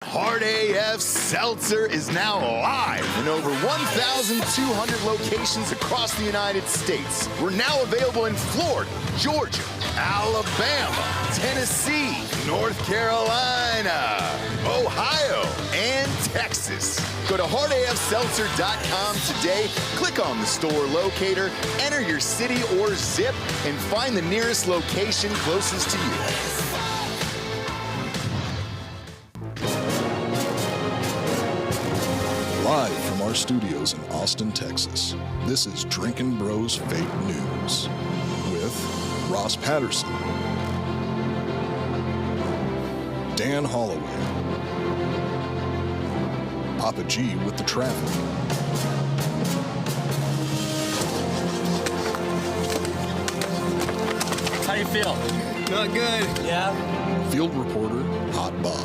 Hard AF Seltzer is now live in over 1,200 locations across the United States. We're now available in Florida, Georgia, Alabama, Tennessee, North Carolina, Ohio, and Texas. Go to hardafseltzer.com today, click on the store locator, enter your city or zip, and find the nearest location closest to you. Live from our studios in Austin, Texas, this is Drinkin Bros Fake News with Ross Patterson, Dan Hollaway, Papa G with the traffic, How you feel? Not good. Yeah? field reporter Hot Bob,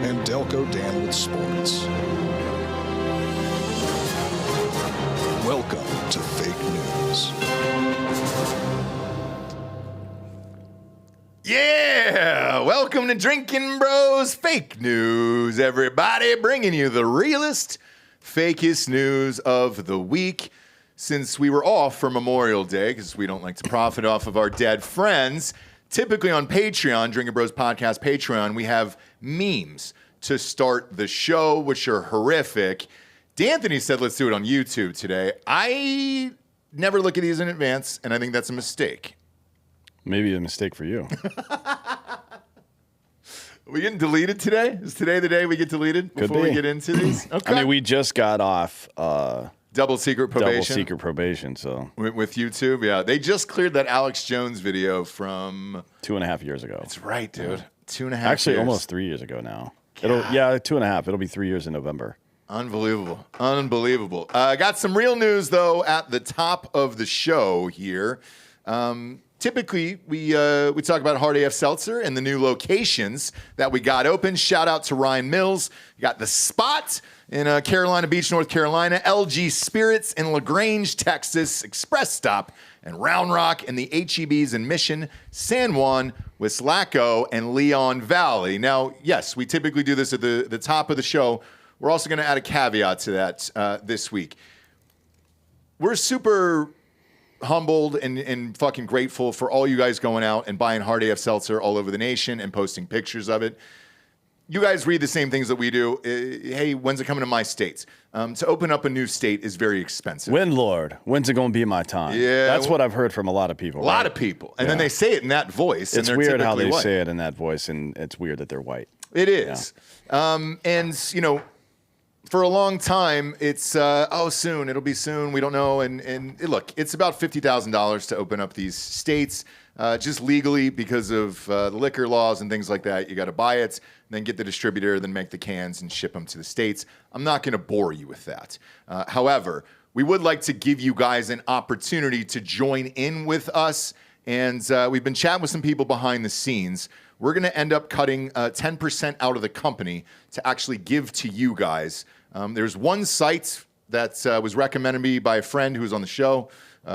and Delco Dan with sports. Welcome to Fake News. Yeah! Welcome to Drinkin Bros Fake News, everybody. Bringing you the realest, fakest news of the week. Since we were off for Memorial Day, because we don't like to profit off of our dead friends, typically on Patreon, Drinkin Bros Podcast Patreon, we have memes to start the show, which are horrific. D'Anthony said, let's do it on YouTube today. I never look at these in advance, and I think that's a mistake. Maybe a mistake for you. Are we getting deleted today? Is today the day we get deleted before we get into these? Okay. I mean, we just got off Double secret probation. So with YouTube, yeah. They just cleared that Alex Jones video from 2.5 years ago. That's right, dude. 2.5 Actually, years. almost 3 years ago now. 2.5. It'll be 3 years in November. Unbelievable. Got some real news, though, at the top of the show here. Typically, we talk about Hard AF Seltzer and the new locations that we got open. Shout out to Ryan Mills. You got The Spot in Carolina Beach, North Carolina, LG Spirits in LaGrange, Texas, Express Stop and Round Rock, and the HEBs in Mission, San Juan, Wislaco, and Leon Valley. Now, yes, we typically do this at the top of the show. We're also going to add a caveat to that this week. We're super humbled and fucking grateful for all you guys going out and buying Hard AF Seltzer all over the nation and posting pictures of it. You guys read the same things that we do. Hey, when's it coming to my states? To open up a new state is very expensive. When, Lord? When's it going to be my time? Yeah. That's what I've heard from a lot of people. A lot of people. And then they say it in that voice. It's and weird how they white. say it in that voice, and it's weird that they're white. It is. Yeah. And, you know, for a long time, it's, soon. It'll be soon. We don't know. And look, it's about $50,000 to open up these states. Just legally because of the liquor laws and things like that. You got to buy it, then get the distributor, then make the cans and ship them to the States. I'm not going to bore you with that. However, we would like to give you guys an opportunity to join in with us. And we've been chatting with some people behind the scenes. We're going to end up cutting 10% out of the company to actually give to you guys. There's one site that was recommended to me by a friend who was on the show.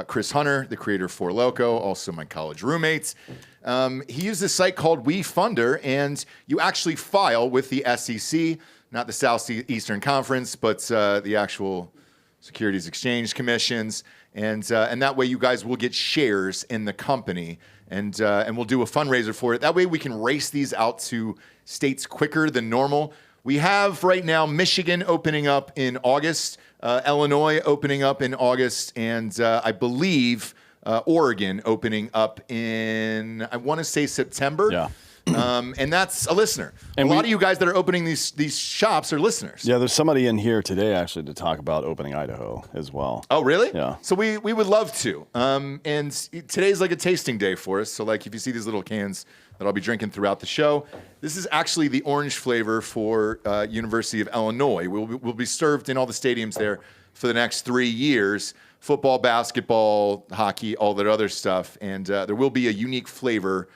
Chris Hunter, the creator of Four Loko, also my college roommates. He used this site called WeFunder, and you actually file with the SEC, not the Southeastern Conference, but the actual Securities Exchange Commissions, and that way you guys will get shares in the company, and we'll do a fundraiser for it. That way we can race these out to states quicker than normal. We have right now Michigan opening up in August, Illinois opening up in August, and I believe Oregon opening up in, I want to say September. Yeah. And that's a listener. And a lot of you guys that are opening these shops are listeners. Yeah, there's somebody in here today actually to talk about opening Idaho as well. Oh, really? Yeah. So we would love to. And today's like a tasting day for us. So like if you see these little cans that I'll be drinking throughout the show, this is actually the orange flavor for University of Illinois. We'll be served in all the stadiums there for the next 3 years. Football, basketball, hockey, all that other stuff. And there will be a unique flavor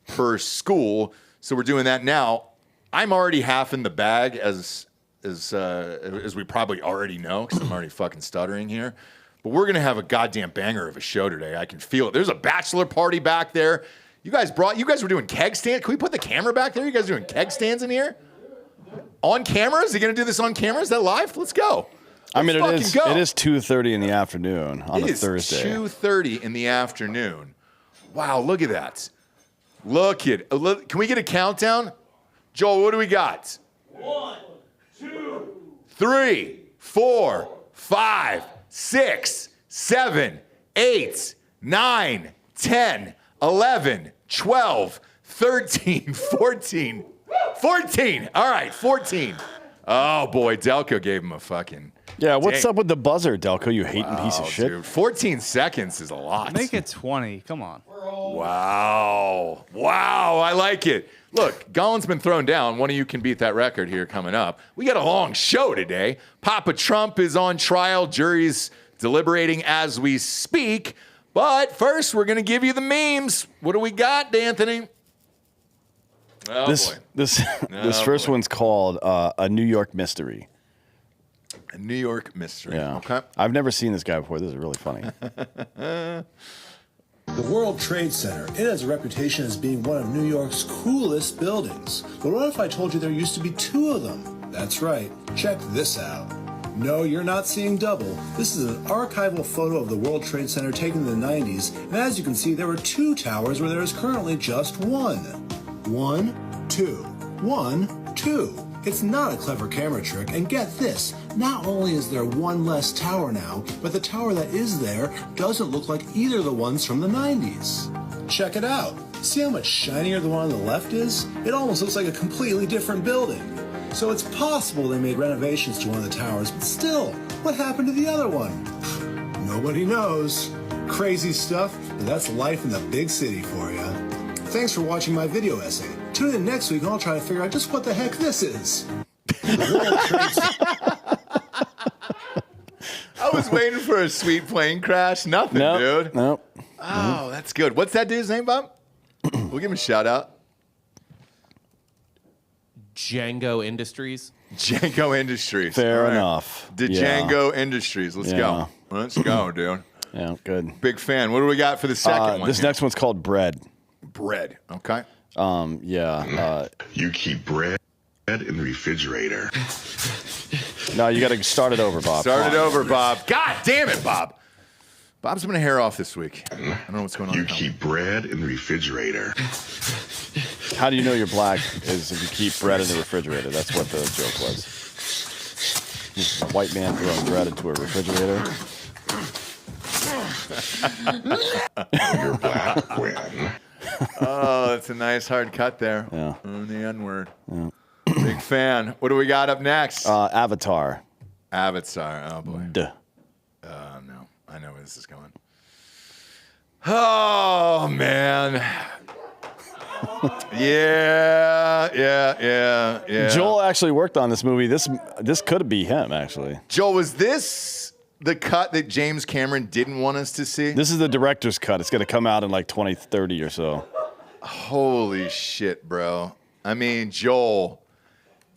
per school. So we're doing that now. I'm already half in the bag, as we probably already know, because I'm already fucking stuttering here. But we're going to have a goddamn banger of a show today. I can feel it. There's a bachelor party back there. You guys were doing keg stands. Can we put the camera back there? You guys doing keg stands in here? On camera? Is he going to do this on camera? Is that live? Let's go. I mean, it is 2:30 in the afternoon on a Thursday. It is 2:30 in the afternoon. Wow, look at that. Look. Can we get a countdown? Joel, what do we got? 1, 2, 3, 4, 5, 6, 7, 8, 9, 10, 11, 12, 13, 14. 14. All right, 14. Oh, boy, Delco gave him a fucking... Yeah, what's up with the buzzer, Delco, you hating piece of shit? Dude, 14 seconds is a lot. Make it 20. Come on. Wow. Wow, I like it. Look, Gollin's been thrown down. One of you can beat that record here coming up. We got a long show today. Papa Trump is on trial. Jury's deliberating as we speak. But first, we're going to give you the memes. What do we got, D'Anthony? Oh, this first one's called A New York Mystery. A New York Mystery. Yeah. Okay. I've never seen this guy before. This is really funny. The World Trade Center, it has a reputation as being one of New York's coolest buildings. But what if I told you there used to be 2 of them? That's right. Check this out. No, you're not seeing double. This is an archival photo of the World Trade Center taken in the 90s, and as you can see, there were 2 towers where there is currently just 1. 1, 2, 1, 2. It's not a clever camera trick, and get this, not only is there 1 less tower now, but the tower that is there doesn't look like either of the ones from the 90s. Check it out. See how much shinier the one on the left is? It almost looks like a completely different building. So it's possible they made renovations to one of the towers, but still, what happened to the other one? Nobody knows. Crazy stuff, but that's life in the big city for you. Thanks for watching my video essay. Tune in next week and I'll try to figure out just what the heck this is. I was waiting for a sweet plane crash. Nothing, dude. Nope. Oh, that's good. What's that dude's name, Bob? We'll give him a shout out. Django Industries. Django Industries. Fair All right. enough. Django Industries. Let's go. Let's go, dude. Yeah, good. Big fan. What do we got for the second one? This next one's called Bread. Bread. Okay. You keep bread in the refrigerator. No, you got to start it over, Bob. Start it over, Bob. God damn it, Bob. Bob's been a hair off this week. I don't know what's going on. You keep bread in the refrigerator. How do you know you're black is if you keep bread in the refrigerator. That's what the joke was. This is a white man throwing bread into a refrigerator. You're black when. Oh, that's a nice hard cut there. Yeah. On the N-word. Yeah. Big fan. What do we got up next? Avatar. Avatar. Oh, boy. Duh. No. I know where this is going. Oh, man. Yeah. Joel actually worked on this movie. This could be him, actually. Joel, was this the cut that James Cameron didn't want us to see? This is the director's cut. It's going to come out in like 2030 or so. Holy shit, bro. I mean, Joel,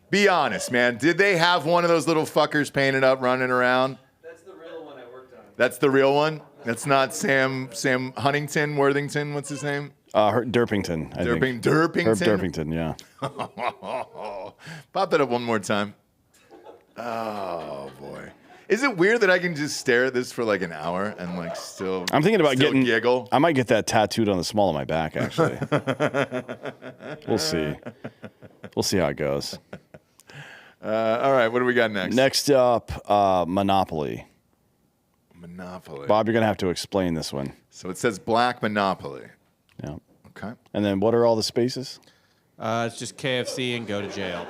be honest, man. Did they have one of those little fuckers painted up running around? That's the real one I worked on. That's the real one? That's not Sam Huntington, Worthington, what's his name? Derpington, I think. Derpington? Herb Derpington, yeah. Pop that up one more time. Oh, boy. Is it weird that I can just stare at this for like an hour and like still I'm thinking about still giggle? I might get that tattooed on the small of my back, actually. We'll see. We'll see how it goes. All right, what do we got next? Next up, Monopoly. Monopoly. Bob, you're going to have to explain this one. So it says Black Monopoly. Yeah. Okay. And then what are all the spaces? It's just KFC and go to jail.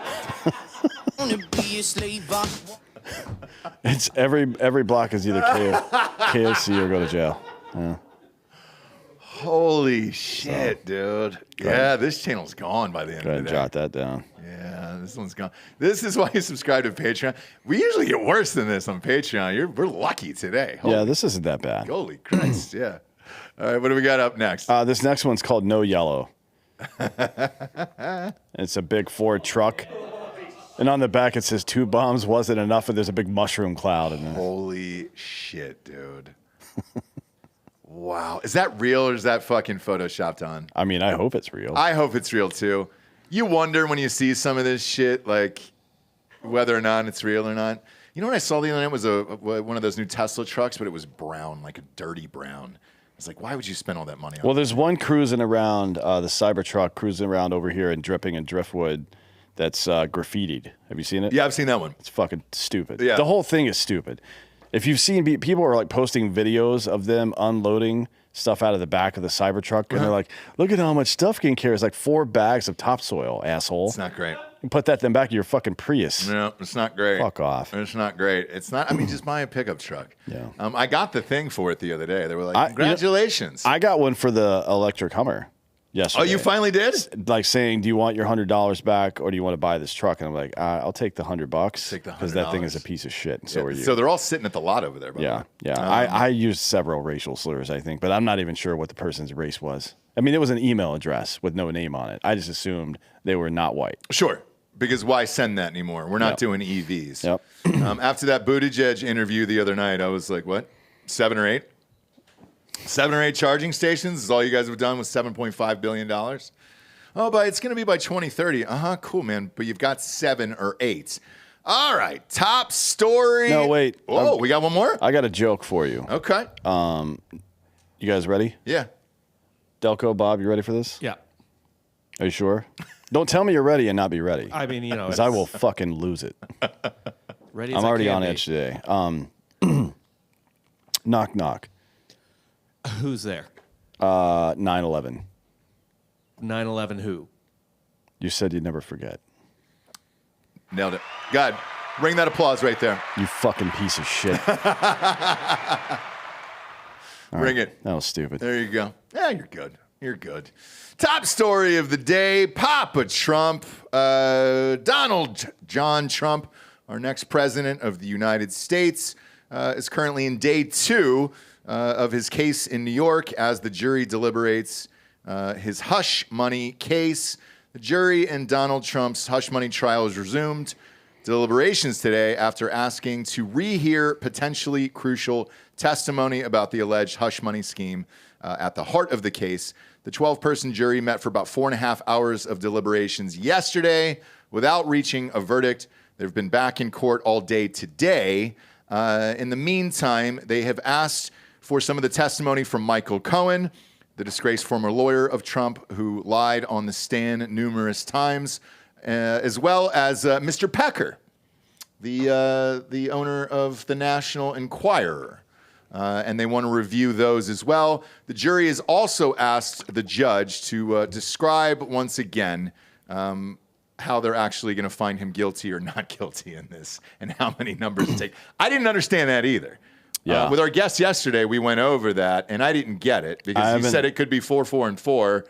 It's every block is either KFC or go to jail. Yeah. Holy shit, dude. Yeah, this channel's gone by the end Go ahead of and the day. jot that down. Yeah, this one's gone. This is why you subscribe to Patreon. We usually get worse than this on Patreon. We're lucky today. Yeah, this isn't that bad. Holy Christ, yeah. All right, what do we got up next? This next one's called No Yellow. It's a big Ford truck. And on the back it says 2 bombs wasn't enough, and there's a big mushroom cloud in there. Holy shit, dude. Wow. Is that real or is that fucking photoshopped on? I mean, I hope it's real. I hope it's real too. You wonder when you see some of this shit, like whether or not it's real or not. You know what I saw the other night was one of those new Tesla trucks, but it was brown, like a dirty brown. I was like, why would you spend all that money on Well, there's one cruising around, the Cybertruck cruising around over here in Dripping and Driftwood that's graffitied. Have you seen it? Yeah, I've seen that one. It's fucking stupid. Yeah. The whole thing is stupid. If you've seen, people are like posting videos of them unloading stuff out of the back of the Cybertruck, and they're like, look at how much stuff can carry. It's like 4 bags of topsoil, asshole. It's not great. You put that in the back of your fucking Prius. No, it's not great. Fuck off. It's not great. It's not. I mean, just buy a pickup truck. Yeah. I got the thing for it the other day. They were like, congratulations. I got one for the electric Hummer yesterday. Oh, you finally did? Like saying, do you want your $100 back or do you want to buy this truck? And I'm like, I'll take the $100 Take the because that thing $100. is a piece of shit. And so are you. So they're all sitting at the lot over there. By the Yeah, way. yeah. I used several racial slurs, I think, but I'm not even sure what the person's race was. I mean, it was an email address with no name on it. I just assumed they were not white. Sure. Because why send that anymore? We're not doing EVs. Yep. After that Buttigieg interview the other night, I was like, what? 7 or 8? 7 or 8 charging stations is all you guys have done with $7.5 billion? Oh, but it's going to be by 2030. Cool, man. But you've got 7 or 8. All right, top story. No, wait. Oh, we got one more? I got a joke for you. Okay. You guys ready? Yeah. Delco, Bob, you ready for this? Yeah. Are you sure? Don't tell me you're ready and not be ready. I mean, you know, Because I will fucking lose it. ready. As I'm I already can on be. edge today. Knock, knock. Who's there? 9/11. 9/11 who? You said you'd never forget. Nailed it. God, ring that applause right there. You fucking piece of shit. Ring it. That was stupid. There you go. Yeah, you're good. You're good. Top story of the day, Papa Trump. Donald John Trump, our next president of the United States, is currently in day 2 of his case in New York as the jury deliberates his hush money case. The jury in Donald Trump's hush money trial is resumed. Deliberations today after asking to rehear potentially crucial testimony about the alleged hush money scheme at the heart of the case. The 12-person jury met for about 4.5 hours of deliberations yesterday without reaching a verdict. They've been back in court all day today. In the meantime, they have asked for some of the testimony from Michael Cohen, the disgraced former lawyer of Trump who lied on the stand numerous times, as well as Mr. Pecker, the owner of the National Enquirer. And they want to review those as well. The jury has also asked the judge to describe once again how they're actually going to find him guilty or not guilty in this and how many numbers to take. I didn't understand that either. Yeah. With our guest yesterday, we went over that, and I didn't get it because he said it could be 4, 4, and 4,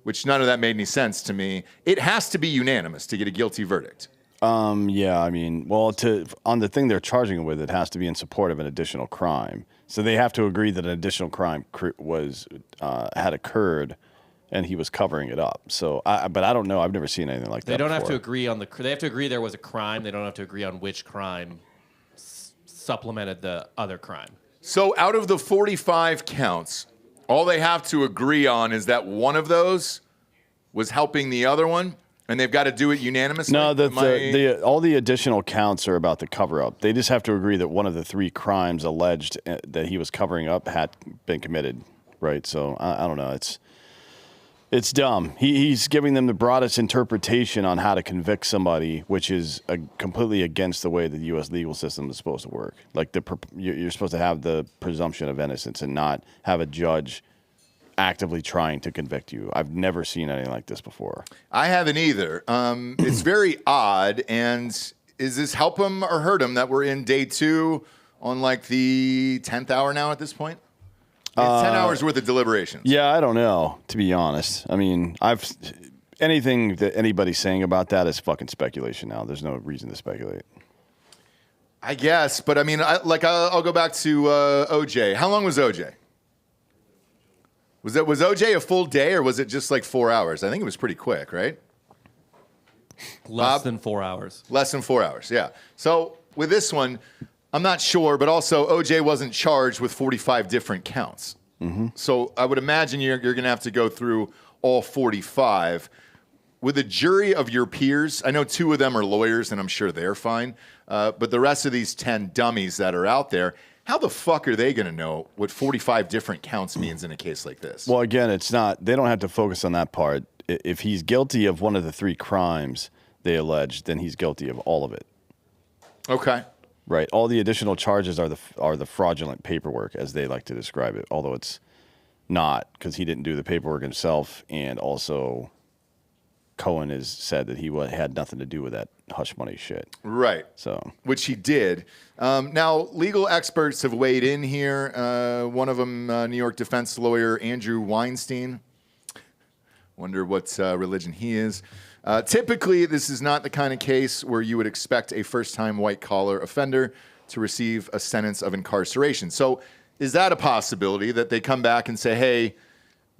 which none of that made any sense to me. It has to be unanimous to get a guilty verdict. Yeah, I mean, well, on the thing they're charging him with, it has to be in support of an additional crime. So they have to agree that an additional crime had occurred, and he was covering it up. So, but I don't know. I've never seen anything like that. They don't have before. to agree on They have to agree there was a crime. They don't have to agree on which crime supplemented the other crime. So out of the 45 counts, all they have to agree on is that one of those was helping the other one, and they've got to do it unanimously? No, all the additional counts are about the cover-up. They just have to agree that one of the 3 crimes alleged that he was covering up had been committed, right? So I don't know. It's dumb. He's giving them the broadest interpretation on how to convict somebody, which is completely against the way the U.S. legal system is supposed to work. Like you're supposed to have the presumption of innocence and not have a judge actively trying to convict you. I've never seen anything like this before. I haven't either. It's very odd. And is this help him or hurt him that we're in day 2 on like the 10th hour now at this point? It's 10 hours worth of deliberations. Yeah, I don't know, to be honest. I mean, anything that anybody's saying about that is fucking speculation now. There's no reason to speculate. I guess, but I mean, I'll go back to OJ. How long was OJ? Was OJ a full day or was it just like 4 hours? I think it was pretty quick, right? Less than 4 hours. Less than 4 hours, yeah. So with this one, I'm not sure, but also OJ wasn't charged with 45 different counts. So I would imagine you're going to have to go through all 45. With a jury of your peers, I know 2 of them are lawyers, and I'm sure they're fine. But the rest of these 10 dummies that are out there, how the fuck are they going to know what 45 different counts means in a case like this? Well, again, it's not. They don't have to focus on that part. If he's guilty of one of the 3 crimes they allege, then he's guilty of all of it. Okay. Right. All the additional charges are the fraudulent paperwork, as they like to describe it. Although it's not, because he didn't do the paperwork himself, and also Cohen has said that he had nothing to do with that hush money shit. Right. So, which he did. Now, legal experts have weighed in here. One of them, New York defense lawyer Andrew Weinstein. Wonder what religion he is. Typically, this is not the kind of case where you would expect a first-time white-collar offender to receive a sentence of incarceration. So is that a possibility that they come back and say, hey,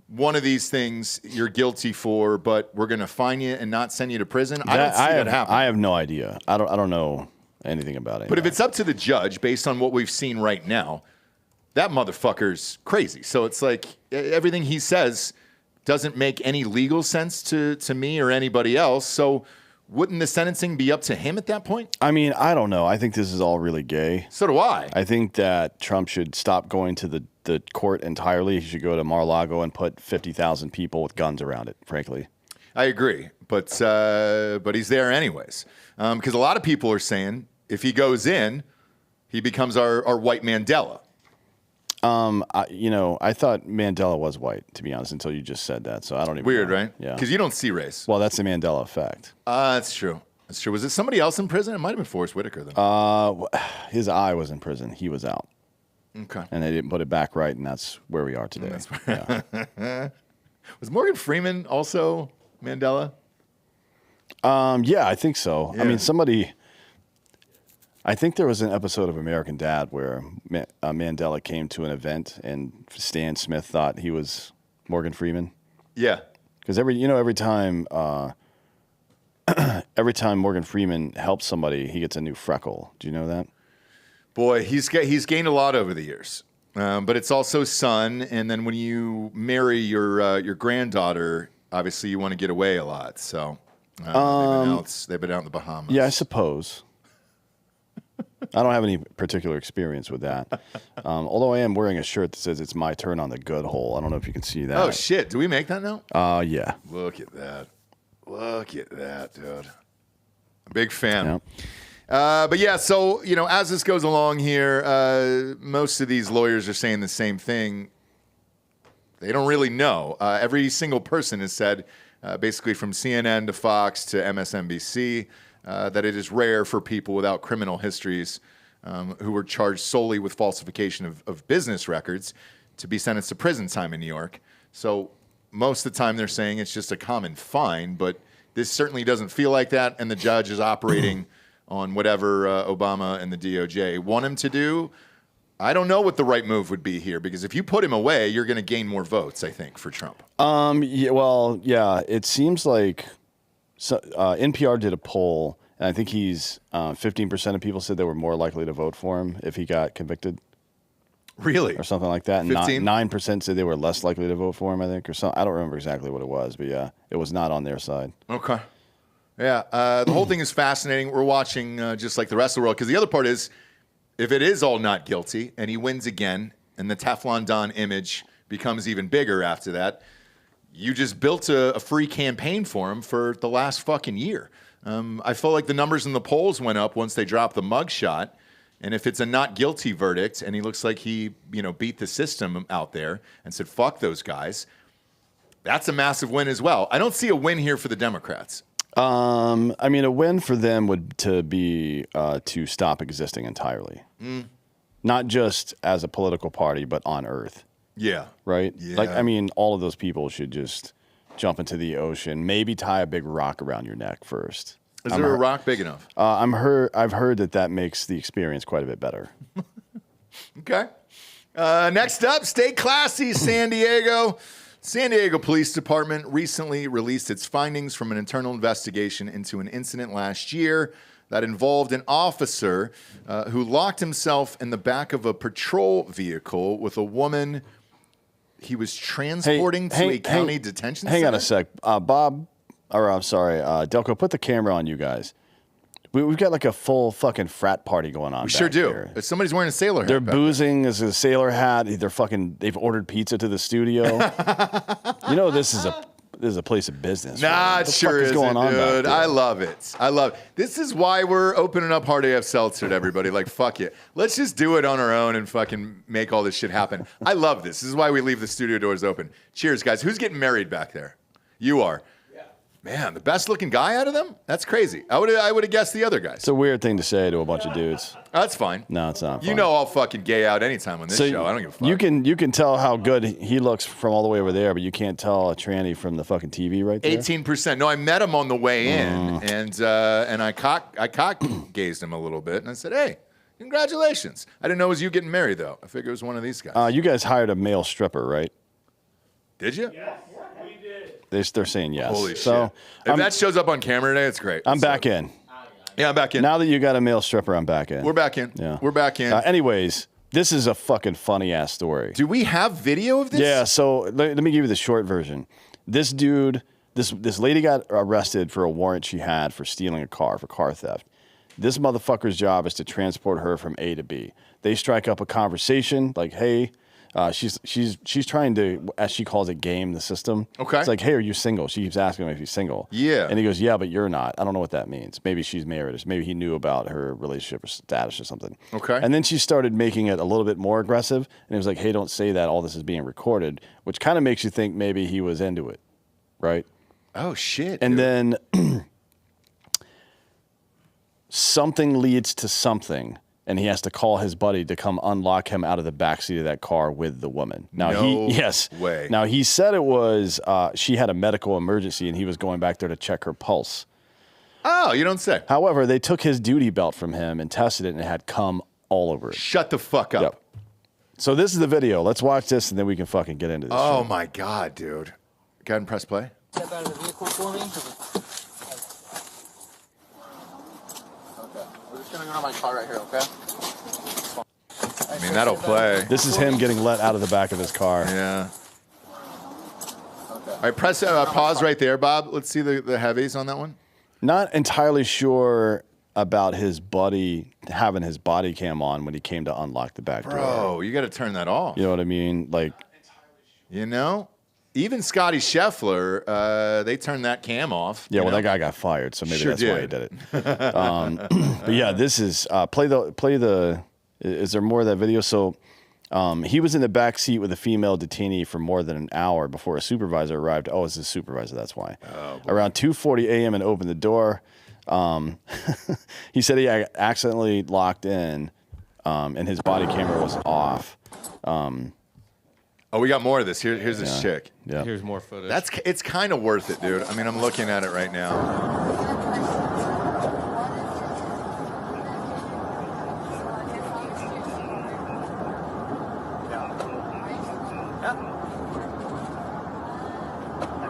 one of these things you're guilty for, but we're going to fine you and not send you to prison? I don't see that happen. I have no idea. I don't know anything about it. But if it's up to the judge, based on what we've seen right now, that motherfucker's crazy. So it's like everything he says doesn't make any legal sense to me or anybody else. So wouldn't the sentencing be up to him at that point? I mean, I don't know. I think this is all really gay. So do I. I think that Trump should stop going to the court entirely. He should go to Mar-a-Lago and put 50,000 people with guns around it, frankly. I agree. But he's there anyways. Because a lot of people are saying if he goes in, he becomes our white Mandela. I thought Mandela was white, to be honest, until you just said that. So I don't even Weird, know. right? Yeah. Because you don't see race. Well, that's the Mandela effect. That's true. That's true. Was it somebody else in prison? It might have been Forrest Whitaker then. His eye was in prison. He was out. Okay. And they didn't put it back right, and that's where we are today. Yeah. Was Morgan Freeman also Mandela? Yeah, I think so. Yeah. I mean, I think there was an episode of American Dad where Mandela came to an event and Stan Smith thought he was Morgan Freeman. Yeah. Because every time Morgan Freeman helps somebody, he gets a new freckle. Do you know that? Boy, he's gained a lot over the years. But it's also son, and then when you marry your granddaughter, obviously you want to get away a lot. So they've been out in the Bahamas. Yeah, I suppose. I don't have any particular experience with that. Although I am wearing a shirt that says it's my turn on the good hole. I don't know if you can see that. Oh, shit. Do we make that now? Yeah. Look at that. Look at that, dude. A big fan. Yep. But yeah, so, as this goes along here, most of these lawyers are saying the same thing. They don't really know. Every single person has said, basically from CNN to Fox to MSNBC, that it is rare for people without criminal histories who were charged solely with falsification of business records to be sentenced to prison time in New York. So most of the time they're saying it's just a common fine, but this certainly doesn't feel like that, and the judge is operating on whatever Obama and the DOJ want him to do. I don't know what the right move would be here, because if you put him away, you're going to gain more votes, I think, for Trump. Yeah, it seems like NPR did a poll, and I think 15% of people said they were more likely to vote for him if he got convicted. Really? Or something like that. And 15? 9% said they were less likely to vote for him, I think, or something. I don't remember exactly what it was, but yeah, it was not on their side. Okay. Yeah, the whole thing is fascinating. We're watching just like the rest of the world, because the other part is, if it is all not guilty and he wins again and the Teflon Don image becomes even bigger after that, you just built a free campaign for him for the last fucking year. I felt like the numbers in the polls went up once they dropped the mugshot. And if it's a not guilty verdict and he looks like he beat the system out there and said, fuck those guys, that's a massive win as well. I don't see a win here for the Democrats. I mean, a win for them would be to stop existing entirely. Not just as a political party, but on Earth. Yeah. Right? Yeah. All of those people should just jump into the ocean, maybe tie a big rock around your neck first. Is there a rock big enough? I've heard that makes the experience quite a bit better. Okay. Next up, stay classy, San Diego. San Diego Police Department recently released its findings from an internal investigation into an incident last year that involved an officer who locked himself in the back of a patrol vehicle with a woman he was transporting to a county detention center. Hang on a sec. Bob, or I'm sorry, Delco, put the camera on you guys. We've got like a full fucking frat party going on. We sure do. Here. If somebody's wearing a sailor hat. They're boozing as a sailor hat. They've ordered pizza to the studio. You know, this is a place of business. Nah, right? it sure is, dude. I love it. This is why we're opening up Hard AF Seltzer to everybody. Like, fuck it. Let's just do it on our own and fucking make all this shit happen. I love this. This is why we leave the studio doors open. Cheers, guys. Who's getting married back there? You are. Man, the best looking guy out of them? That's crazy. I would have guessed the other guys. It's a weird thing to say to a bunch of dudes. That's fine. No, it's not. You know I'll fucking gay out anytime on this show. I don't give a fuck. You can tell how good he looks from all the way over there, but you can't tell a tranny from the fucking TV right there. 18%. No, I met him on the way in, and I cock gazed him a little bit, and I said, "Hey, congratulations." I didn't know it was you getting married though. I figured it was one of these guys. You guys hired a male stripper, right? Did you? Yes, we did. They're saying yes. Holy so shit. If that shows up on camera today, it's great. I'm back in. Yeah, I'm back in. Now that you got a male stripper, I'm back in. We're back in. Yeah. We're back in. Anyways, this is a fucking funny ass story. Do we have video of this? Yeah, so let me give you the short version. This dude, this lady got arrested for a warrant she had for stealing a car, for car theft. This motherfucker's job is to transport her from A to B. They strike up a conversation like, hey, she's trying to, as she calls it, game the system. Okay. It's like, hey, are you single? She keeps asking him if he's single. Yeah. And he goes, yeah, but you're not. I don't know what that means. Maybe she's married. Or maybe he knew about her relationship or status or something. Okay. And then she started making it a little bit more aggressive. And he was like, hey, don't say that. All this is being recorded, which kind of makes you think maybe he was into it. Right? Oh, shit. And dude. then something leads to something. And he has to call his buddy to come unlock him out of the backseat of that car with the woman. Now way. Now he said it was she had a medical emergency and he was going back there to check her pulse. Oh, you don't say. However, they took his duty belt from him and tested it and it had cum all over it. Shut the fuck up. Yep. So this is the video. Let's watch this and then we can fucking get into this. Oh shit. my God, dude. Go ahead and press play. Step out of the vehicle for me. Okay. We're just gonna go to my car right here, okay? I mean, that'll play. This is him getting let out of the back of his car. Yeah. Okay. All right, press pause right there, Bob. Let's see the heavies on that one. Not entirely sure about his buddy having his body cam on when he came to unlock the back door. Bro, you got to turn that off. You know what I mean? Like, you know? Even Scotty Scheffler, they turned that cam off. yeah, well, that guy got fired, so maybe Sure that's why he did. did it. But yeah, this is play the. Is there more of that video? So he was in the back seat with a female detainee for more than an hour before a supervisor arrived. Oh, it's his supervisor. That's why. Around 2:40 a.m. and opened the door. He said he accidentally locked in, and his body camera was off. Oh, we got more of this. Here's this chick. Yeah. Here's more footage. It's kind of worth it, dude. I mean, I'm looking at it right now.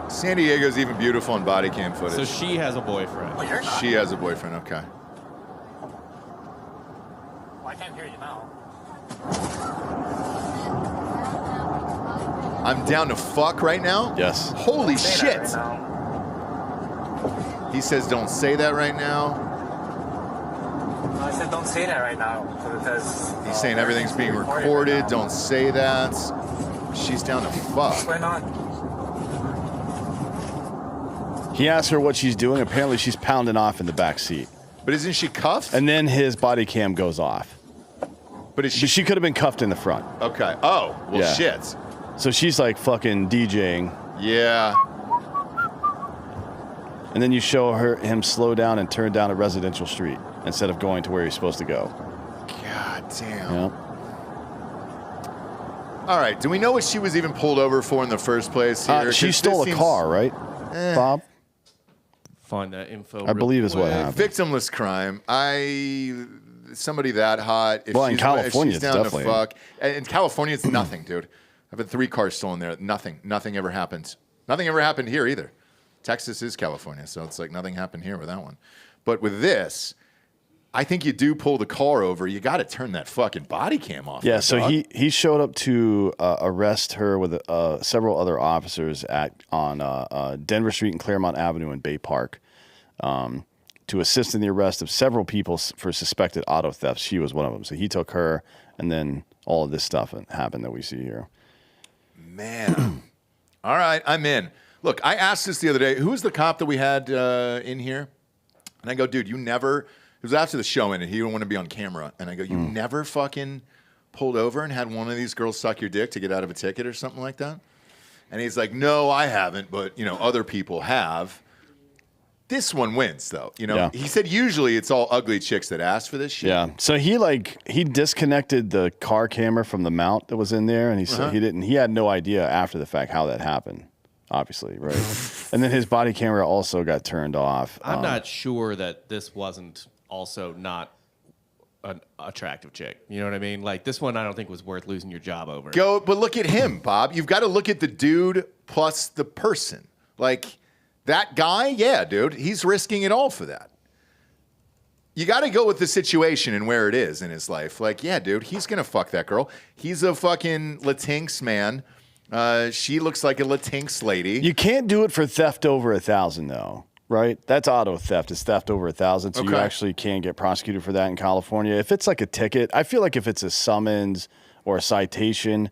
San Diego's even beautiful on body cam footage. So she has a boyfriend. She has a boyfriend. Okay. Well, I can't hear you now. I'm down to fuck right now? Yes. Holy shit. Right now. He says don't say that right now. No, I said don't say that right now because He's saying everything's being recorded. Right now. Don't say that. She's down to What's fuck. going on? He asked her what she's doing. Apparently, she's pounding off in the back seat. But isn't she cuffed? And then his body cam goes off. But is But she? she could have been cuffed in the front. Okay. Oh, well, Yeah. shit. So she's like fucking DJing. Yeah. And then you show him slow down and turn down a residential street instead of going to where he's supposed to go. God damn. Yeah. All right. Do we know what she was even pulled over for in the first place here? She 'Cause stole this a seems car, right, Bob? Find that info. I believe is what happened. Victimless crime. Somebody that hot. If Well, in she's- California, if it's she's down definitely- to fuck. And in California, it's nothing, dude. I've had 3 cars stolen there. Nothing ever happened. Nothing ever happened here either. Texas is California, so it's like nothing happened here with that one. But with this, I think you do pull the car over. You got to turn that fucking body cam off. Yeah, there, so dog. he showed up to arrest her with several other officers on Denver Street and Claremont Avenue in Bay Park to assist in the arrest of several people for suspected auto theft. She was one of them. So he took her, and then all of this stuff happened that we see here. Man. All right, I'm in. Look, I asked this the other day. Who was the cop that we had in here? And I go, dude, you never... It was after the show, and he didn't want to be on camera. And I go, you never fucking pulled over and had one of these girls suck your dick to get out of a ticket or something like that? And he's like, no, I haven't, but, other people have. This one wins, though. He said usually it's all ugly chicks that ask for this shit. Yeah. So he disconnected the car camera from the mount that was in there, and he said he had no idea after the fact how that happened. Obviously, right? And then his body camera also got turned off. I'm not sure that this wasn't also not an attractive chick. You know what I mean? Like, this one I don't think was worth losing your job over. But look at him, Bob. You've got to look at the dude plus the person. Like, that guy, yeah, dude, he's risking it all for that. You got to go with the situation and where it is in his life. Like, yeah, dude, he's going to fuck that girl. He's a fucking Latinx man. She looks like a Latinx lady. You can't do it for theft over $1,000, though. Right? That's auto theft. It's theft over $1,000. So you actually can get prosecuted for that in California. If it's like a ticket, I feel like if it's a summons or a citation,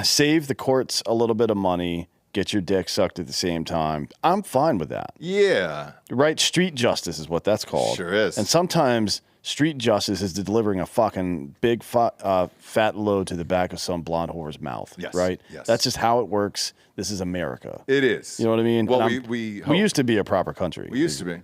save the courts a little bit of money, get your dick sucked at the same time. I'm fine with that. Yeah. Right? Street justice is what that's called. Sure is. And sometimes street justice is delivering a fucking big fat load to the back of some blonde whore's mouth. Yes. Right? Yes. That's just how it works. This is America. It is. You know what I mean? Well, we used to be a proper country. We used to be.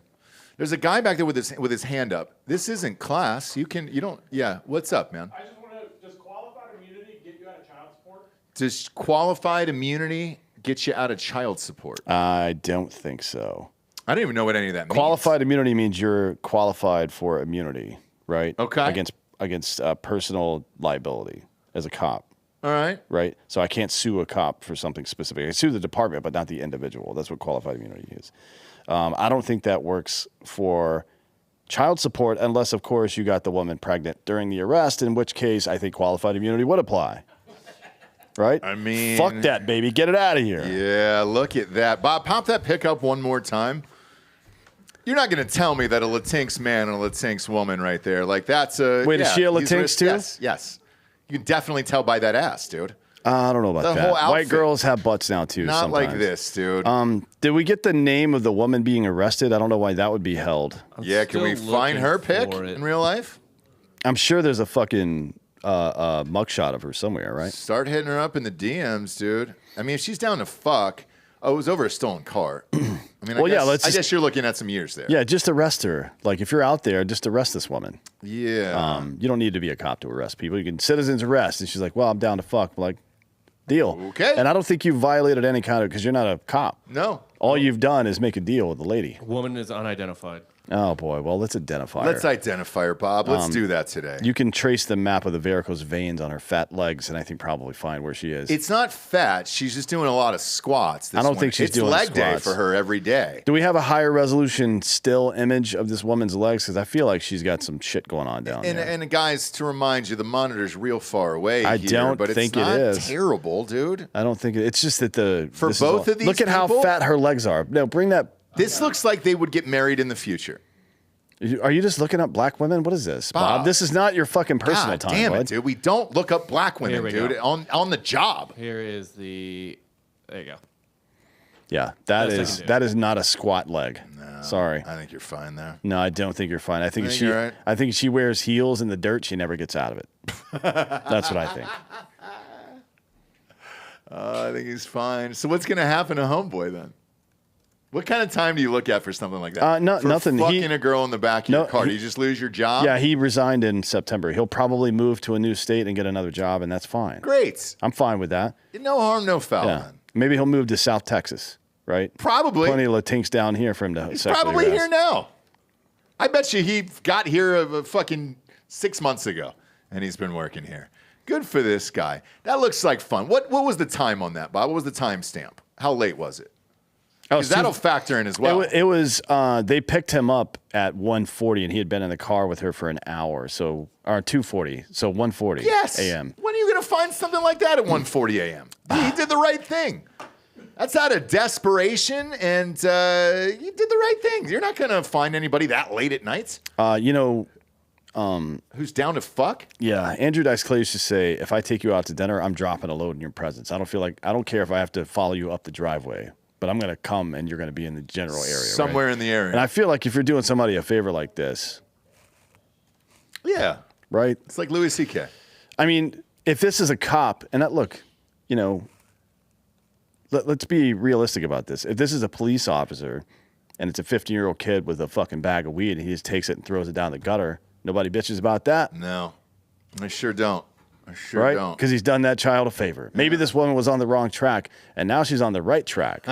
There's a guy back there with his hand up. This isn't class. You don't. Yeah. What's up, man? I just want to. Does qualified immunity get you out of child support? Does qualified immunity get you out of child support? I don't think so. I don't even know what any of that means. Qualified immunity means you're qualified for immunity, right? Okay. Against personal liability as a cop. All right. Right? So I can't sue a cop for something specific. I sue the department, but not the individual. That's what qualified immunity is. I don't think that works for child support unless, of course, you got the woman pregnant during the arrest, in which case I think qualified immunity would apply. Right? I mean... Fuck that, baby. Get it out of here. Yeah, look at that. Bob, pop that pic up one more time. You're not going to tell me that a Latinx man and a Latinx woman right there, like that's a... Wait, is she a Latinx too? Yes. You can definitely tell by that ass, dude. I don't know about The that. whole outfit. White girls have butts now too. Not sometimes. like this, dude. Did we get the name of the woman being arrested? I don't know why that would be held. Yeah, can we find her pic in real life? I'm sure there's a fucking mugshot of her somewhere, right? Start hitting her up in the DMs, dude. I mean, if she's down to fuck... Oh, it was over a stolen car. I mean, I guess you're looking at some years there. Yeah, just arrest her. Like, if you're out there, just arrest this woman. Yeah. You don't need to be a cop to arrest people. You can citizens arrest. And she's like, well, I'm down to fuck. I'm like, deal. Okay. And I don't think you violated any kind of, because you're not a cop. No. All you've done is make a deal with the lady. Woman is unidentified. Oh, boy. Well, let's identify her. Let's identify her, Bob. Let's do that today. You can trace the map of the varicose veins on her fat legs, and I think probably find where she is. It's not fat. She's just doing a lot of squats. I don't think she's doing leg day squats. for her every day. Do we have a higher resolution still image of this woman's legs? Because I feel like she's got some shit going on down there. And guys, to remind you, the monitor's real far away I here, don't but think it's not it is. terrible, dude. I don't think it's just that For both of these look at how people? fat her legs are. No, bring that. This looks like they would get married in the future. Are you just looking up black women? What is this, Bob? This is not your fucking personal God time, damn bud. it, dude. We don't look up black women, we dude, go. on the job. Here is the... There you go. Yeah, Best I can do. that is not a squat leg. No, Sorry. I think you're fine there. No, I don't think you're fine. I think think you're right. I think she wears heels in the dirt. She never gets out of it. That's what I think. I think he's fine. So what's going to happen to Homeboy then? What kind of time do you look at for something like that? For nothing. Fucking a girl in the back of your car. Do you just lose your job? Yeah, he resigned in September. He'll probably move to a new state and get another job, and that's fine. Great. I'm fine with that. No harm, no foul. Yeah. Then. Maybe he'll move to South Texas, right? Probably. Plenty of Latinx down here for him to He's sexually probably harass. here now. I bet you he got here fucking 6 months ago, and he's been working here. Good for this guy. That looks like fun. What was the time on that, Bob? What was the time stamp? How late was it? Because that'll factor in as well. It was they picked him up at 1:40, and he had been in the car with her for an hour, or 2:40, so 1:40 a.m. When are you going to find something like that at 1:40 a.m.? He did the right thing. That's out of desperation, and you did the right thing. You're not going to find anybody that late at night. Who's down to fuck? Yeah, Andrew Dice Clay used to say, if I take you out to dinner, I'm dropping a load in your presence. I don't care if I have to follow you up the driveway, but I'm going to come and you're going to be in the general area. Somewhere in the area. And I feel like if you're doing somebody a favor like this. Yeah. Right? It's like Louis C.K. I mean, if this is a cop, and look, let's be realistic about this. If this is a police officer and it's a 15-year-old kid with a fucking bag of weed and he just takes it and throws it down the gutter, nobody bitches about that. No, I sure don't. Right? Don't. Because he's done that child a favor. Maybe this woman was on the wrong track, and now she's on the right track.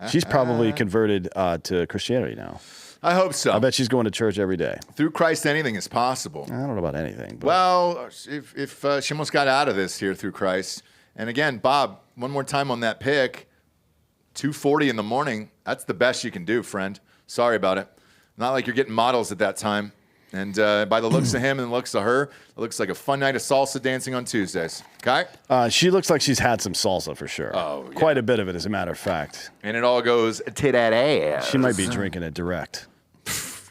She's probably converted to Christianity now. I hope so. I bet she's going to church every day. Through Christ, anything is possible. I don't know about anything. But. Well, if she almost got out of this here through Christ. And again, Bob, one more time on that pick. 2:40 in the morning. That's the best you can do, friend. Sorry about it. Not like you're getting models at that time. And by the looks of him and the looks of her, it looks like a fun night of salsa dancing on Tuesdays. Okay? She looks like she's had some salsa for sure. Oh, yeah. Quite a bit of it, as a matter of fact. And it all goes to that ass. She might be drinking it direct.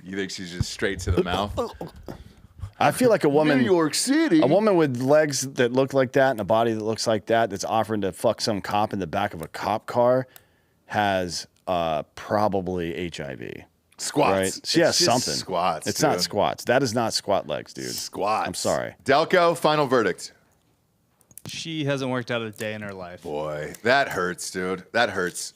You think she's just straight to the mouth? I feel like a woman, New York City. a woman with legs that look like that and a body that looks like that, that's offering to fuck some cop in the back of a cop car, has probably HIV. Squats. Right? She has something. Squats. It's dude. not squats. That is not squat legs, dude. Squats. I'm sorry. Delco, final verdict. She hasn't worked out a day in her life. Boy, that hurts, dude. That hurts.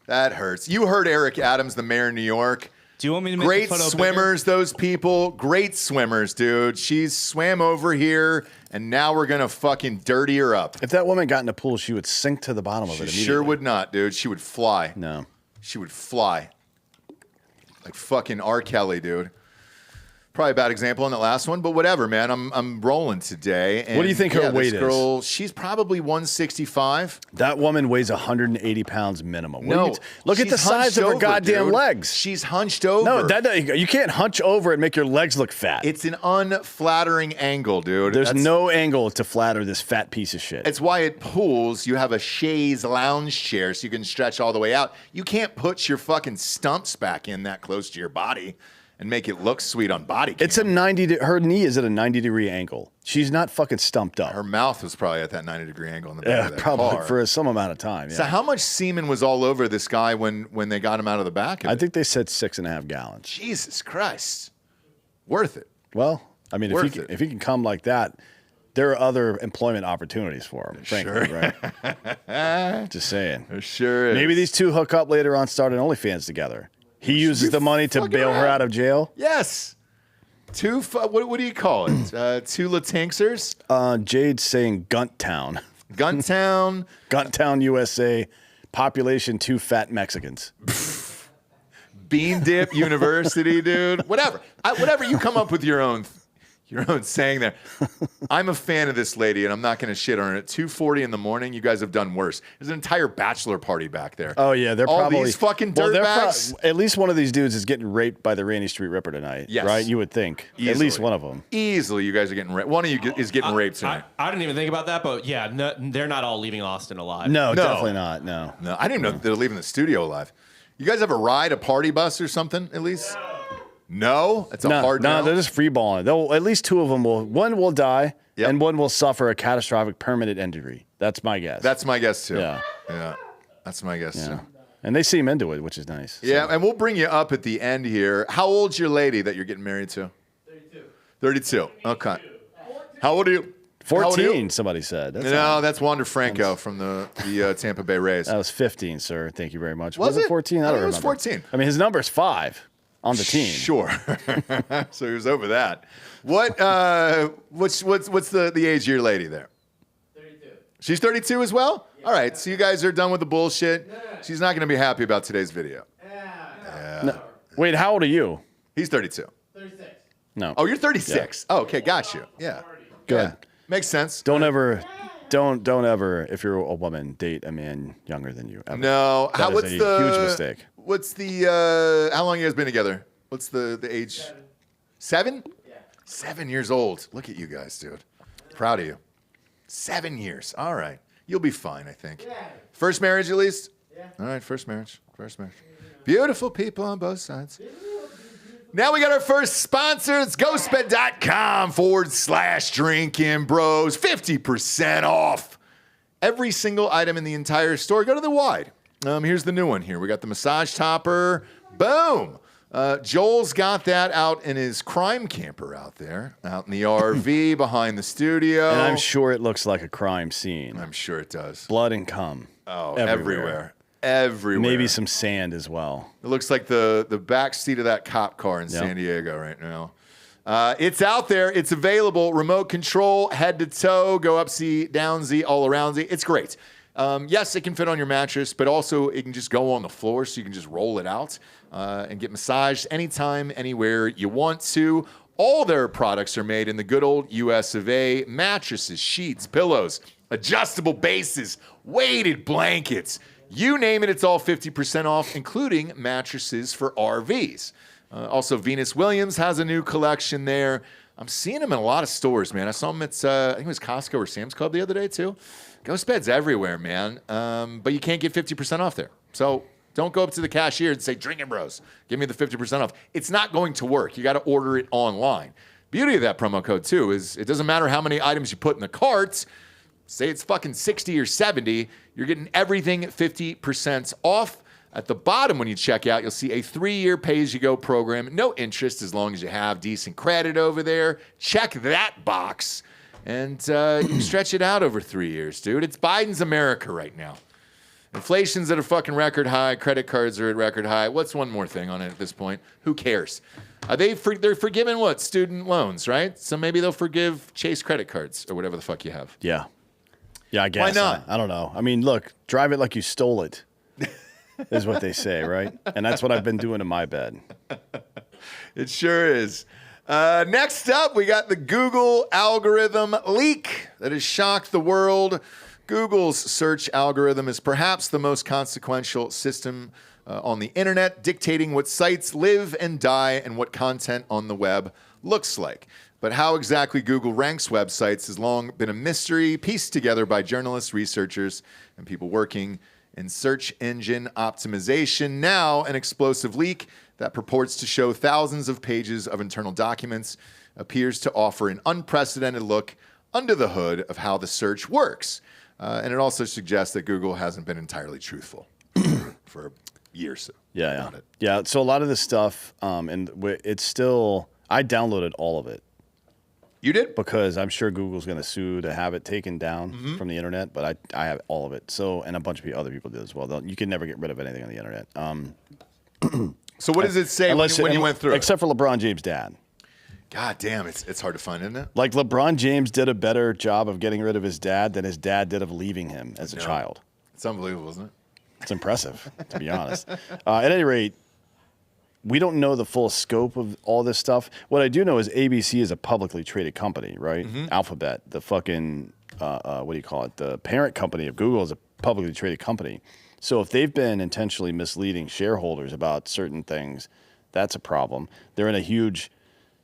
That hurts. You heard Eric Adams, the mayor of New York. Do you want me to make Great the photo swimmers, those people. Great swimmers, dude. She's swam over here, and now we're going to fucking dirty her up. If that woman got in the pool, she would sink to the bottom of it She immediately. sure would not, dude. She would fly. No. She would fly. Like fucking R. Kelly, dude. Probably a bad example on that last one, but whatever, man. I'm rolling today. And What do you think her weight this girl, she's probably 165. That woman weighs 180 pounds minimum. What No, do you look at she's the size hunched of her over, goddamn dude. legs. She's hunched over. No, you can't hunch over and make your legs look fat. It's an unflattering angle, dude. There's no angle to flatter this fat piece of shit. It's why at pools you have a chaise lounge chair so you can stretch all the way out. You can't put your fucking stumps back in that close to your body and make it look sweet on body cam. It's a 90. Her knee is at a 90-degree angle. She's not fucking stumped up. Her mouth was probably at that 90-degree angle in the back of that probably car. for some amount of time. Yeah. So how much semen was all over this guy when they got him out of the back of I it? think they said 6.5 gallons. Jesus Christ. Worth it. Well, I mean, Worth if he can come like that, there are other employment opportunities for him, frankly, right? Just saying. There sure is. Maybe these two hook up later on, start an OnlyFans together. He uses the money to bail her out of jail. Yes. What do you call it? Two Latinxers? Jade's saying Gunttown. Guntown. Gunttown, USA. Population 2 fat Mexicans. Bean Dip University, dude. Whatever. Whatever. You come up with your own saying there. I'm a fan of this lady, and I'm not going to shit on her. At 2:40 in the morning, you guys have done worse. There's an entire bachelor party back there. Oh, yeah. They're all probably... these fucking dirtbags. At least one of these dudes is getting raped by the Rainy Street Ripper tonight, Yes. right? You would think. Easily. At least one of them. Easily, you guys are getting raped. One of you is getting raped tonight. I didn't even think about that, but yeah, they're not all leaving Austin alive. No, definitely not. No. No, I didn't even know they're leaving the studio alive. You guys ever ride a party bus or something, at least? No? That's a hard no? No, they're just free balling. At least two of them one will die, Yep. and one will suffer a catastrophic permanent injury. That's my guess. That's my guess, too. Yeah. Yeah. That's my guess, too. And they seem into it, which is nice. Yeah, and we'll bring you up at the end here. How old's your lady that you're getting married to? 32. Okay. How old are you? 14, somebody said. That's Wander Franco from the Tampa Bay Rays. That was 15, sir. Thank you very much. Was it 14? I think don't it was remember. 14. I mean, his number's 5 on the team. Sure. So he was over that. What's the age of your lady there? 32. She's 32 as well? Yeah. All right, so you guys are done with the bullshit. Yeah. She's not going to be happy about today's video. Yeah. No. Wait, how old are you? He's 32. 36. No. Oh, you're 36. Yeah. Oh, okay, got you. Yeah. Good. Yeah. Makes sense. Don't ever don't ever, if you're a woman, date a man younger than you. Ever. No. That is What's a the huge mistake. What's the how long you guys been together? What's the age? 7? Yeah. 7 years old. Look at you guys, dude. Proud of you. 7 years. All right. You'll be fine, I think. Yeah. First marriage, at least? Yeah. All right, first marriage. First marriage. Beautiful people on both sides. Now we got our first sponsor. It's ghostbed.com/Drinkin Bros. 50% off. Every single item in the entire store. Go to the wide. Here's the new one here. We got the massage topper. Boom. Joel's got that out in his crime camper out there, out in the RV behind the studio. And I'm sure it looks like a crime scene. I'm sure it does. Blood and cum. Oh, everywhere. Everywhere. Maybe some sand as well. It looks like the back seat of that cop car in San Diego right now. It's out there. It's available. Remote control, head to toe, go up Z, down Z, all around Z. It's great. Yes, it can fit on your mattress, but also it can just go on the floor so you can just roll it out and get massaged anytime, anywhere you want to. All their products are made in the good old US of A. Mattresses, sheets, pillows, adjustable bases, weighted blankets. You name it, it's all 50% off, including mattresses for RVs. Also, Venus Williams has a new collection there. I'm seeing them in a lot of stores, man. I saw them at, I think it was Costco or Sam's Club the other day, too. Ghost Bed's everywhere, man. But you can't get 50% off there. So don't go up to the cashier and say, Drinkin Bros, give me the 50% off. It's not going to work. You got to order it online. Beauty of that promo code, too, is it doesn't matter how many items you put in the cart. Say it's fucking 60 or 70, you're getting everything 50% off. At the bottom when you check out, you'll see a 3-year pay-as-you-go program. No interest as long as you have decent credit over there. Check that box. And you can stretch it out over 3 years, dude. It's Biden's America right now. Inflation's at a fucking record high. Credit cards are at record high. What's one more thing on it at this point? Who cares? They're forgiving what? Student loans, right? So maybe they'll forgive Chase credit cards or whatever the fuck you have. Yeah. Yeah, I guess. Why not? I don't know. I mean, look, drive it like you stole it, is what they say, right? And that's what I've been doing in my bed. It sure is. Next up, we got the Google algorithm leak that has shocked the world. Google's search algorithm is perhaps the most consequential system on the internet, dictating what sites live and die and what content on the web looks like. But how exactly Google ranks websites has long been a mystery pieced together by journalists, researchers, and people working in search engine optimization. Now, an explosive leak that purports to show thousands of pages of internal documents appears to offer an unprecedented look under the hood of how the search works. And it also suggests that Google hasn't been entirely truthful for years. Yeah. So a lot of this stuff, and it's still, I downloaded all of it. You did? Because I'm sure Google's going to sue to have it taken down from the internet, but I have all of it. So, and a bunch of other people did as well. You can never get rid of anything on the internet. So what does it say when you went through it? Except for LeBron James' dad. God damn, it's hard to find, isn't it? Like LeBron James did a better job of getting rid of his dad than his dad did of leaving him as a child. It's unbelievable, isn't it? It's impressive, to be honest. At any rate, we don't know the full scope of all this stuff. What I do know is ABC is a publicly traded company, right? Alphabet, the fucking, what do you call it? The parent company of Google is a publicly traded company. So if they've been intentionally misleading shareholders about certain things, that's a problem. They're in a huge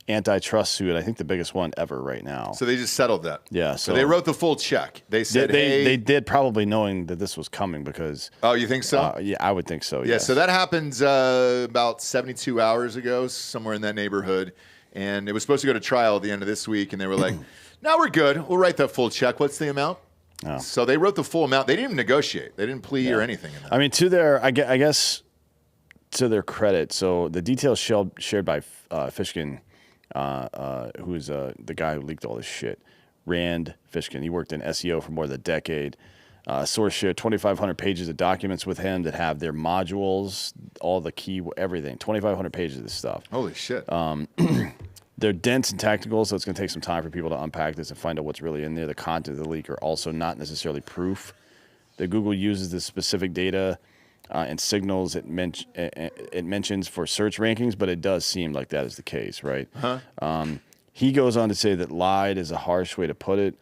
antitrust suit, I think the biggest one ever right now. So they just settled that. Yeah. So they wrote the full check. They said, they did, probably knowing that this was coming because. Oh, you think so? Yeah, I would think so. Yeah. Yes. So that happened about 72 hours ago, somewhere in that neighborhood, and it was supposed to go to trial at the end of this week, and they were like, "No, we're good. We'll write that full check. What's the amount?" Oh. So they wrote the full amount. They didn't even negotiate. They didn't plea or anything. In that. I mean, to their, I guess, to their credit. So the details shared by Fishkin. Who's the guy who leaked all this shit, Rand Fishkin. He worked in SEO for more than a decade. Source shared 2,500 pages of documents with him that have their modules, all the key, everything. 2,500 pages of this stuff. Holy shit. They're dense and technical, so it's going to take some time for people to unpack this and find out what's really in there. The content of the leak are also not necessarily proof that Google uses this specific data and signals it mentions for search rankings, but it does seem like that is the case, right? He goes on to say that lied is a harsh way to put it,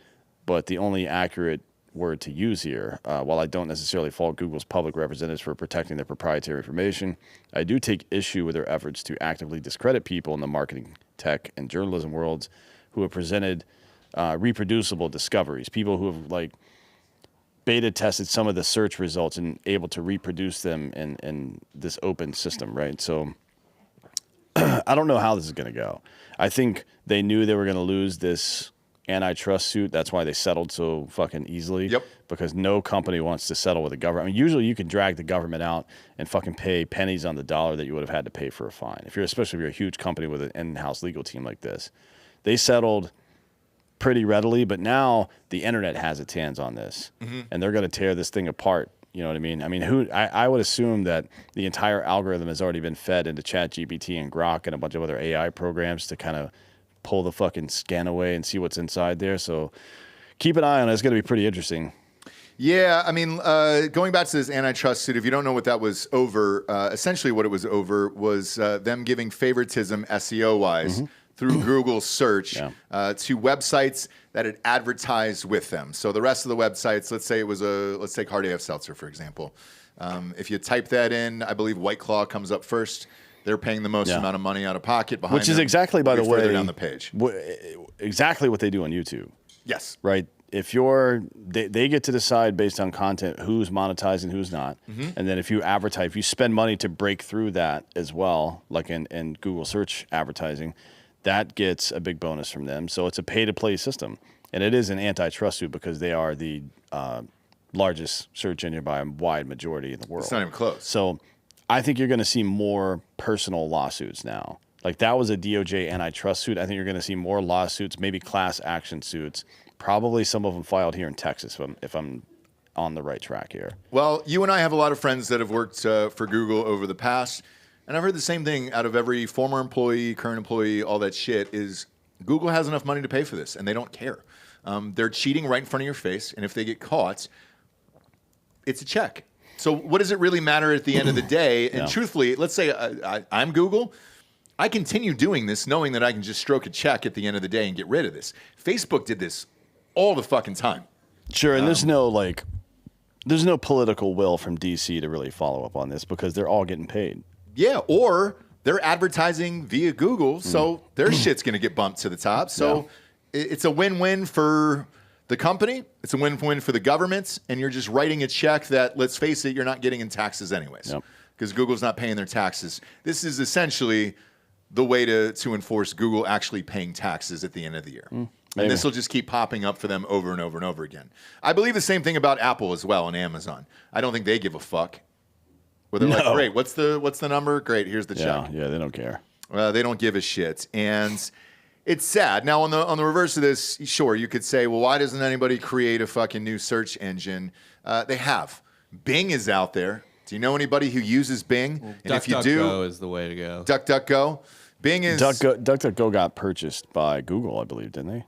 but the only accurate word to use here. While I don't necessarily fault Google's public representatives for protecting their proprietary information, I do take issue with their efforts to actively discredit people in the marketing, tech, and journalism worlds who have presented reproducible discoveries. People who have like beta tested some of the search results and able to reproduce them in this open system, right? So I don't know how this is going to go. I think they knew they were going to lose this antitrust suit. That's why they settled so fucking easily. Yep. Because no company wants to settle with the government. I mean, usually you can drag the government out and fucking pay pennies on the dollar that you would have had to pay for a fine. Especially if you're a huge company with an in-house legal team like this. They settled pretty readily, but now the internet has its hands on this, and they're going to tear this thing apart. You know what I mean? I mean, I would assume that the entire algorithm has already been fed into ChatGPT and Grok and a bunch of other AI programs to kind of pull the fucking scan away and see what's inside there. So keep an eye on it. It's going to be pretty interesting. Yeah, I mean, going back to this antitrust suit, if you don't know what that was over, essentially what it was over was them giving favoritism SEO-wise through Google search to websites that had advertised with them. So the rest of the websites, let's say it was let's take Hard AF Seltzer, for example. If you type that in, I believe White Claw comes up first. They're paying the most amount of money out of pocket behind Which is them. exactly, by the way, further down the page. Exactly what they do on YouTube. Yes. Right? If they get to decide based on content who's monetizing, who's not. And then if you advertise, if you spend money to break through that as well, like in Google search advertising, that gets a big bonus from them. So it's a pay-to-play system. And it is an antitrust suit because they are the largest search engine by a wide majority in the world. It's not even close. So I think you're going to see more personal lawsuits now. Like that was a DOJ antitrust suit. I think you're going to see more lawsuits, maybe class action suits. Probably some of them filed here in Texas, if I'm on the right track here. Well, you and I have a lot of friends that have worked for Google over the past, and I've heard the same thing out of every former employee, current employee, all that shit is Google has enough money to pay for this, and they don't care. They're cheating right in front of your face, and if they get caught, it's a check. So what does it really matter at the end of the day? And truthfully, let's say I'm Google. I continue doing this knowing that I can just stroke a check at the end of the day and get rid of this. Facebook did this all the fucking time. Sure, and there's no political will from DC to really follow up on this because they're all getting paid. Yeah, or they're advertising via Google, so their shit's going to get bumped to the top. So it's a win-win for the company. It's a win-win for the government, and you're just writing a check that, let's face it, you're not getting in taxes anyways because Google's not paying their taxes. This is essentially the way to enforce Google actually paying taxes at the end of the year. And this will just keep popping up for them over and over and over again. I believe the same thing about Apple as well and Amazon. I don't think they give a fuck. Where they're like, great, what's the number? Great, here's the check. Yeah, they don't care. They don't give a shit. And it's sad. Now, on the reverse of this, sure, you could say, well, why doesn't anybody create a fucking new search engine? They have. Bing is out there. Do you know anybody who uses Bing? Well, and if you do, DuckDuckGo is the way to go. DuckDuckGo. Bing is... DuckDuckGo got purchased by Google, I believe, didn't they?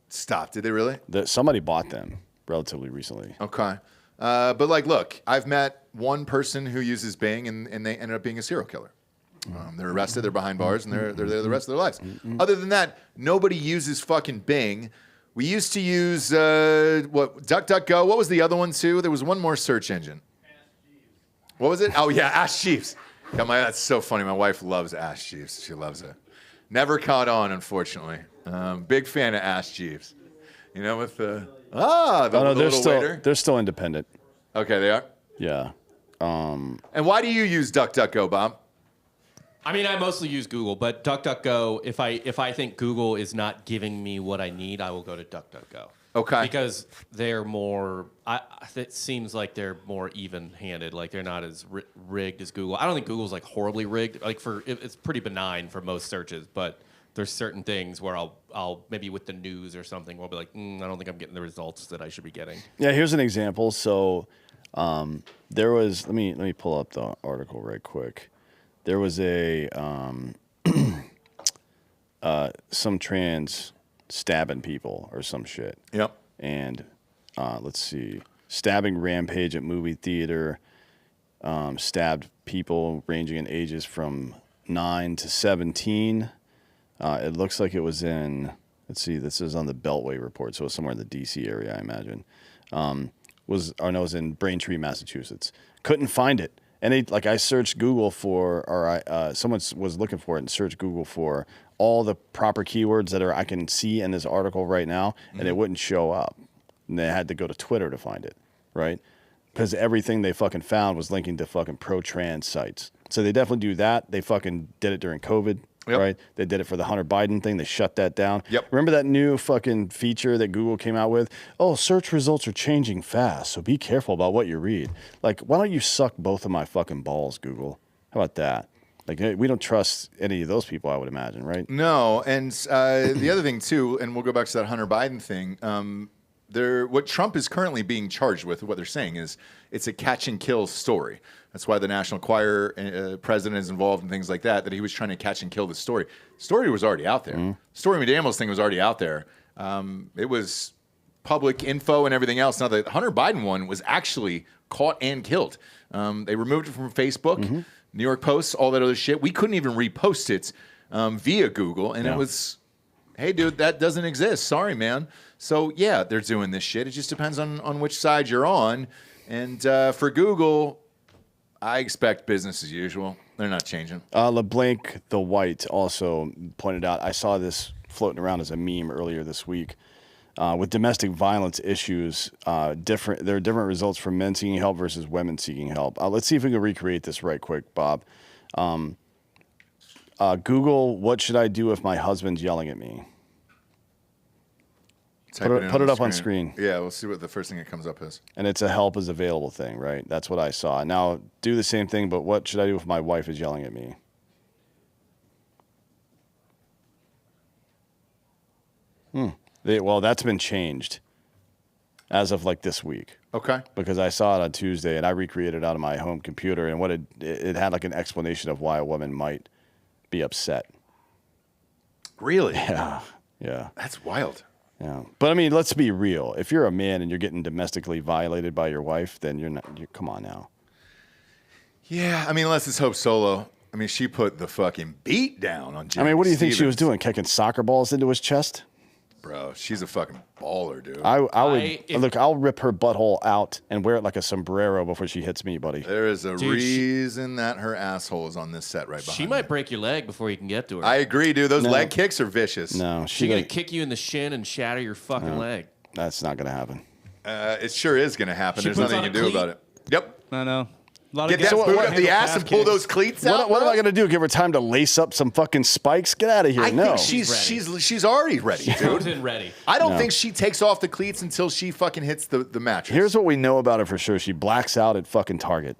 Stop. Did they really? Somebody bought them relatively recently. Okay. But like, look, I've met one person who uses Bing, and they ended up being a serial killer. They're arrested, they're behind bars, and they're there the rest of their lives. Other than that, nobody uses fucking Bing. We used to use, DuckDuckGo. What was the other one, too? There was one more search engine. What was it? Oh, yeah, Ask Jeeves. That's so funny. My wife loves Ask Jeeves. She loves it. Never caught on, unfortunately. Big fan of Ask Jeeves. You know, with the little waiter. They're still independent. Okay, they are? Yeah. And why do you use DuckDuckGo, Bob? I mean, I mostly use Google, but DuckDuckGo, if I think Google is not giving me what I need, I will go to DuckDuckGo. Okay. Because they're more, it seems like they're more even-handed. Like, they're not as rigged as Google. I don't think Google's, like, horribly rigged. Like, it's pretty benign for most searches, but there's certain things where I'll maybe with the news or something, we'll be like, I don't think I'm getting the results that I should be getting. Yeah, here's an example. So there was, let me pull up the article right quick. There was some trans stabbing people or some shit. Yep. And let's see, stabbing rampage at movie theater, stabbed people ranging in ages from 9 to 17. It looks like it was in, let's see, this is on the Beltway report, so it's somewhere in the D.C. area, I imagine. was in Braintree, Massachusetts. Couldn't find it. And I searched Google someone was looking for it and searched Google for all the proper keywords that I can see in this article right now, and it wouldn't show up. And they had to go to Twitter to find it, right? Because everything they fucking found was linking to fucking pro-trans sites. So they definitely do that. They fucking did it during COVID, right? They did it for the Hunter Biden thing. They shut that down. Yep. Remember that new fucking feature that Google came out with? Oh, search results are changing fast, so be careful about what you read. Like, why don't you suck both of my fucking balls, Google? How about that? Like, we don't trust any of those people, I would imagine, right? No, and the other thing, too, and we'll go back to that Hunter Biden thing, what Trump is currently being charged with, what they're saying is it's a catch and kill story. That's why the National Choir president is involved in things like that he was trying to catch and kill the story. The story was already out there. Stormy Daniels thing was already out there. It was public info and everything else. Now, the Hunter Biden one was actually caught and killed. They removed it from Facebook, New York Post, all that other shit. We couldn't even repost it via Google, and it was, hey, dude, that doesn't exist. Sorry, man. So, yeah, they're doing this shit. It just depends on which side you're on. And for Google, I expect business as usual. They're not changing. LeBlanc the White also pointed out, I saw this floating around as a meme earlier this week. With domestic violence issues, there are different results for men seeking help versus women seeking help. Let's see if we can recreate this right quick, Bob. Google, what should I do if my husband's yelling at me? Put it up on screen. Yeah, we'll see what the first thing that comes up is. And it's a help is available thing, right? That's what I saw. Now, do the same thing, but what should I do if my wife is yelling at me? Well, that's been changed as of like this week. Okay. Because I saw it on Tuesday and I recreated it out of my home computer, and what it had like an explanation of why a woman might be upset. Really? Yeah. Yeah. That's wild. Yeah. But I mean, let's be real. If you're a man and you're getting domestically violated by your wife, then come on now. Yeah. I mean, unless it's Hope Solo. I mean, she put the fucking beat down on Jimmy what do you think she was Stevens. doing? Kicking soccer balls into his chest? Bro, she's a fucking baller, dude. I'll rip her butthole out and wear it like a sombrero before she hits me, buddy. There is a reason that her asshole is on this set right behind She might break your leg before you can get to her. I agree, dude. Those leg kicks are vicious. No, She's going to kick you in the shin and shatter your fucking leg. That's not going to happen. It sure is going to happen. She There's puts nothing you on can a do cleat? about it. Yep. I know. Get that boot up the ass and pull those cleats out. What am I going to do? Give her time to lace up some fucking spikes? Get out of here. I No. think she's already ready, dude. Comes in ready. I don't think she takes off the cleats until she fucking hits the mattress. Here's what we know about her for sure. She blacks out at fucking Target.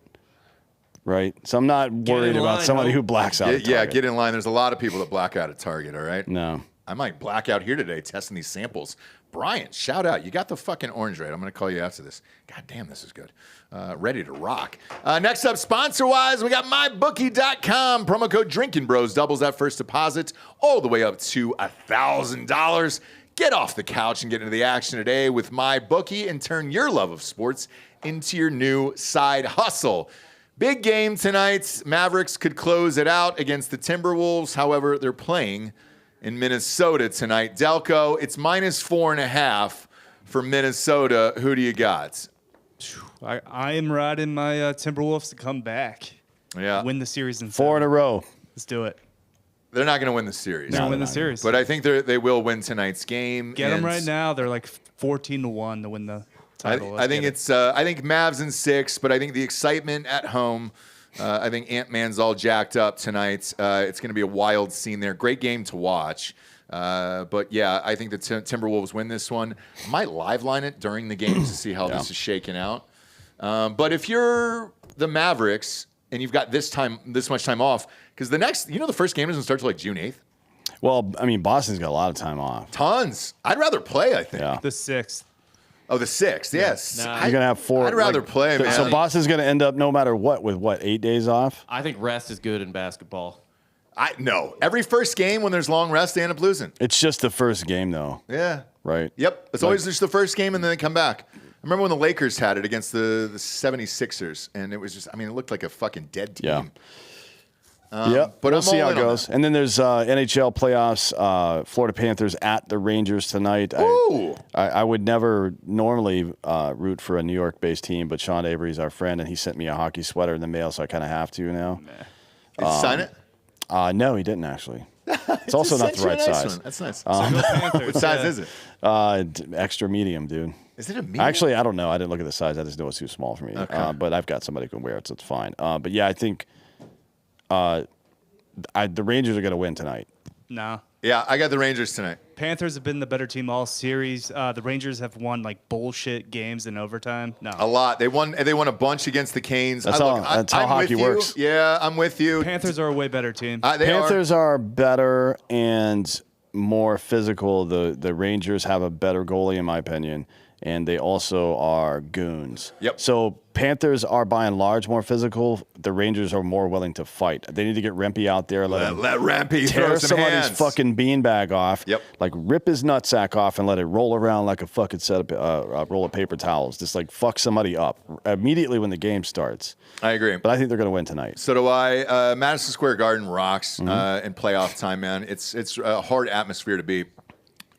Right? So I'm not worried about somebody who blacks out at Target. Yeah, get in line. There's a lot of people that black out at Target, all right? No. I might black out here today testing these samples. Brian, shout out. You got the fucking orange right. I'm going to call you after this. God damn, this is good. Ready to rock. Next up, sponsor-wise, we got MyBookie.com. Promo code Drinkin Bros doubles that first deposit all the way up to $1,000. Get off the couch and get into the action today with MyBookie and turn your love of sports into your new side hustle. Big game tonight. Mavericks could close it out against the Timberwolves. However, they're playing in Minnesota tonight. Delco, it's -4.5 for Minnesota. Who do you got? I am riding my Timberwolves to come back. Yeah. Win the series in 4 in a row. Let's do it. They're not going to win the series. They're going to win the series. But I think they will win tonight's game. Get them right now. They're like 14-1 to win the title. I think I think Mavs in 6, but I think the excitement at home, I think Ant-Man's all jacked up tonight. It's going to be a wild scene there. Great game to watch. But yeah, I think the Timberwolves win this one. Might live line it during the game to see how this is shaking out. But if you're the Mavericks and you've got this much time off, because the first game doesn't start till like June 8th. Well, I mean, Boston's got a lot of time off. Tons. I'd rather play, I think. Yeah. the 6th. Oh, the 6th, yes. Nah. You're going to have 4. I'd rather play, man. So Boston's going to end up no matter what with 8 days off? I think rest is good in basketball. No. Every first game when there's long rest, they end up losing. It's just the first game, though. Yeah. Right. Yep. It's always just the first game and then they come back. I remember when the Lakers had it against the 76ers, and it was just, it looked like a fucking dead team. Yeah. But but we'll I'm see how all it in on goes. And then there's NHL playoffs. Florida Panthers at the Rangers tonight. Ooh. I would never normally root for a New York-based team, but Sean Avery's our friend, and he sent me a hockey sweater in the mail, so I kind of have to now. Did you sign it? No, he didn't actually. It's also not the right size. That's nice. Panthers, What size is it? Extra medium, dude. Is it a medium? Actually, I don't know. I didn't look at the size. I just know it's too small for me. Okay. But I've got somebody who can wear it, so it's fine. But yeah, I think the Rangers are going to win tonight. No. Yeah, I got the Rangers tonight. Panthers have been the better team all series. The Rangers have won like bullshit games in overtime. No. A lot. They won a bunch against the Canes. That's how I'm hockey with you. works. Yeah, I'm with you. Panthers are a way better team. Panthers are better and more physical. The Rangers have a better goalie, in my opinion, and they also are goons. Yep. So Panthers are by and large more physical. The Rangers are more willing to fight. They need to get Rempey out there. Let Rampy tear throw some somebody's hands. fucking beanbag off. Yep. Like rip his nutsack off and let it roll around like a fucking set of roll of paper towels. Just like fuck somebody up immediately when the game starts. I agree. But I think they're going to win tonight. So do I. Madison Square Garden rocks Mm-hmm. in playoff time, man. It's a hard atmosphere to be.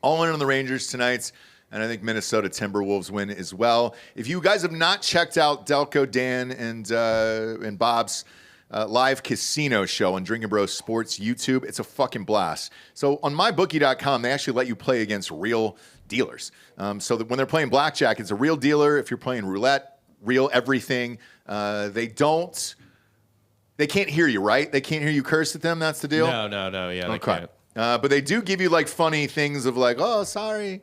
All in on the Rangers tonight. And I think Minnesota Timberwolves win as well. If you guys have not checked out Delco, Dan, and Bob's live casino show on Drinkin Bro Sports YouTube, it's a fucking blast. So on mybookie.com, they actually let you play against real dealers. So that when they're playing blackjack, it's a real dealer. If you're playing roulette, real everything. They can't hear you, right? They can't hear you curse at them. That's the deal? No. Yeah, they Okay. can't. But they do give you like funny things of like, oh, sorry.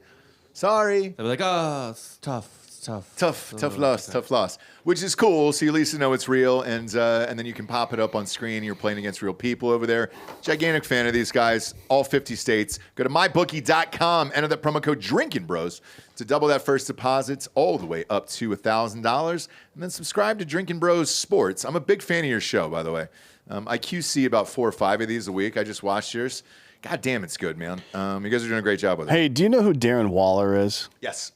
They'll be like, oh, it's tough. Tough loss, which is cool. So you at least know it's real, and then you can pop it up on screen. You're playing against real people over there. Gigantic fan of these guys, all 50 states. Go to mybookie.com, enter that promo code Drinkin Bros to double that first deposits all the way up to $1,000, and then subscribe to Drinkin Bros Sports. I'm a big fan of your show, by the way. I QC about 4 or 5 of these a week. I just watched yours. God damn, it's good, man. You guys are doing a great job with it. Hey, do you know who Darren Waller is? Yes.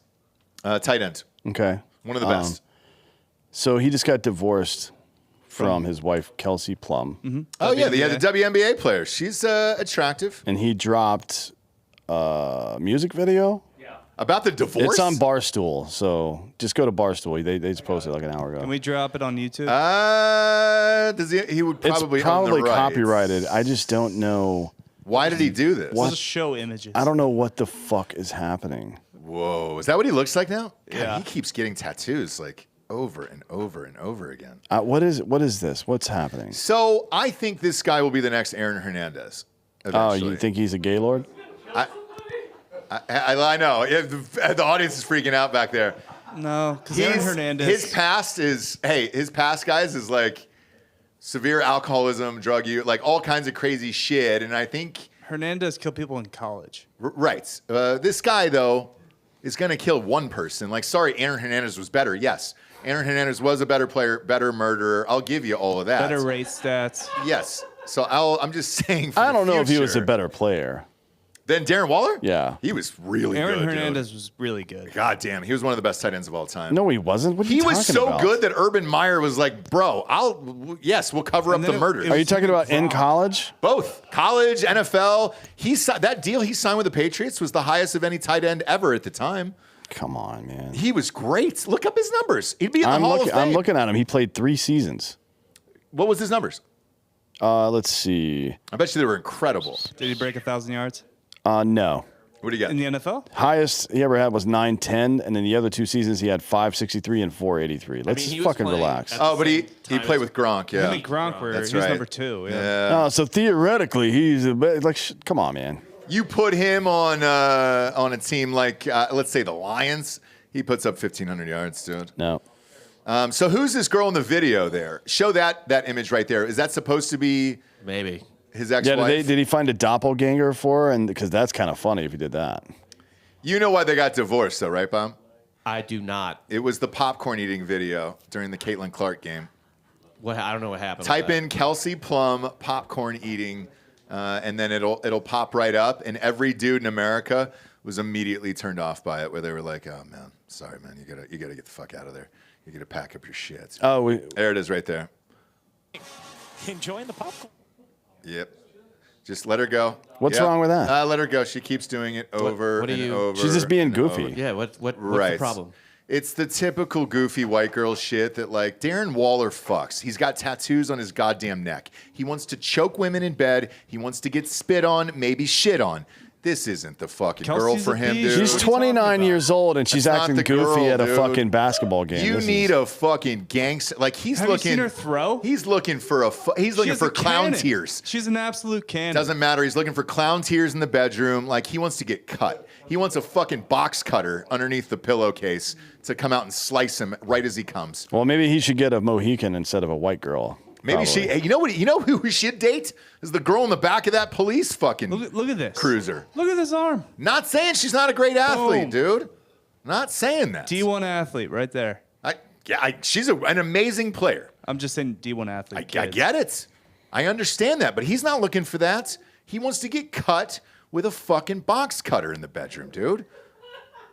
Tight end. Okay. One of the best. So he just got divorced from his wife, Kelsey Plum. Mm-hmm. Oh, yeah, the WNBA player. She's attractive. And he dropped a music video. About the divorce? It's on Barstool, so just go to Barstool. They just posted like an hour ago. Can we drop it on YouTube? Does he would probably It's probably own the rights. copyrighted. I just don't know. Why did he do this? Let's just show images. I don't know what the fuck is happening. Whoa. Is that what he looks like now? God, Yeah. he keeps getting tattoos like over and over and over again. What is this? What's happening? So I think this guy will be the next Aaron Hernandez. Oh, eventually. you think he's a gaylord? I know. The audience is freaking out back there. No, because Aaron Hernandez. His past, guys, is like severe alcoholism, drug use, like all kinds of crazy shit. And I think Hernandez killed people in college. right. This guy though is going to kill one person. Like, sorry, Aaron Hernandez was better. Yes, Aaron Hernandez was a better player, better murderer. I'll give you all of that. Better race stats. Yes. So I'm just saying. I don't know if he was a future. better player. Than Darren Waller? Yeah. He was really Aaron good. Hernandez Dude. was really good. God damn, he was one of the best tight ends of all time. No, he wasn't. What are He you was talking so about? good that Urban Meyer was like, bro, we'll cover up And the then murder. it Are you was talking about in wrong. college? Both. College, NFL. That deal he signed with the Patriots was the highest of any tight end ever at the time. Come on, man. He was great. Look up his numbers. He'd be in the Hall of Fame. I'm looking at him. He played 3 seasons. What was his numbers? Let's see. I bet you they were incredible. Did he break 1,000 yards No. What do you got? in the NFL? Highest he ever had was 910, and then the other 2 seasons he had 563 and 483. Let's he was fucking playing relax. at- But he Time played as- with Gronk, yeah. Him and Gronk were. That's He's right. number 2. Yeah. Oh, so theoretically he's come on, man. You put him on a team like, let's say the Lions, he puts up 1,500 yards, dude. No. So who's this girl in the video there? Show that image right there. Is that supposed to be Maybe. his Yeah, ex-wife? did he find a doppelganger for her? And because that's kind of funny if he did that. You know why they got divorced, though, right, Bob? I do not. It was the popcorn eating video during the Caitlin Clark game. I don't know what happened. Type with that. in Kelsey Plum popcorn eating, and then it'll pop right up. And every dude in America was immediately turned off by it, where they were like, "Oh man, sorry man, you gotta get the fuck out of there. You gotta pack up your shit." Oh, There it is, right there. Enjoying the popcorn. Yep. Just let her go. What's wrong with that? Let her go. She keeps doing it over what and you- over. She's just being and goofy. over. Yeah, what's the Right. problem? It's the typical goofy white girl shit that, like, Darren Waller fucks. He's got tattoos on his goddamn neck. He wants to choke women in bed. He wants to get spit on, maybe shit on. This isn't the fucking girl Kelsey's for a him, bee. dude. She's What are you talking 29 about? years old and she's That's not acting the goofy girl, at a dude. fucking basketball game. You This need is- a fucking gangster. Like, he's Have you looking. seen her throw? He's looking for he's She looking has for a clown cannon. tears. She's an absolute cannon. Doesn't matter. He's looking for clown tears in the bedroom. Like, he wants to get cut. He wants a fucking box cutter underneath the pillowcase to come out and slice him right as he comes. Well, maybe he should get a Mohican instead of a white girl. Maybe probably. hey, you know what? You know who we should date? Is the girl in the back of that police fucking Look at this. cruiser. Look at this arm. Not saying she's not a great athlete, Boom. dude. Not saying that. D1 athlete right there. She's an amazing player. I'm just saying D1 athlete. I get it. I understand that, but he's not looking for that. He wants to get cut with a fucking box cutter in the bedroom, dude.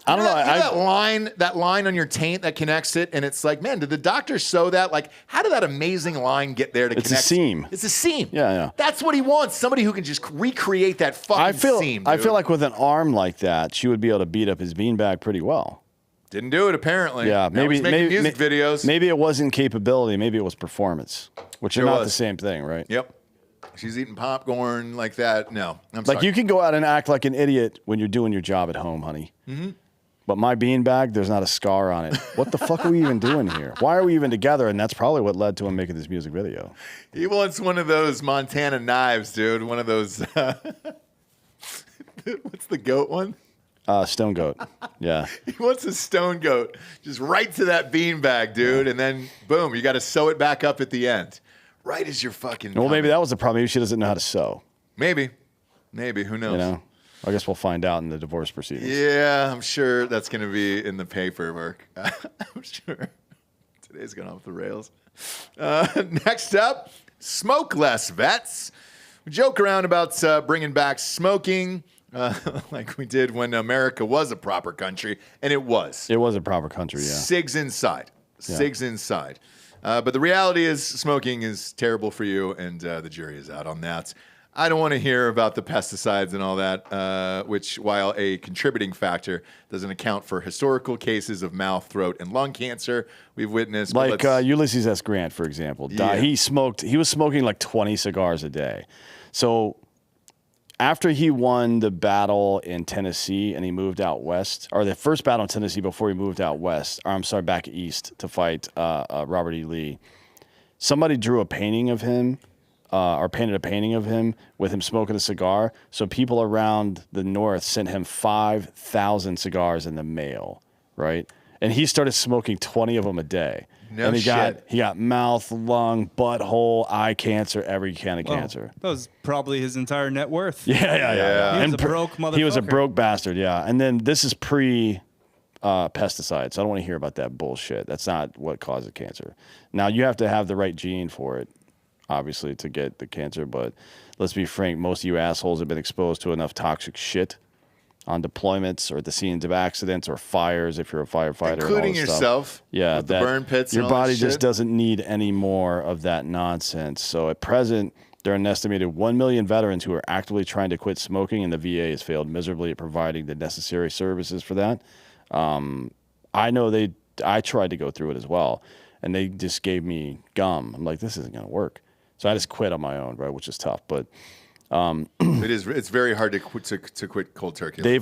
I don't know. That line on your taint that connects it, and it's like, man, did the doctor sew that? Like, how did that amazing line get there to It's a connect? seam. It's a seam. Yeah. That's what he wants. Somebody who can just recreate that fucking seam. I dude. feel like with an arm like that, she would be able to beat up his beanbag pretty well. Didn't do it apparently. Yeah, Now he's making music videos. Maybe it wasn't capability. Maybe it was performance, which Sure are not was. the same thing, right? Yep. She's eating popcorn like that. No, I'm Like sorry. you can go out and act like an idiot when you're doing your job at home, honey. Mm-hmm. But my beanbag, there's not a scar on it. What the fuck are we even doing here? Why are we even together? And that's probably what led to him making this music video. He wants one of those Montana knives, dude. One of those. What's the goat one? Stone Goat. Yeah. He wants a stone goat, just right to that beanbag, dude, and then boom, you got to sew it back up at the end, right as you're fucking. Well, maybe coming. that was the problem. Maybe she doesn't know how to sew. Maybe, who knows? You know. I guess we'll find out in the divorce proceedings. Yeah, I'm sure that's going to be in the paperwork. I'm sure. Today's going off the rails. Next up, smoke less, vets. We joke around about bringing back smoking. Like we did when America was a proper country, and it was. It was a proper country, yeah. Cigs inside. Cigs inside. But the reality is smoking is terrible for you, and the jury is out on that. I don't want to hear about the pesticides and all that, which, while a contributing factor, doesn't account for historical cases of mouth, throat, and lung cancer we've witnessed. But Like let's- Ulysses S. Grant, for example. Yeah. He was smoking like 20 cigars a day. So after he won the battle in Tennessee and he moved out west, or the first battle in Tennessee before he moved out west, or I'm sorry, back east to fight Robert E. Lee, somebody drew a painting of him, or painted a painting of him with him smoking a cigar. So people around the north sent him 5,000 cigars in the mail, right? And he started smoking 20 of them a day. No and he shit. got mouth, lung, butthole, eye cancer, every kind of cancer. That was probably his entire net worth. Yeah. He was And a broke He was a motherfucker. broke bastard, yeah. And then this is pre pesticides. I don't want to hear about that bullshit. That's not what causes cancer. Now, you have to have the right gene for it, obviously, to get the cancer. But let's be frank, most of you assholes have been exposed to enough toxic shit on deployments or at the scenes of accidents or fires if you're a firefighter. and all including this stuff. yourself. Yeah, with the burn pits. Your and all that body just shit. doesn't need any more of that nonsense. So at present, there are an estimated 1 million veterans who are actively trying to quit smoking, and the VA has failed miserably at providing the necessary services for that. I know I tried to go through it as well, and they just gave me gum. I'm like, this isn't going to work. So I just quit on my own, right, which is tough. But It's very hard to quit cold turkey. they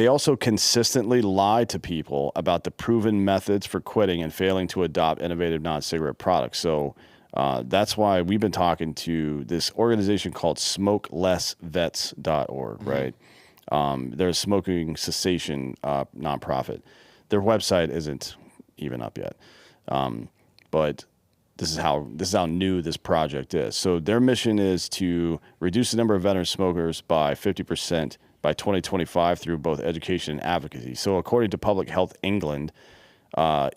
also consistently lie to people about the proven methods for quitting and failing to adopt innovative non-cigarette products. So that's why we've been talking to this organization called SmokelessVets.org, right? They're a smoking cessation nonprofit. Their website isn't even up yet, but this is how new this project is. So their mission is to reduce the number of veteran smokers by 50% by 2025 through both education and advocacy. So according to Public Health England,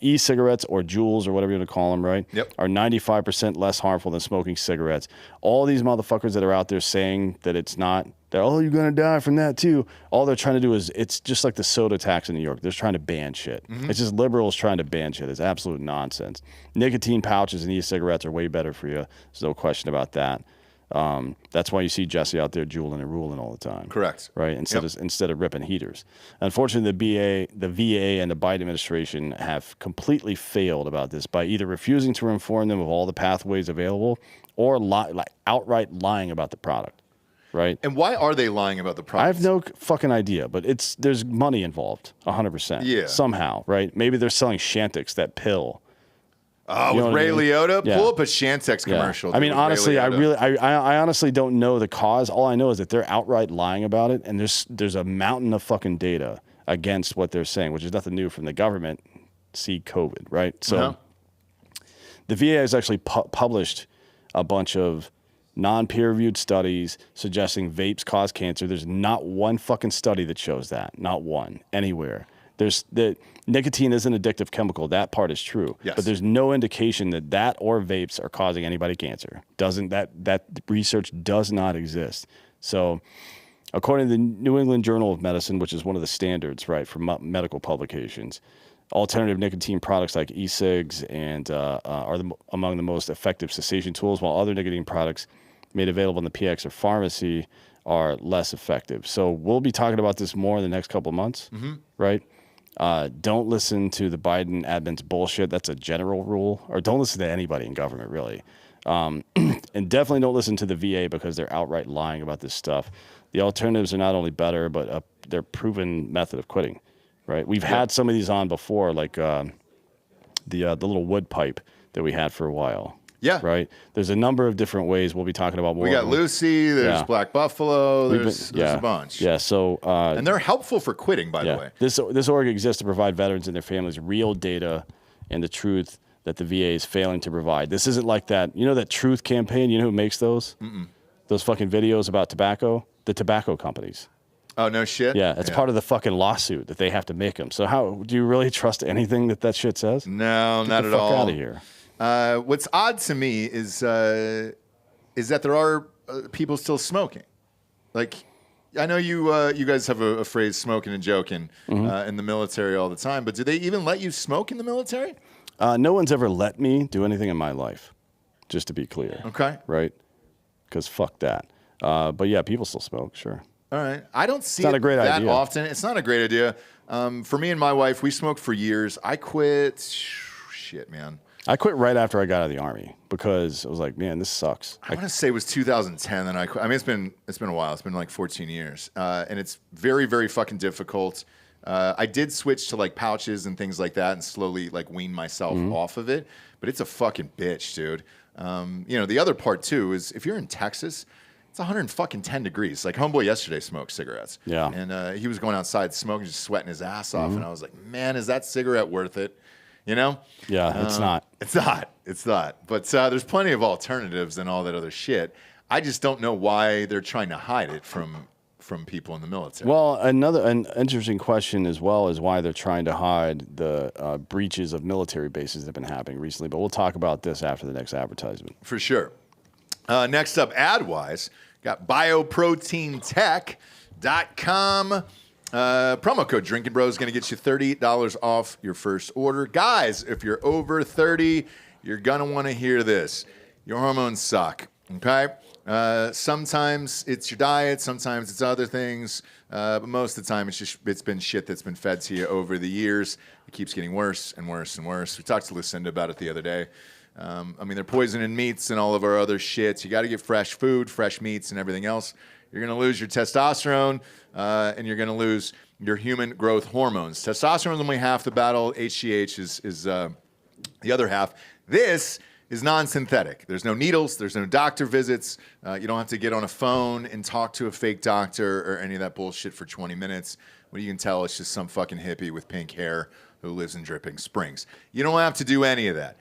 e-cigarettes or Juuls or whatever you want to call them, right? Yep. Are 95% less harmful than smoking cigarettes. All these motherfuckers that are out there saying that it's not, that, oh, you're going to die from that too. All they're trying to do is, it's just like the soda tax in New York. They're just trying to ban shit. It's just liberals trying to ban shit. It's absolute nonsense. Nicotine pouches and e-cigarettes are way better for you. There's no question about that. That's why you see Jesse out there jeweling and ruling all the time. Correct. Right? Instead of ripping heaters. Unfortunately, the VA and the Biden administration have completely failed about this by either refusing to inform them of all the pathways available or outright lying about the product. Right? And why are they lying about the product? I have no fucking idea, but there's money involved, 100%. Yeah. Somehow, right? Maybe they're selling Chantix, that pill. Oh, with Ray Liotta? Yeah. Pull up a Chantix commercial. Yeah. I mean, with Ray honestly, Liotta. I honestly don't know the cause. All I know is that they're outright lying about it, and there's a mountain of fucking data against what they're saying, which is nothing new from the government. See COVID, right? So the VA has actually published a bunch of non-peer-reviewed studies suggesting vapes cause cancer. There's not one fucking study that shows that. Not one anywhere. The nicotine is an addictive chemical. That part is true. Yes. But there's no indication that or vapes are causing anybody cancer. That research does not exist. So according to the New England Journal of Medicine, which is one of the standards, right, for medical publications, alternative nicotine products like e-cigs and are among the most effective cessation tools, while other nicotine products made available in the PX or pharmacy are less effective. So we'll be talking about this more in the next couple of months, right? Don't listen to the Biden admin's bullshit. That's a general rule. Or don't listen to anybody in government, really. And definitely don't listen to the VA because they're outright lying about this stuff. The alternatives are not only better, but they're proven method of quitting. Right, we've had some of these on before, like the little wood pipe that we had for a while. Yeah. Right. There's a number of different ways we'll be talking about more. We got Lucy. There's Black Buffalo. There's a bunch. Yeah. So and they're helpful for quitting, by the way. This org exists to provide veterans and their families real data and the truth that the VA is failing to provide. This isn't like that. You know that Truth campaign? You know who makes those? Those fucking videos about tobacco? The tobacco companies. Oh, no shit? Yeah, it's part of the fucking lawsuit that they have to make them. So how do you really trust anything that shit says? No, Get not the at fuck all. out of here. What's odd to me is that there are people still smoking. Like, I know you guys have a phrase, smoking and joking, in the military all the time, but do they even let you smoke in the military? No one's ever let me do anything in my life, just to be clear. Okay. Right? Because fuck that. But yeah, people still smoke, sure. All right. I don't see not it a great that idea. often. It's not a great idea. For me and my wife, we smoked for years. I quit. Shit, man. I quit right after I got out of the Army because I was like, man, this sucks. I want to say it was 2010 that I quit. I mean, it's been a while. It's been like 14 years. And it's very, very fucking difficult. I did switch to like pouches and things like that and slowly like wean myself off of it. But it's a fucking bitch, dude. The other part too is if you're in Texas, it's 110 degrees. Like homeboy yesterday smoked cigarettes. Yeah. And he was going outside smoking, just sweating his ass off. And I was like, man, is that cigarette worth it? You know? Yeah, it's not. It's not. But there's plenty of alternatives and all that other shit. I just don't know why they're trying to hide it from people in the military. Well, an interesting question as well is why they're trying to hide the breaches of military bases that have been happening recently. But we'll talk about this after the next advertisement. For sure. Next up, ad-wise, got bioproteintech.com. Promo code Drinkin Bro is going to get you $30 off your first order. Guys, if you're over 30, you're going to want to hear this. Your hormones suck, okay? Sometimes it's your diet, sometimes it's other things, but most of the time it's been shit that's been fed to you over the years. It keeps getting worse and worse and worse. We talked to Lucinda about it the other day. They're poisoning meats and all of our other shits. You got to get fresh food, fresh meats, and everything else. You're going to lose your testosterone, and you're going to lose your human growth hormones. Testosterone is only half the battle. HGH is the other half. This is non-synthetic. There's no needles. There's no doctor visits. You don't have to get on a phone and talk to a fake doctor or any of that bullshit for 20 minutes. When you can tell it's just some fucking hippie with pink hair who lives in Dripping Springs. You don't have to do any of that.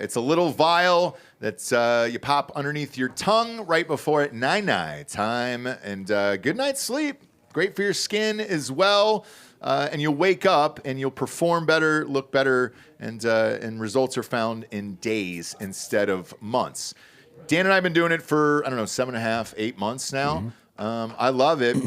It's a little vial that you pop underneath your tongue right before night-night time. And good night's sleep. Great for your skin as well. And you'll wake up and you'll perform better, look better, and results are found in days instead of months. Dan and I have been doing it for, 7.5, 8 months now. I love it.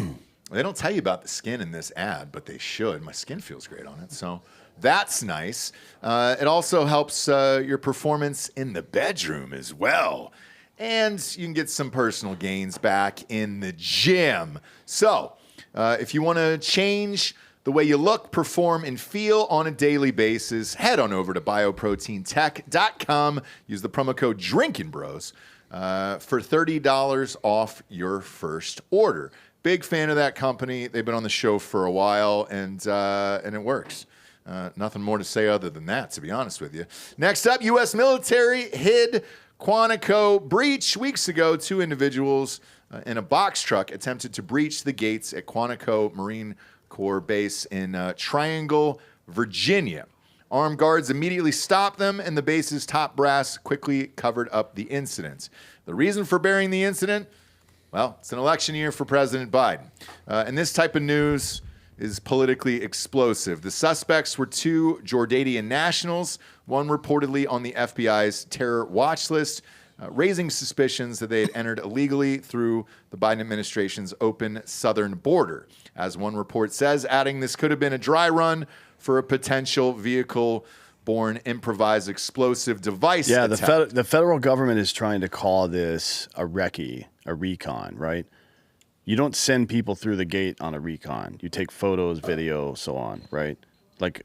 They don't tell you about the skin in this ad, but they should. My skin feels great on it, so that's nice. It also helps your performance in the bedroom as well. and you can get some personal gains back in the gym. So, if you want to change the way you look, perform, and feel on a daily basis, head on over to bioproteintech.com. Use the promo code Drinkin Bros for $30 off your first order. Big fan of that company. They've been on the show for a while, and it works. Nothing more to say other than that, to be honest with you. Next up, U.S. military hid Quantico breach. Weeks ago, 2 individuals in a box truck attempted to breach the gates at Quantico Marine Corps Base in Triangle, Virginia. Armed guards immediately stopped them, and the base's top brass quickly covered up the incident. The reason for burying the incident? Well, it's an election year for President Biden. And this type of news is politically explosive. The suspects were 2 Jordanian nationals, one reportedly on the FBI's terror watch list, raising suspicions that they had entered illegally through the Biden administration's open southern border. As one report says, adding this could have been a dry run for a potential vehicle-borne improvised explosive device attack. The federal government is trying to call this a recce, a recon, right? You don't send people through the gate on a recon. You take photos, video, so on, right? Like,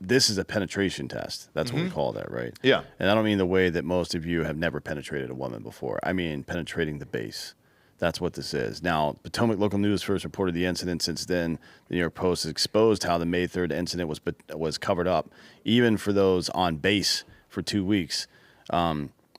this is a penetration test. That's what we call that, right? Yeah. And I don't mean the way that most of you have never penetrated a woman before. I mean penetrating the base. That's what this is. Now, Potomac Local News first reported the incident. Since then, the New York Post has exposed how the May 3rd incident was covered up, even for those on base for 2 weeks.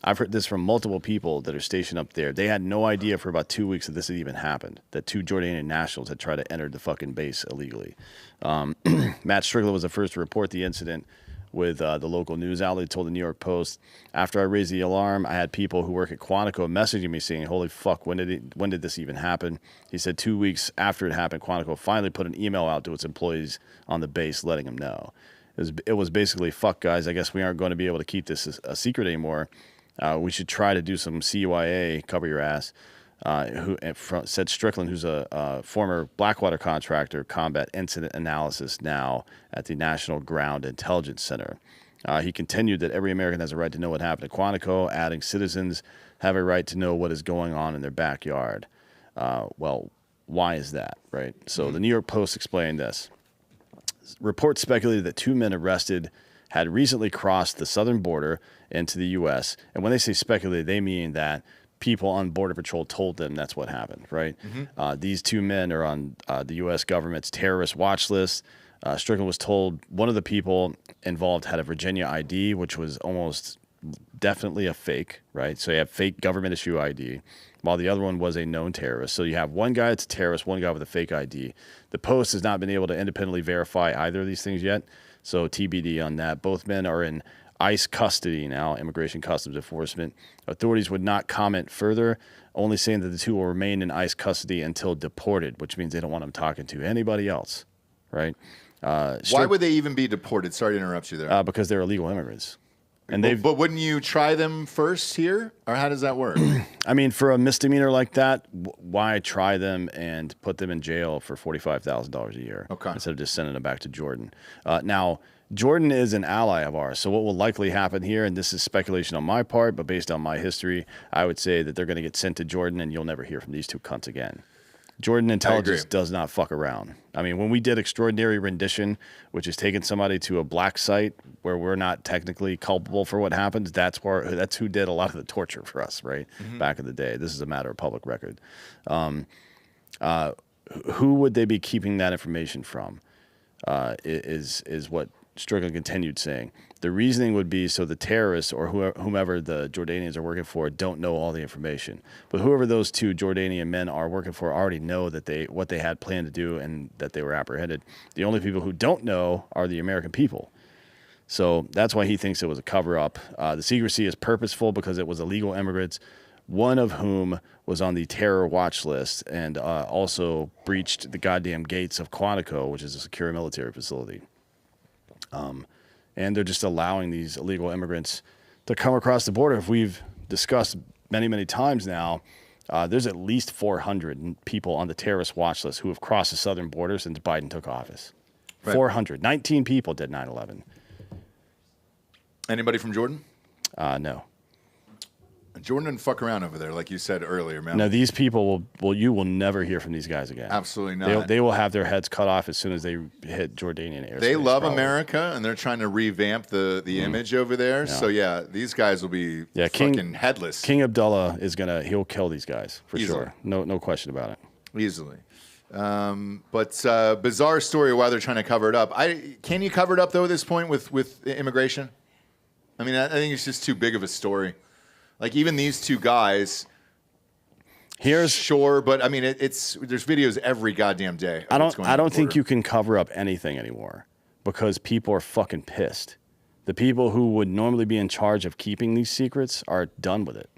I've heard this from multiple people that are stationed up there. They had no idea for about 2 weeks that this had even happened, that 2 Jordanian nationals had tried to enter the fucking base illegally. Matt Strickland was the first to report the incident with the local news outlet. Told the New York Post, after I raised the alarm, I had people who work at Quantico messaging me saying, holy fuck, when did this even happen? He said 2 weeks after it happened, Quantico finally put an email out to its employees on the base letting them know. It was basically, fuck guys, I guess we aren't going to be able to keep this a secret anymore. We should try to do some CYA, cover your ass, said Strickland, who's a former Blackwater contractor, combat incident analysis now at the National Ground Intelligence Center. He continued that every American has a right to know what happened at Quantico, adding citizens have a right to know what is going on in their backyard. Well, why is that, right? So the New York Post explained this. Reports speculated that 2 men arrested had recently crossed the southern border into the U.S. And when they say speculated, they mean that people on Border Patrol told them that's what happened, right? These 2 men are on the U.S. government's terrorist watch list. Strickland was told one of the people involved had a Virginia ID, which was almost definitely a fake, right? So you have fake government issue ID, while the other one was a known terrorist. So you have one guy that's a terrorist, one guy with a fake ID. The Post has not been able to independently verify either of these things yet. So TBD on that. Both men are in ICE custody now, Immigration Customs Enforcement. Authorities would not comment further, only saying that the 2 will remain in ICE custody until deported, which means they don't want them talking to anybody else, right? Why would they even be deported? Sorry to interrupt you there. Because they're illegal immigrants. And but wouldn't you try them first here? Or how does that work? I mean, for a misdemeanor like that, why try them and put them in jail for $45,000 a year instead of just sending them back to Jordan? Now, Jordan is an ally of ours, so what will likely happen here, and this is speculation on my part, but based on my history, I would say that they're going to get sent to Jordan and you'll never hear from these 2 cunts again. Jordan intelligence does not fuck around. I mean, when we did extraordinary rendition, which is taking somebody to a black site where we're not technically culpable for what happens, that's who did a lot of the torture for us, right? Back in the day. This is a matter of public record. Who would they be keeping that information from? Is what Strickland continued saying. The reasoning would be so the terrorists or whomever the Jordanians are working for don't know all the information. But whoever those 2 Jordanian men are working for already know that what they had planned to do and that they were apprehended. The only people who don't know are the American people. So that's why he thinks it was a cover-up. The secrecy is purposeful because it was illegal immigrants, one of whom was on the terror watch list and also breached the goddamn gates of Quantico, which is a secure military facility. And they're just allowing these illegal immigrants to come across the border. If we've discussed many, many times now, there's at least 400 people on the terrorist watch list who have crossed the southern border since Biden took office. Right. 400. 19 people did 9/11. Anybody from Jordan? No. Jordan didn't fuck around over there, like you said earlier, man. No, these people you will never hear from these guys again. Absolutely not. They will have their heads cut off as soon as they hit Jordanian airspace. They love probably. America, and they're trying to revamp the image over there. Yeah. So yeah, these guys will be fucking headless. King Abdullah he'll kill these guys for Easily. sure. No question about it. Easily. But bizarre story why they're trying to cover it up. Can you cover it up though at this point with immigration? I mean, I think it's just too big of a story. Like even these two guys, sure, but I mean, there's videos every goddamn day. I don't think you can cover up anything anymore because people are fucking pissed. The people who would normally be in charge of keeping these secrets are done with it.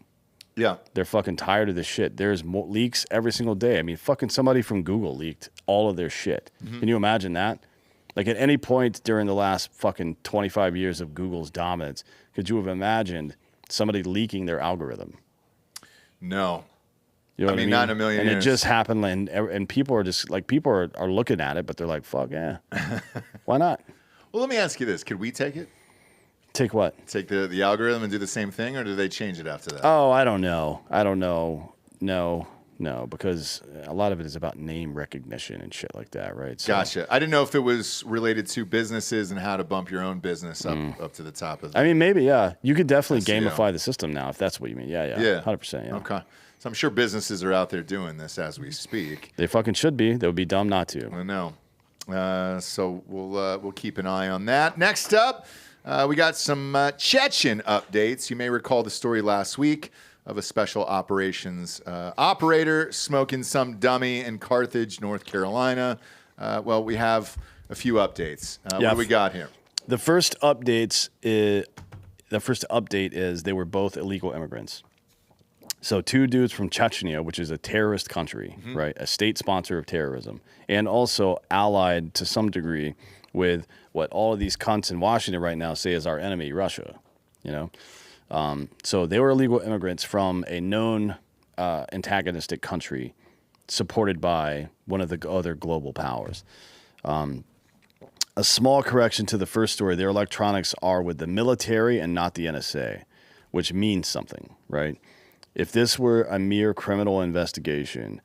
Yeah, they're fucking tired of this shit. There's more leaks every single day. I mean, fucking somebody from Google leaked all of their shit. Mm-hmm. Can you imagine that? Like at any point during the last fucking 25 years of Google's dominance, could you have imagined somebody leaking their algorithm? No. You know I mean, not in a million and years. it just happened, and people are just like, people are looking at it, but they're like, fuck yeah. Why not? Well, let me ask you this. Could we take it? Take what? Take the algorithm and do the same thing, or do they change it after that? Oh, I don't know. No, because a lot of it is about name recognition and shit like that, right? So, Gotcha. I didn't know if it was related to businesses and how to bump your own business up to the top of. I mean, maybe, yeah. You could definitely SEO. gamify the system now, if that's what you mean. Yeah, 100%. Yeah. Okay. So I'm sure businesses are out there doing this as we speak. They fucking should be. They would be dumb not to. I know. So we'll keep an eye on that. Next up, we got some Chechen updates. You may recall the story last week of a special operations operator smoking some dummy in Carthage, North Carolina. Well, we have a few updates. What do we got here? The first update is they were both illegal immigrants. So two dudes from Chechnya, which is a terrorist country, right? A state sponsor of terrorism, and also allied to some degree with what all of these cunts in Washington right now say is our enemy, Russia. You know, so they were illegal immigrants from a known antagonistic country, supported by one of the other global powers. A small correction to the first story: their electronics are with the military and not the NSA, which means something, right? If this were a mere criminal investigation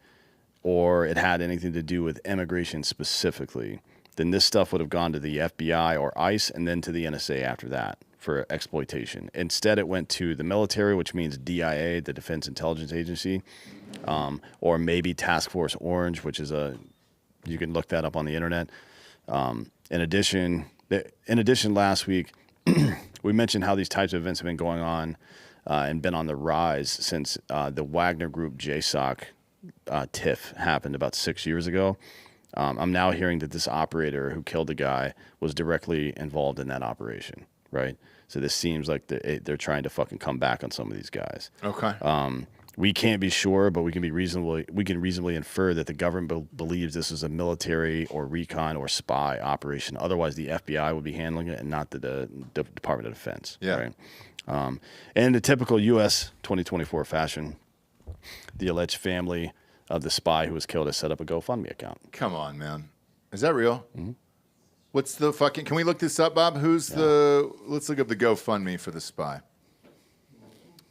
or it had anything to do with immigration specifically, then this stuff would have gone to the FBI or ICE and then to the NSA after that for exploitation. Instead, it went to the military, which means DIA, the Defense Intelligence Agency, or maybe Task Force Orange, which is you can look that up on the internet. In addition, last week, we mentioned how these types of events have been going on and been on the rise since the Wagner Group JSOC TIF happened about 6 years ago. I'm now hearing that this operator who killed the guy was directly involved in that operation, right? So this seems like they're trying to fucking come back on some of these guys. Okay. We can't be sure, but we can reasonably infer that the government believes this is a military or recon or spy operation. Otherwise, the FBI would be handling it and not the Department of Defense. Yeah. Right? And in the typical U.S. 2024 fashion, the alleged family of the spy who was killed has set up a GoFundMe account. Come on, man. Is that real? Mm-hmm. What's the fucking... Can we look this up, Bob? Let's look up the GoFundMe for the spy.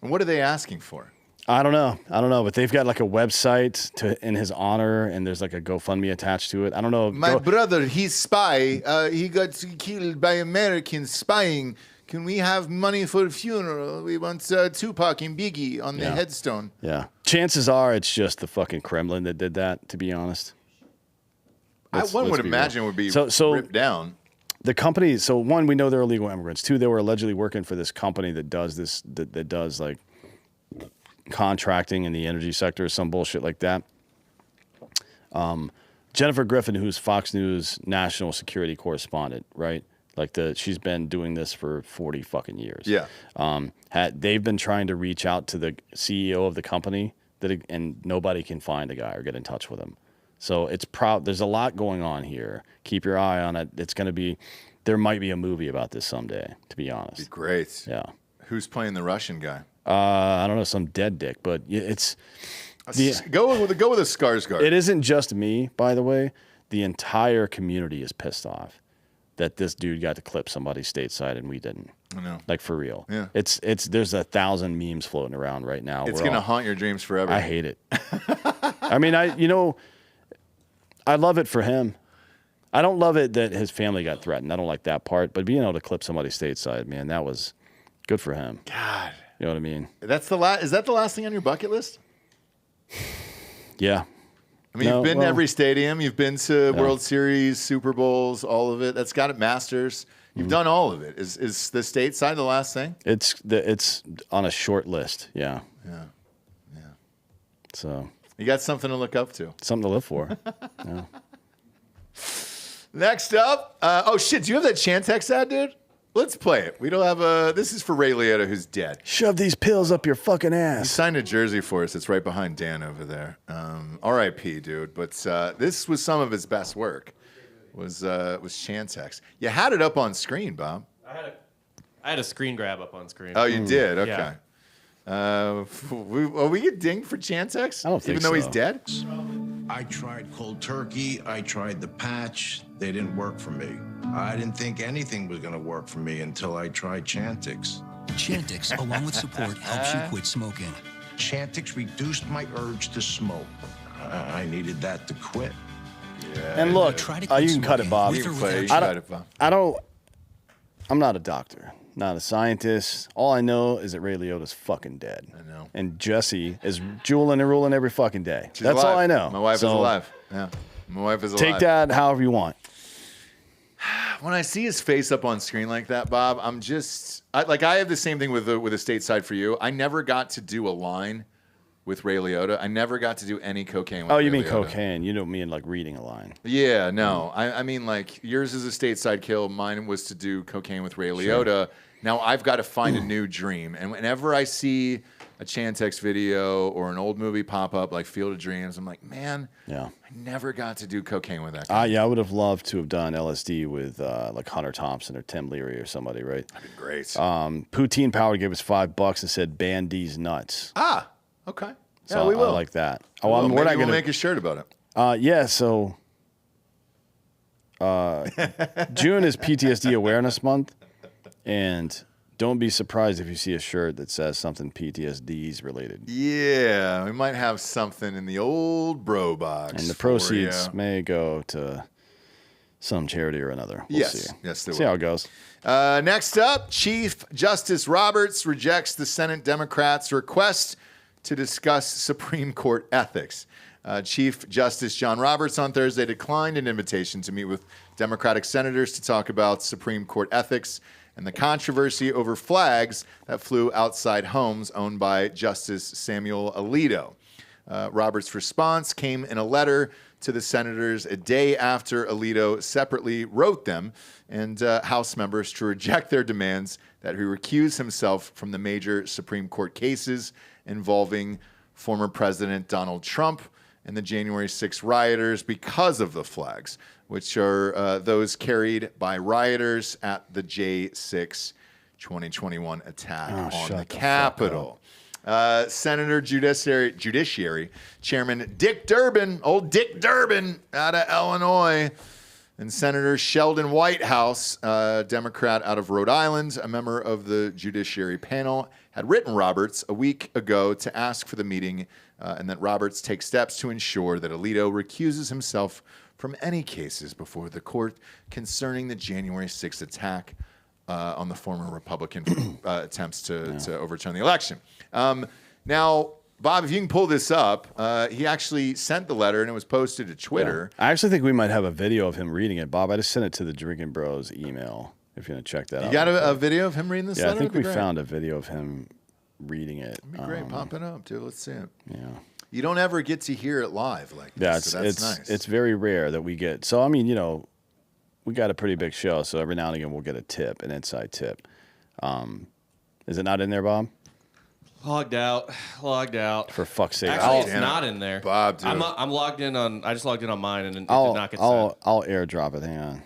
And what are they asking for? I don't know, but they've got like a website in his honor, and there's like a GoFundMe attached to it. I don't know. My brother, he's spy. He got killed by Americans spying. Can we have money for a funeral? We want Tupac and Biggie on the headstone. Yeah. Chances are it's just the fucking Kremlin that did that, to be honest. One would imagine would be ripped down. The company, so one, we know they're illegal immigrants. Two, they were allegedly working for this company that does this, that does like contracting in the energy sector or some bullshit like that. Jennifer Griffin, who's Fox News national security correspondent, right? Like she's been doing this for 40 fucking years. Yeah. They've been trying to reach out to the CEO of the company and nobody can find the guy or get in touch with him. So there's a lot going on here. Keep your eye on it. There might be a movie about this someday, to be honest. Be great. Yeah. Who's playing the Russian guy? I don't know, some dead dick, but it's go with a Skarsgård. It isn't just me, by the way. The entire community is pissed off. that this dude got to clip somebody stateside and we didn't. I know. Like, for real. Yeah. It's there's 1,000 memes floating around right now. It's gonna haunt your dreams forever. I hate it. I mean, I love it for him. I don't love it that his family got threatened. I don't like that part. But being able to clip somebody stateside, man, that was good for him. God. You know what I mean? That's the last. Is that the last thing on your bucket list? Yeah. I mean, you've been to every stadium. You've been to World Series, Super Bowls, all of it. That's got it. Masters. You've done all of it. Is the stateside the last thing? It's on a short list. Yeah. Yeah. So you got something to look up to. Something to live for. Yeah. Next up. Oh shit! Do you have that Chantex ad, dude? Let's play it. We don't have a. This is for Ray Liotta, who's dead. Shove these pills up your fucking He ass. signed a jersey for us. It's right behind Dan over there. R.I.P. dude. But this was some of his best work. Was Chantex. You had it up on screen, Bob. I had a screen grab up on screen. Oh, you did? Okay. Yeah. Are we get dinged for Chantex? I don't think Even though he's so. dead? I tried cold turkey. I tried the patch. They didn't work for me. I didn't think anything was going to work for me until I tried Chantix. Chantix, along with support, helps you quit smoking. Chantix reduced my urge to smoke. I needed that to quit. And look, Try to you quit can cut it, smoking Bob. with or without I'm not a doctor, not a scientist. All I know is that Ray Liotta's fucking dead. I know. And Jesse is jeweling and ruling every fucking day. She's That's alive. all I know. My wife is So alive. Yeah. My wife is alive. Take that however you want. When I see his face up on screen like that, Bob, I have the same thing with a stateside for you. I never got to do a line with Ray Liotta. I never got to do any cocaine with Oh, Ray you mean Liotta. cocaine. You don't mean like reading a line. Yeah, no. I mean, like, yours is a stateside kill. Mine was to do cocaine with Ray Liotta. Now I've got to find a new dream. And whenever I see a Chantex video or an old movie pop up like Field of Dreams, I'm like, man, Yeah. I never got to do cocaine with that guy. Yeah, I would have loved to have done LSD with like Hunter Thompson or Tim Leary or somebody, right? That'd be great. Poutine Power gave us $5 and said, "Ban these nuts." Ah, okay. So yeah, we will. I like that. We'll, we're maybe not we'll gonna make a shirt about it. Yeah, so June is PTSD Awareness Month, and don't be surprised if you see a shirt that says something PTSD's related. Yeah, we might have something in the old bro box. And the for proceeds ya. may go to some charity or another. We'll Yes, see. yes, they See will. how it goes. Next up, Chief Justice Roberts rejects the Senate Democrats' request to discuss Supreme Court ethics. Chief Justice John Roberts on Thursday declined an invitation to meet with Democratic senators to talk about Supreme Court ethics and the controversy over flags that flew outside homes owned by Justice Samuel Alito. Roberts' response came in a letter to the senators a day after Alito separately wrote them and House members to reject their demands that he recuse himself from the major Supreme Court cases involving former President Donald Trump and the January 6 rioters because of the flags, which are those carried by rioters at the J6 2021 attack on the Capitol. Senator Judiciary Chairman Dick Durbin, old Dick Durbin out of Illinois, and Senator Sheldon Whitehouse, Democrat out of Rhode Island, a member of the Judiciary panel, had written Roberts a week ago to ask for the meeting and that Roberts take steps to ensure that Alito recuses himself from any cases before the court concerning the January 6th attack on the former Republican attempts to overturn the election. Now, Bob, if you can pull this up, he actually sent the letter and it was posted to Twitter. Yeah. I actually think we might have a video of him reading it, Bob. I just sent it to the Drinkin Bros email. If you're gonna check that out. You got a video of him reading this Yeah, letter? I think we That'd be great. found a video of him reading it. It'd be great. Pop it up, dude. Let's see it. Yeah. You don't ever get to hear it live like this, Yeah, so that's nice. it's very rare that we get. So I mean, we got a pretty big show, so every now and again we'll get a tip, an inside tip. Is it not in there, Bob? Logged out. For fuck's sake! Actually, it's not in there. Bob, dude. I'm logged in on. I just logged in on mine, and it did not get sent. I'll airdrop it. Hang on.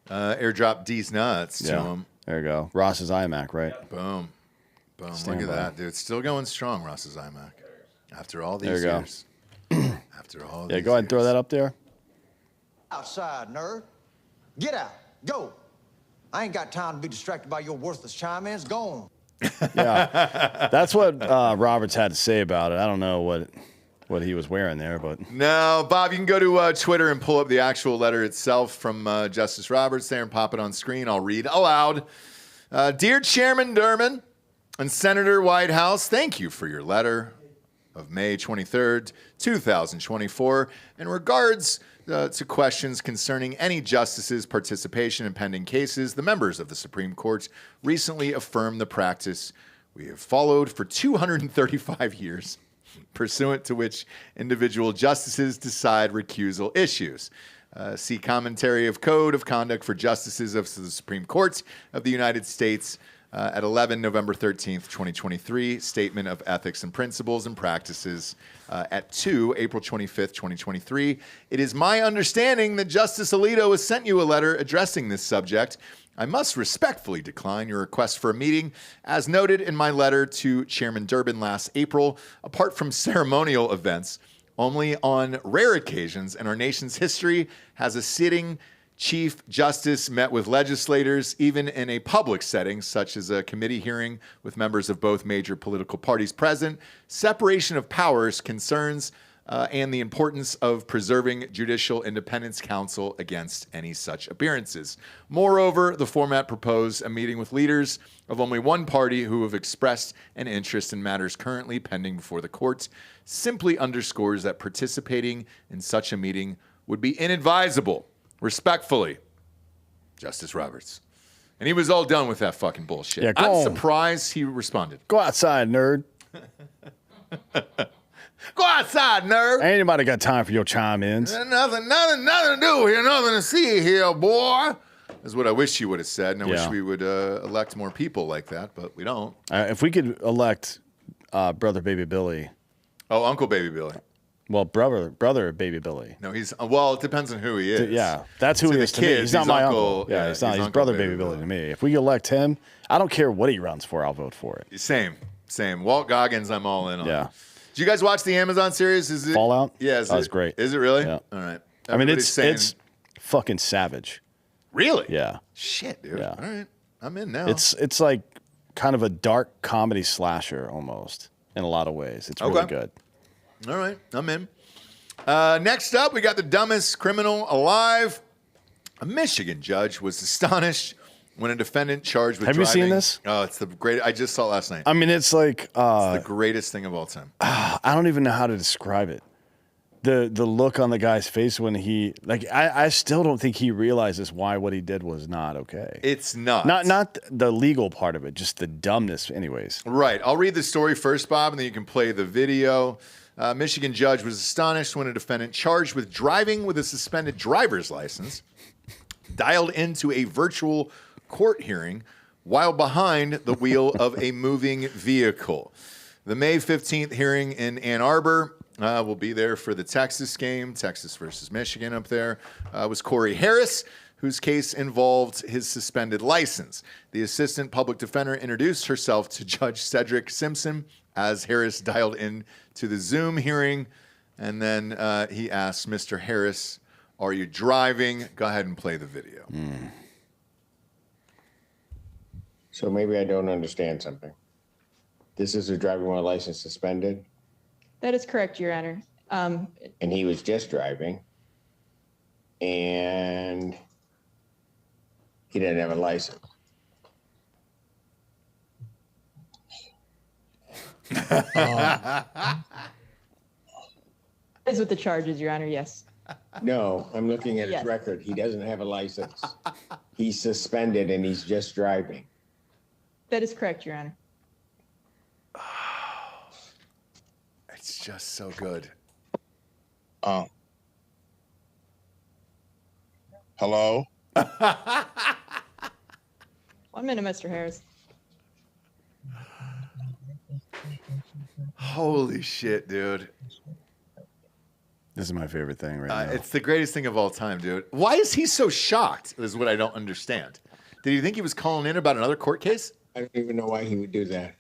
Airdrop D's nuts to him. There you go. Ross's iMac, right? Boom. Boom. Stand Look at by. that, dude. Still going strong, Ross's iMac. After all There these you go. years. After all Yeah, these go ahead and throw years. that up there. Outside, nerd. Get out. Go. I ain't got time to be distracted by your worthless chime-ins. Go on. Yeah, that's what Roberts had to say about it. I don't know what he was wearing there, but No, Bob, you can go to Twitter and pull up the actual letter itself from Justice Roberts there and pop it on screen. I'll read aloud. Dear Chairman Durbin and Senator Whitehouse, thank you for your letter of May 23rd, 2024, in regards to questions concerning any justice's participation in pending cases. The members of the Supreme Court recently affirmed the practice we have followed for 235 years, pursuant to which individual justices decide recusal issues. See Commentary of Code of Conduct for Justices of the Supreme Court of the United States at 11 November 13th, 2023, Statement of Ethics and Principles and Practices at 2 April 25th, 2023. It is my understanding that Justice Alito has sent you a letter addressing this subject. I must respectfully decline your request for a meeting. As noted in my letter to Chairman Durbin last April, apart from ceremonial events, only on rare occasions in our nation's history has a sitting Chief Justice met with legislators, even in a public setting, such as a committee hearing with members of both major political parties present. Separation of powers concerns and the importance of preserving judicial independence counsel against any such appearances. Moreover, the format proposed a meeting with leaders of only one party who have expressed an interest in matters currently pending before the courts simply underscores that participating in such a meeting would be inadvisable. Respectfully, Justice Roberts. And he was all done with that fucking bullshit. Yeah, I'm surprised he responded. Go outside, nerd. Go outside, nerd. Ain't anybody got time for your chime-ins. Nothing to do here, nothing to see here, boy. That's what I wish you would have said, and I wish we would elect more people like that, but we don't. If we could elect Brother Baby Billy. Oh, Uncle Baby Billy. Well, brother Baby Billy. No, he's well. It depends on who he is. Yeah, that's who he is to me. He's not my uncle. Yeah, he's not. He's brother Baby Billy to me. If we elect him, I don't care what he runs for. I'll vote for it. Same. Walt Goggins, I'm all in on. Yeah. Did you guys watch the Amazon series? Is it Fallout? Yeah, that's great. Is it really? Yeah. All right. I mean, it's fucking savage. Really? Yeah. Shit, dude. Yeah. All right, I'm in now. It's like kind of a dark comedy slasher almost in a lot of ways. It's really good. All right, I'm in. Next up, we got the dumbest criminal alive. A Michigan judge was astonished when a defendant charged with Have driving. you seen this? Oh, it's the great. I just saw it last night. I mean, it's like it's the greatest thing of all time. I don't even know how to describe it. The look on the guy's face when he I still don't think he realizes why what he did was not okay. It's not. Not the legal part of it, just the dumbness anyways. Right. I'll read the story first, Bob, and then you can play the video. Michigan judge was astonished when a defendant charged with driving with a suspended driver's license dialed into a virtual court hearing while behind the wheel of a moving vehicle. The May 15th hearing in Ann Arbor will be there for the Texas game, Texas versus Michigan up there, was Corey Harris, whose case involved his suspended license. The assistant public defender introduced herself to Judge Cedric Simpson as Harris dialed in to the Zoom hearing, and then he asked, Mr. Harris, are you driving? Go ahead and play the video. So maybe I don't understand something. This is a driving while license suspended? That is correct, Your Honor. And he was just driving, and he didn't have a license. That is what the charge is, Your Honor, yes. No, I'm looking at Yes. his record. He doesn't have a license. He's suspended and he's just driving. That is correct, Your Honor. It's just so good. Hello? 1 minute, Mr. Harris. Holy shit, dude. This is my favorite thing right now. It's the greatest thing of all time, dude. Why is he so shocked is what I don't understand. Did you think he was calling in about another court case? I don't even know why he would do that.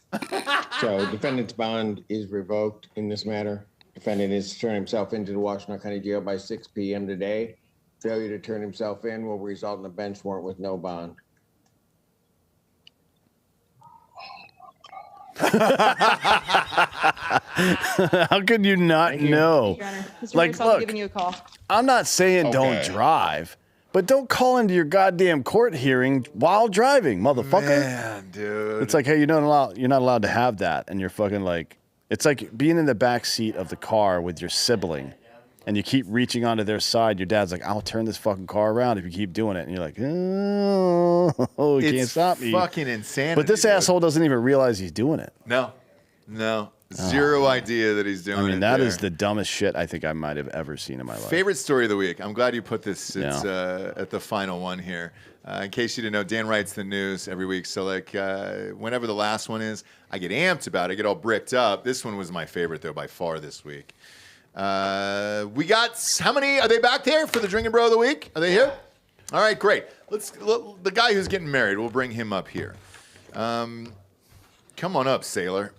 So defendant's bond is revoked in this matter. Defendant is to turn himself into the Washington County Jail by 6 p.m. today. Failure to turn himself in will result in a bench warrant with no bond. How could you not know? Your Honor. Mr. Like, Harris, I'll be look, giving you a call. I'm not saying don't drive, but don't call into your goddamn court hearing while driving, motherfucker. Man, dude. It's like, hey, you're not allowed to have that, and you're fucking like, it's like being in the back seat of the car with your sibling, and you keep reaching onto their side. Your dad's like, I'll turn this fucking car around if you keep doing it, and you're like, oh, you can't stop me. It's fucking insanity. But this dude. asshole doesn't even realize he's doing it. No. Zero idea that he's doing it. I mean, that there. is the dumbest shit I think I might have ever seen in my life. Favorite story of the week. I'm glad you put this at the final one here. In case you didn't know, Dan writes the news every week. So, like, whenever the last one is, I get amped about it. I get all bricked up. This one was my favorite, though, by far this week. We got, how many? Are they back there for the Drinkin Bro of the week? Are they here? All right, great. The guy who's getting married, we'll bring him up here. Come on up, sailor.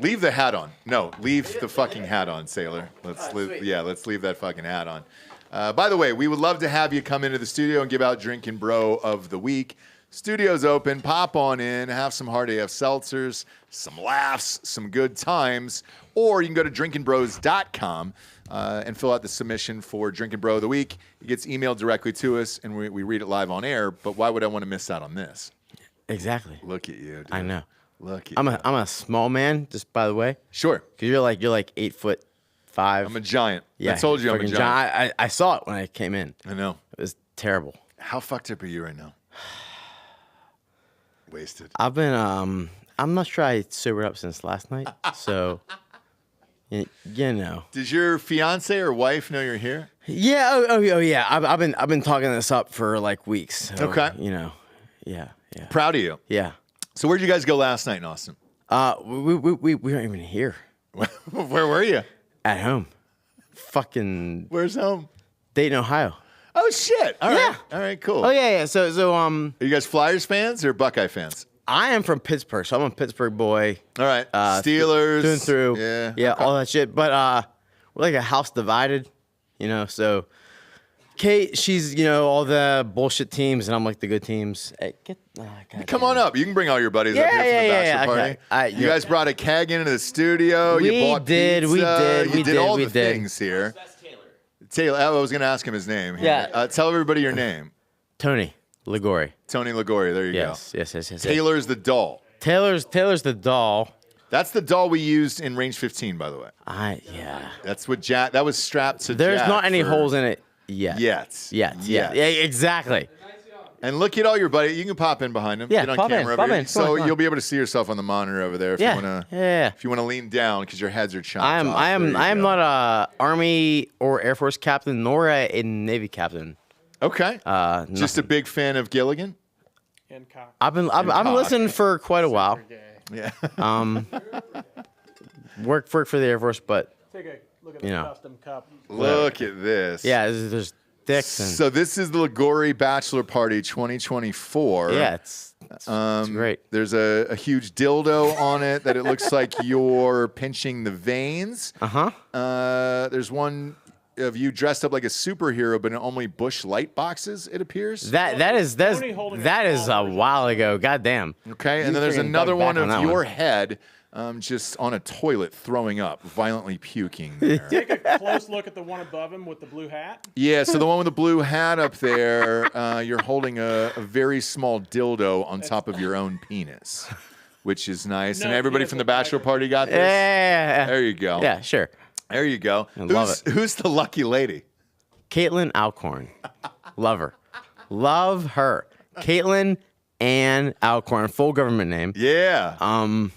Leave the hat on. No, leave the fucking hat on, sailor. Let's leave that fucking hat on. By the way, we would love to have you come into the studio and give out Drinkin Bro of the week. Studio's open. Pop on in. Have some hard AF seltzers, some laughs, some good times. Or you can go to drinkinbros.com and fill out the submission for Drinkin Bro of the week. It gets emailed directly to us, and we read it live on air. But why would I want to miss out on this? Exactly. Look at you, dude. I know. Look at I'm a small man, just by the way. Sure. Because you're like 8'5". I'm a giant. Yeah, I told you I'm a fucking giant. I saw it when I came in. I know. It was terrible. How fucked up are you right now? Wasted. I've been I'm not sure I sobered up since last night. So you know. Does your fiance or wife know you're here? Yeah. Oh yeah. I've been talking this up for like weeks. So, Okay. You know. Yeah. Proud of you. Yeah. So where'd you guys go last night in Austin? We weren't even here. Where were you? At home. Fucking. Where's home? Dayton, Ohio. Oh shit! All right. Yeah. All right. Cool. Oh yeah. So Are you guys Flyers fans or Buckeye fans? I am from Pittsburgh, so I'm a Pittsburgh boy. All right. Steelers. Through and through. Yeah. Yeah. Okay. All that shit. But we're like a house divided, you know. So Kate, she's all the bullshit teams, and I'm like the good teams. Hey, Come on up. You can bring all your buddies up here for the bachelor party. Okay. You guys brought a keg into the studio. You bought pizza. You did all the things here. Taylor. I was going to ask him his name. Yeah. Tell everybody your name. Tony Ligori. Tony Ligori. There you go. Yes. Taylor's the doll. Taylor's the doll. That's the doll we used in Range 15, by the way. That's what Jack. That was strapped to. There's Jack not any holes in it yet. Yeah, exactly. And look at all your buddies. You can pop in behind him. Yeah, Get on pop camera in, over pop here. in. So you'll be able to see yourself on the monitor over there if you want to. If you want to lean down because your heads are chopped off. I am not a Army or Air Force captain nor a Navy captain. Okay. Just a big fan of Gilligan. And cock. I've been listening for quite a while. Yeah. Work for the Air Force, but Take a look at the custom cup. Look at this. Yeah, there's dicks. And, So this is the Ligori Bachelor Party 2024. yeah, it's great. There's a huge dildo on it that it looks like you're pinching the veins. There's one of you dressed up like a superhero, but in only Bush light boxes, it appears. That is a while ago. Goddamn. Okay, and then there's another one of your head just on a toilet throwing up, violently puking there. Take a close look at the one above him with the blue hat. Yeah, so the one with the blue hat up there, you're holding a very small dildo on top of your own penis, which is nice. And everybody from the bachelor party got this? Yeah. There you go. Yeah, sure. There you go. Love it. Who's the lucky lady? Caitlin Alcorn. Love her. Love her. Caitlin Ann Alcorn, full government name. Yeah.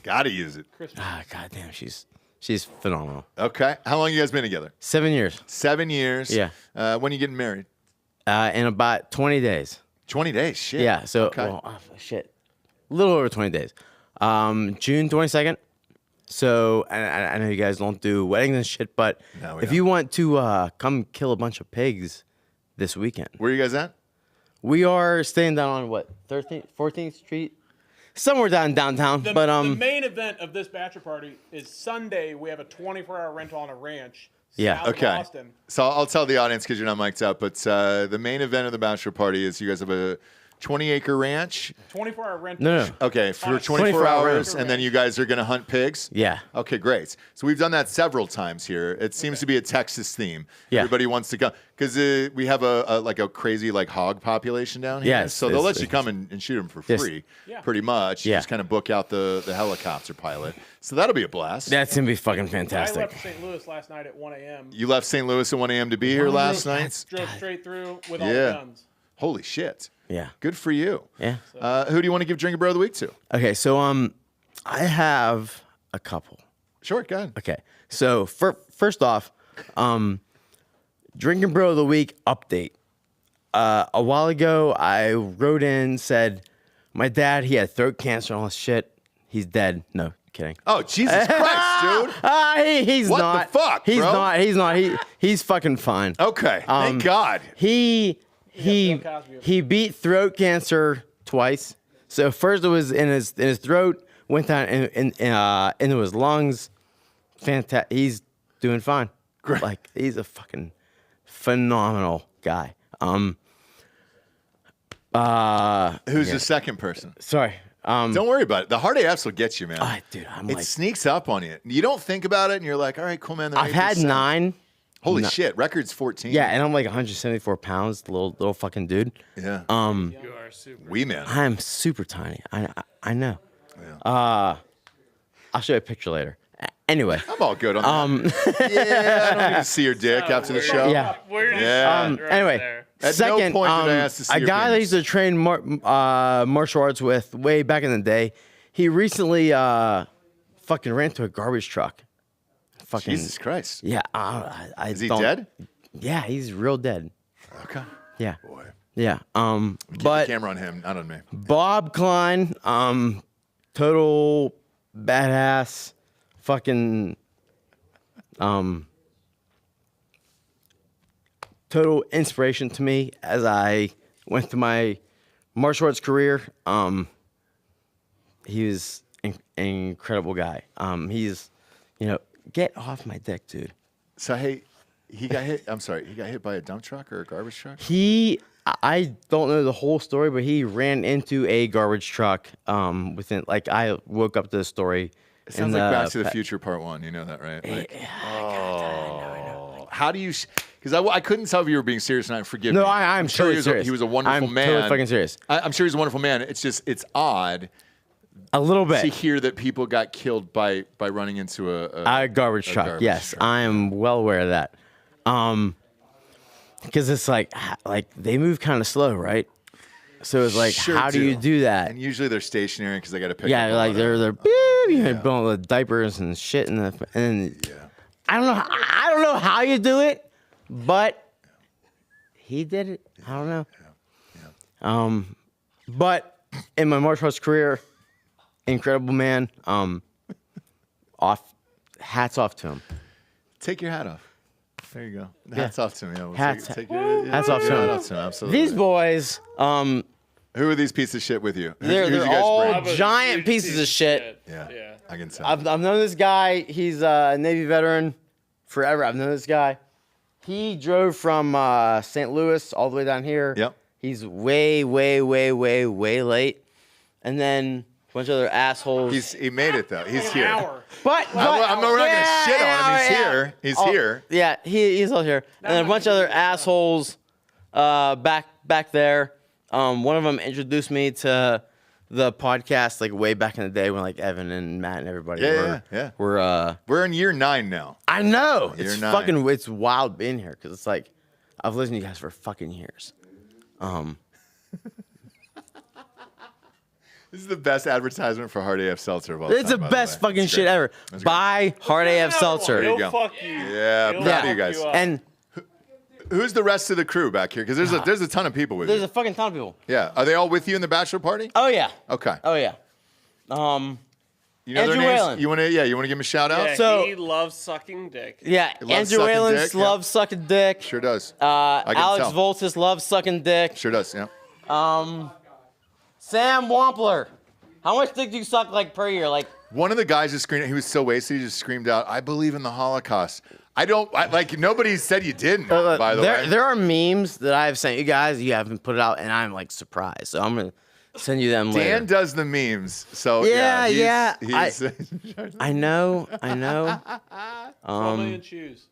Gotta use it. Goddamn, she's phenomenal. Okay. How long you guys been together? 7 years. 7 years. Yeah. When are you getting married? In about 20 days. 20 days. Shit. Yeah. So Okay. shit. A little over 20 days. June 22nd. So I know you guys don't do weddings and shit, but if you want to come kill a bunch of pigs this weekend. Where are you guys at? We are staying down on what, 13th, 14th Street? Somewhere downtown. The main event of this bachelor party is Sunday. We have a 24-hour rental on a ranch. South of Austin. So I'll tell the audience because you're not mic'd up, but the main event of the bachelor party is you guys have a 20-acre ranch. 24-hour rental. No. Okay, for 24 24 hours, hours. and then you guys are going to hunt pigs? Yeah. Okay, great. So we've done that several times here. It seems to be a Texas theme. Yeah. Everybody wants to come because we have a crazy hog population down here. Yes, so they'll let you it's- come and shoot them for Yes. free, Yeah. pretty much. You Yeah. just kind of book out the helicopter pilot. So that'll be a blast. That's gonna be fucking I fantastic. left St. Louis last night at 1 a.m. You left St. Louis at 1 a.m. to be here last night? Drove straight through with all the Yeah. guns. Holy shit. Yeah. Good for you. Yeah. Who do you want to give Drinkin Bro of the Week to? Okay, so I have a couple. Sure, go ahead. Okay, so first off, Drinkin Bro of the Week update. A while ago, I wrote in, said, my dad, he had throat cancer and all this shit. He's dead. No, kidding. Oh, Jesus Christ, dude. He's What not. the fuck, He's bro? not. He's not. He's fucking fine. Okay, thank God. He beat throat cancer twice. So first it was in his throat, went down into his lungs. Fantastic. He's doing fine. Great. Like he's a fucking phenomenal guy. Who's the second person? Sorry. Don't worry about it. The hard AFs will get you, man. Dude, it sneaks up on you. You don't think about it, and you're like, all right, cool, man. they're I've had 8%. 9. Holy No- shit, record's 14. Yeah, and I'm like 174 pounds, little fucking dude. Yeah. You are super. Wee man. I am super tiny. I know. I'll show you a picture later. Anyway. I'm all good on that. Yeah, I don't need to see your dick after the show. Yeah. Yeah. Anyway, At second, no point did I ask to see a your guy that penis. used to train martial arts with way back in the day, he recently fucking ran into a garbage truck. Fucking Jesus Christ. Yeah. Is he don't- dead? Yeah, he's real dead. Okay. Yeah. Boy. Yeah. Keep But the camera on him, not on me. Bob Klein, total badass, fucking, total inspiration to me as I went through my martial arts career. He was an incredible guy. He's, get off my dick, dude. So, hey, he got hit. I'm sorry. He got hit by a dump truck or a garbage truck? I don't know the whole story, but he ran into a garbage truck. I woke up to the story. It sounds like Back to the Future Part 1. You know that, right? How do you? Because I couldn't tell if you were being serious or not. Forgive me. No, I'm sure totally serious. He was a wonderful I'm man. totally fucking serious. I'm sure he's a wonderful man. It's odd. A little bit. To hear that people got killed by running into a garbage truck. garbage Yes, truck. I am well aware of that. Because it's like they move kind of slow, right? So it's like, Sure how do you do that? And usually they're stationary because they got to pick. Yeah, up like on they're beep, blowing the diapers and shit and I don't know how you do it, but he did it. I don't know. But in my martial arts career, incredible man. Hats off to him. Take your hat off. There you go. Yeah. Hats off to him. Yeah, we'll Hats take hats off to hat him. off to him. Absolutely. These boys, Who are these pieces of shit with you? they're Who's you guys all bring? giant pieces of shit. Yeah, I can tell. I've known this guy. He's a Navy veteran forever. I've known this guy. He drove from St. Louis all the way down here. Yep. He's way late. And then a bunch of other assholes. He made it though. He's here. But I'm not gonna shit on him. He's yeah. here. He's Oh, here. Yeah, he's all here. And then a bunch of other assholes back there. One of them introduced me to the podcast like way back in the day when like Evan and Matt and everybody We're in year 9 now. I know. Year It's 9. it's wild being here because it's like I've listened to you guys for fucking years. This is the best advertisement for Hard AF Seltzer of all It's time. the by best way. fucking It's shit great. ever. That's great. Buy Hard AF Seltzer. There you go. Fuck you. Yeah, proud of you guys. And Who's the rest of the crew back here? Because there's a ton of people with there's you. a fucking ton of people. Yeah, are they all with you in the bachelor party? Oh yeah. Okay. Oh yeah. You know their Andrew names? Whalen. You want to give them a shout out? Yeah, So- he loves sucking dick. Yeah, He loves Andrew sucking Whalen dick, yeah. loves sucking dick. Sure does. Alex tell. Voltis loves sucking dick. Sure does. Yeah. Sam Wampler. How much dick do you suck like per year? Like One of the guys just screamed. He was so wasted. He just screamed out, "I believe in the Holocaust. like nobody said you didn't. By the way, there are memes that I've sent you guys. You haven't put it out, and I'm like surprised. So I'm gonna send you them later. Dan does the memes, so yeah. He's, I know. 12 million shoes.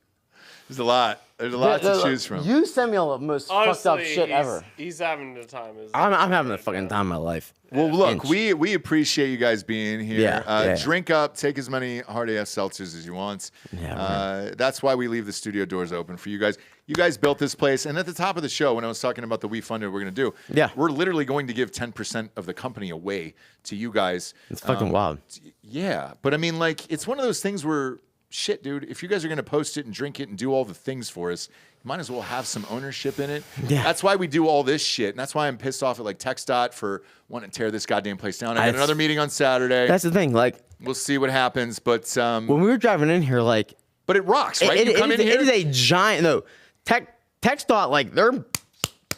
There's a lot. There's a lot to choose from. You send me all the most fucked up shit ever. He's having the time. I'm having the fucking time of my life. Well, look, we appreciate you guys being here. Yeah. Drink up, take as many hard AF seltzers as you want. Yeah, that's why we leave the studio doors open for you guys. You guys built this place, and at the top of the show, when I was talking about the We Funded we're going to do, we're literally going to give 10% of the company away to you guys. It's fucking wild. Yeah, but I mean, like, it's one of those things where, shit, dude, if you guys are going to post it and drink it and do all the things for us, you might as well have some ownership in it. Yeah. That's why we do all this shit, and that's why I'm pissed off at like TxDOT for wanting to tear this goddamn place down. I got another meeting on Saturday. That's the thing, like we'll see what happens, but when we were driving in here, like, but it rocks, right? You come in here, it is a giant. No, TxDOT, like they're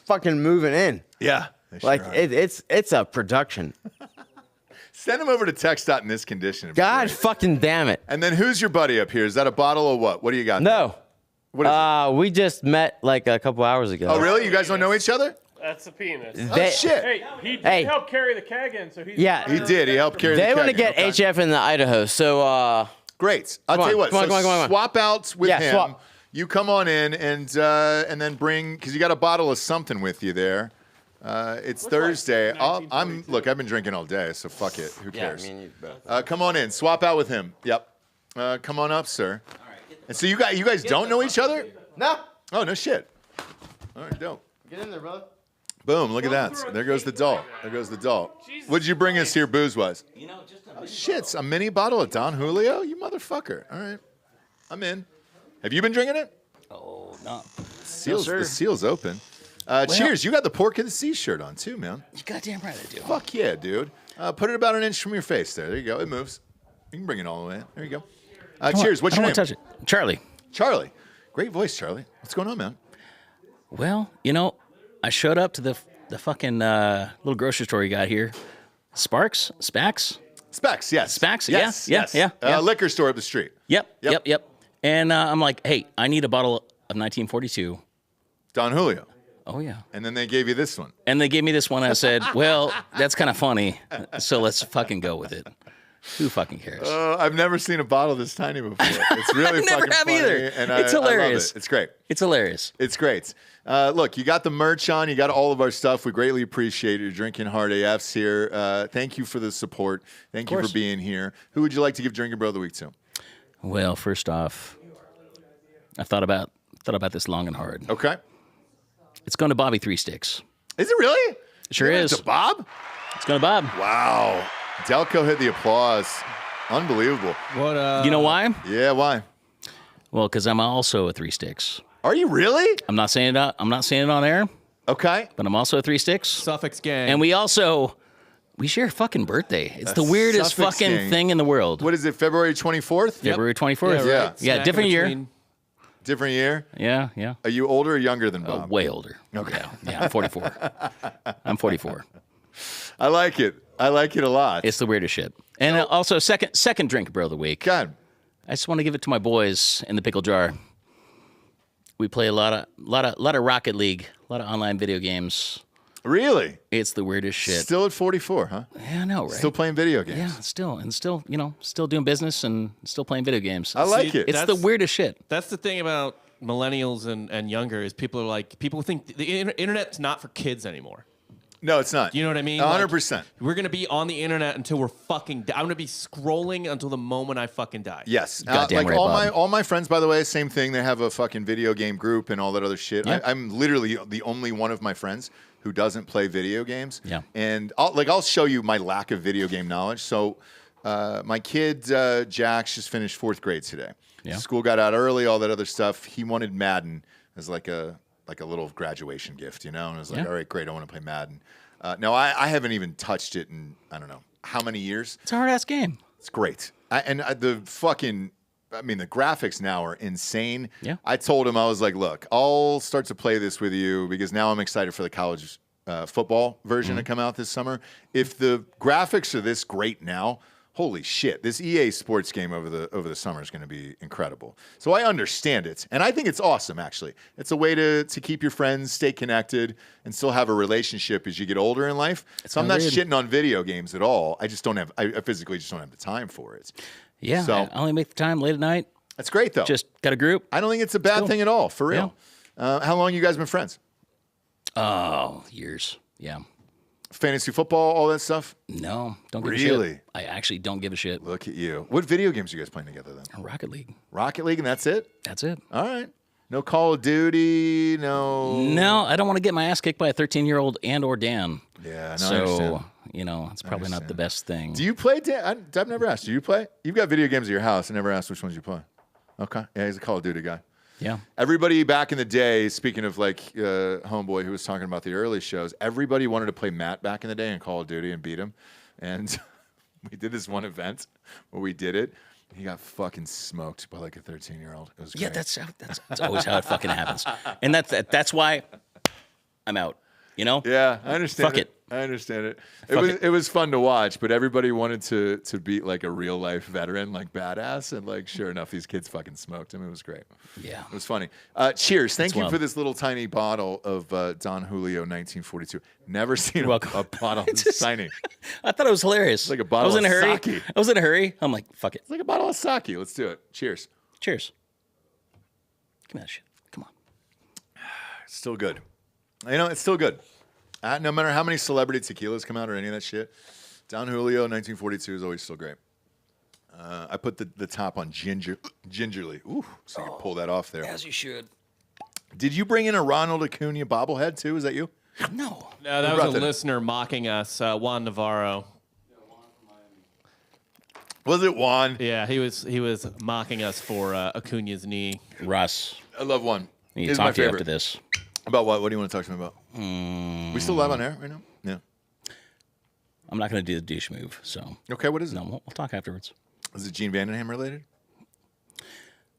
fucking moving in. Yeah, like it's a production. Send him over to TxDOT in this condition. God fucking damn it! And then who's your buddy up here? Is that a bottle of what? What do you got? No. What is we just met like a couple hours ago. Oh, really? You guys don't know each other? That's a penis. Oh, shit. Hey, he did help carry the keg in, so he's he did. He helped carry the keg. They want to get HF in the Idaho, so great. I'll tell you what. Come on. Swap out with him. Swap. You come on in and then bring, because you got a bottle of something with you there. It's Thursday. Look, I've been drinking all day, so fuck it. Who cares? Me and you both. Come on in. Swap out with him. Yep. Come on up, sir. And so you guys don't know each other? No. Oh, no shit. All right, dope. Get in there, brother. Boom, look at that. There goes the doll. There goes the doll. What'd you bring us here booze-wise? Oh, shit, a mini bottle of Don Julio? You motherfucker. All right. I'm in. Have you been drinking it? Oh, no. The seal's open. Cheers. You got the Pork of the Sea shirt on, too, man. You goddamn right I do. Fuck yeah, dude. Put it about an inch from your face there. There you go. It moves. You can bring it all the way in. There you go. Cheers. What's your name? Touch it. Charlie. Charlie. Great voice, Charlie. What's going on, man? Well, I showed up to the fucking little grocery store you got here. Specs, yes. Specs, yeah. Liquor store up the street. Yep. And I'm like, hey, I need a bottle of 1942. Don Julio. Oh, yeah. And then they gave you this one. And they gave me this one. I said, well, that's kind of funny, so let's fucking go with it. Who fucking cares? I've never seen a bottle this tiny before. It's really I never fucking have funny. either. And It's hilarious. I love it. It's great. It's hilarious. It's great. Look, you got the merch on. You got all of our stuff. We greatly appreciate it. You're drinking hard AFs here. Thank you for the support. Thank you for being here. Who would you like to give Drinkin Bro of the Week to? Well, first off, I thought about this long and hard. Okay. It's going to Bobby Three Sticks. Is it really? It sure is. It's a Bob? It's going to Bob. Wow. Delco hit the applause. Unbelievable. What? You know why? Yeah, why? Well, because I'm also a Three Sticks. Are you really? I'm not saying it on air. Okay. But I'm also a Three Sticks. Suffix gang. And we share a fucking birthday. It's the weirdest Suffix fucking gang. thing in the world. What is it, February 24th? February 24th. Yeah, right. Yeah, different year. Different year? Yeah. Are you older or younger than Bob? Way older. Okay. Yeah, I'm 44. I'm 44. I like it. I like it a lot. It's the weirdest shit. And also, second drink, bro, of the week. God. I just want to give it to my boys in the pickle jar. We play a lot of Rocket League, a lot of online video games. Really? It's the weirdest shit. Still at 44, huh? Yeah, I know, right? Still playing video games. Yeah, still, still doing business and still playing video games. I like it. It's the weirdest shit. That's the thing about millennials and younger is people think the internet's not for kids anymore. No, it's not. You know what I mean? 100%. We're going to be on the internet until we're fucking I'm going to be scrolling until the moment I fucking die. Yes. Goddamn right, all my friends, by the way, same thing. They have a fucking video game group and all that other shit. Yeah. I'm literally the only one of my friends who doesn't play video games. Yeah. And I'll show you my lack of video game knowledge. So my kid, Jax, just finished 4th grade today. Yeah. School got out early, all that other stuff. He wanted Madden as like a little graduation gift, And I was like, all right, great, I want to play Madden. No, I haven't even touched it in, I don't know, how many years. It's a hard-ass game. It's great. The graphics now are insane. Yeah. I told him, I was like, look, I'll start to play this with you because now I'm excited for the college football version to come out this summer. If the graphics are this great now, holy shit, this EA Sports game over the summer is going to be incredible. So I understand it, and I think it's awesome. Actually, it's a way to keep your friends, stay connected, and still have a relationship as you get older in life. So I'm not shitting on video games at all. I just don't have. I physically just don't have the time for it. Yeah, so I only make the time late at night. That's great though. Just got a group. I don't think it's a bad thing at all. For real. Yeah. How long you guys been friends? Oh, years. Yeah. Fantasy football, all that stuff? No, don't give a Really? shit. I actually don't give a shit. Look at you. What video games are you guys playing together then? Rocket League. Rocket League, and that's it? That's it. All right. No Call of Duty, no. No, I don't want to get my ass kicked by a 13-year-old and or Dan. Yeah, no, I so understand. you know it's probably not the best thing. Do you play, Dan? I've never asked. Do you play? You've got video games at your house. I never asked which ones you play. Okay. Yeah, he's a Call of Duty guy. Yeah. Everybody back in the day, speaking of like Homeboy who was talking about the early shows, everybody wanted to play Matt back in the day in Call of Duty and beat him. And we did this one event where we did it. He got fucking smoked by like a 13-year-old. It was great. Yeah, that's always how it fucking happens. And that's why I'm out. You know? Yeah, I understand. Fuck it. I understand it. Fuck It was fun to watch, but everybody wanted to beat like a real life veteran, like badass, and like sure enough, these kids fucking smoked him. It was great. Yeah, it was funny. Cheers! Thank That's you wild. for this little tiny bottle of Don Julio 1942. Never seen a bottle of signing. I thought it was hilarious. It's like a bottle I was in of a hurry. sake. I was in a hurry. I'm like, fuck it. It's like a bottle of sake. Let's do it. Cheers. Cheers. Give me that shit. Come on. It's still good. You know, it's still good. No matter how many celebrity tequilas come out or any of that shit, Don Julio 1942 is always still great. I put the top on gingerly. Ooh, so you can pull that off there. As you should. Did you bring in a Ronald Acuna bobblehead too? Is that you? No. No, that was a listener mocking us, Juan Navarro. Was it Juan? Yeah, he was mocking us for Acuna's knee. Russ. I love Juan. I need to He's talk my to you favorite. after this. About what? What do you want to talk to me about? We still live on air right now? Yeah. I'm not going to do the douche move, so. Okay, what is it? No, we'll talk afterwards. Is it Gene Vandenham related?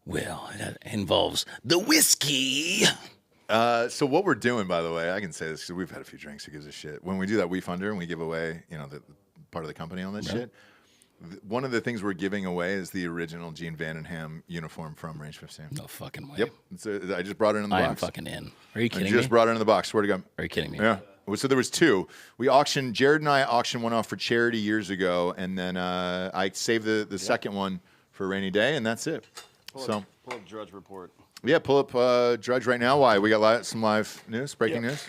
Well, it involves the whiskey. So what we're doing, by the way, I can say this because we've had a few drinks. Who gives a shit? When we do that We Funder and we give away, you know, the part of the company on that shit. One of the things we're giving away is the original Gene Vandenham uniform from Range 15. No fucking way. Yep. I just brought it in the box. I am fucking in. Are you kidding I me? just brought it in the box. Swear to God. Are you kidding me? Yeah. So there was two. Jared and I auctioned one off for charity years ago, and then I saved the second one for a rainy day, and that's it. Pull up Drudge Report. Yeah, pull up Drudge right now. Why? We got some live news, breaking news?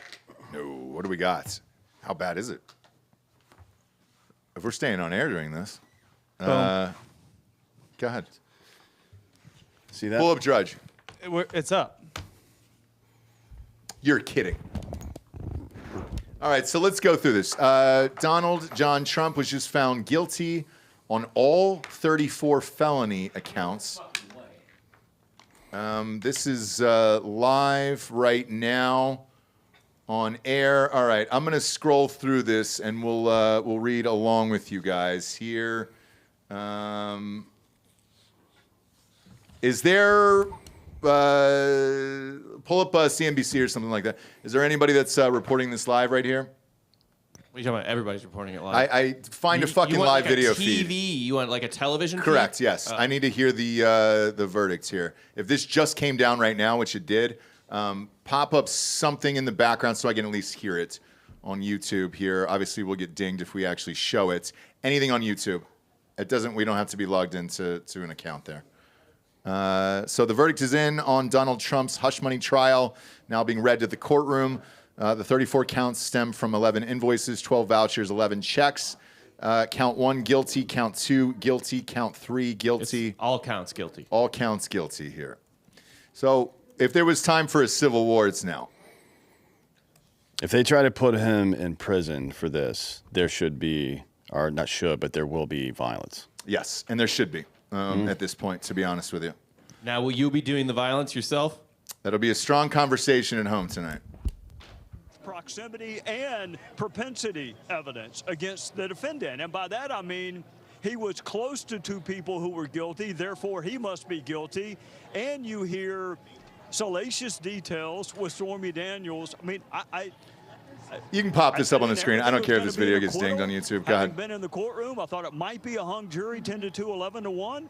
No. What do we got? How bad is it? If we're staying on air during this. Go ahead. See that? Pull up Drudge. It's up. You're kidding. All right, so let's go through this. Donald John Trump was just found guilty on all 34 felony accounts. This is live right now on air. All right, I'm going to scroll through this, and we'll read along with you guys here. Is there pull up CNBC or something like that? Is there anybody that's reporting this live right here? What are you talking about? Everybody's reporting it live. I find a fucking you want live like video a TV? feed. You want like a television feed? Correct. Yes, I need to hear the verdicts here. If this just came down right now, which it did, pop up something in the background so I can at least hear it on YouTube here. Obviously, we'll get dinged if we actually show it. Anything on YouTube. It doesn't. We don't have to be logged into an account there. So the verdict is in on Donald Trump's hush money trial, now being read to the courtroom. The 34 counts stem from 11 invoices, 12 vouchers, 11 checks. Count 1, guilty. Count 2, guilty. Count 3, guilty. It's all counts guilty. All counts guilty here. So if there was time for a civil war, it's now. If they try to put him in prison for this, there should be, or not should, but there will be violence. Yes, and there should be at this point, to be honest with you. Now, will you be doing the violence yourself? That'll be a strong conversation at home tonight. Proximity and propensity evidence against the defendant. And by that, I mean he was close to two people who were guilty, therefore he must be guilty. And you hear salacious details with Stormy Daniels. I mean, You can pop this up on the screen. I don't care if There's this video gonna be gets an dinged on acquittal. YouTube. Go Having ahead. been in the courtroom, I thought it might be a hung jury, 10-2, 11-1.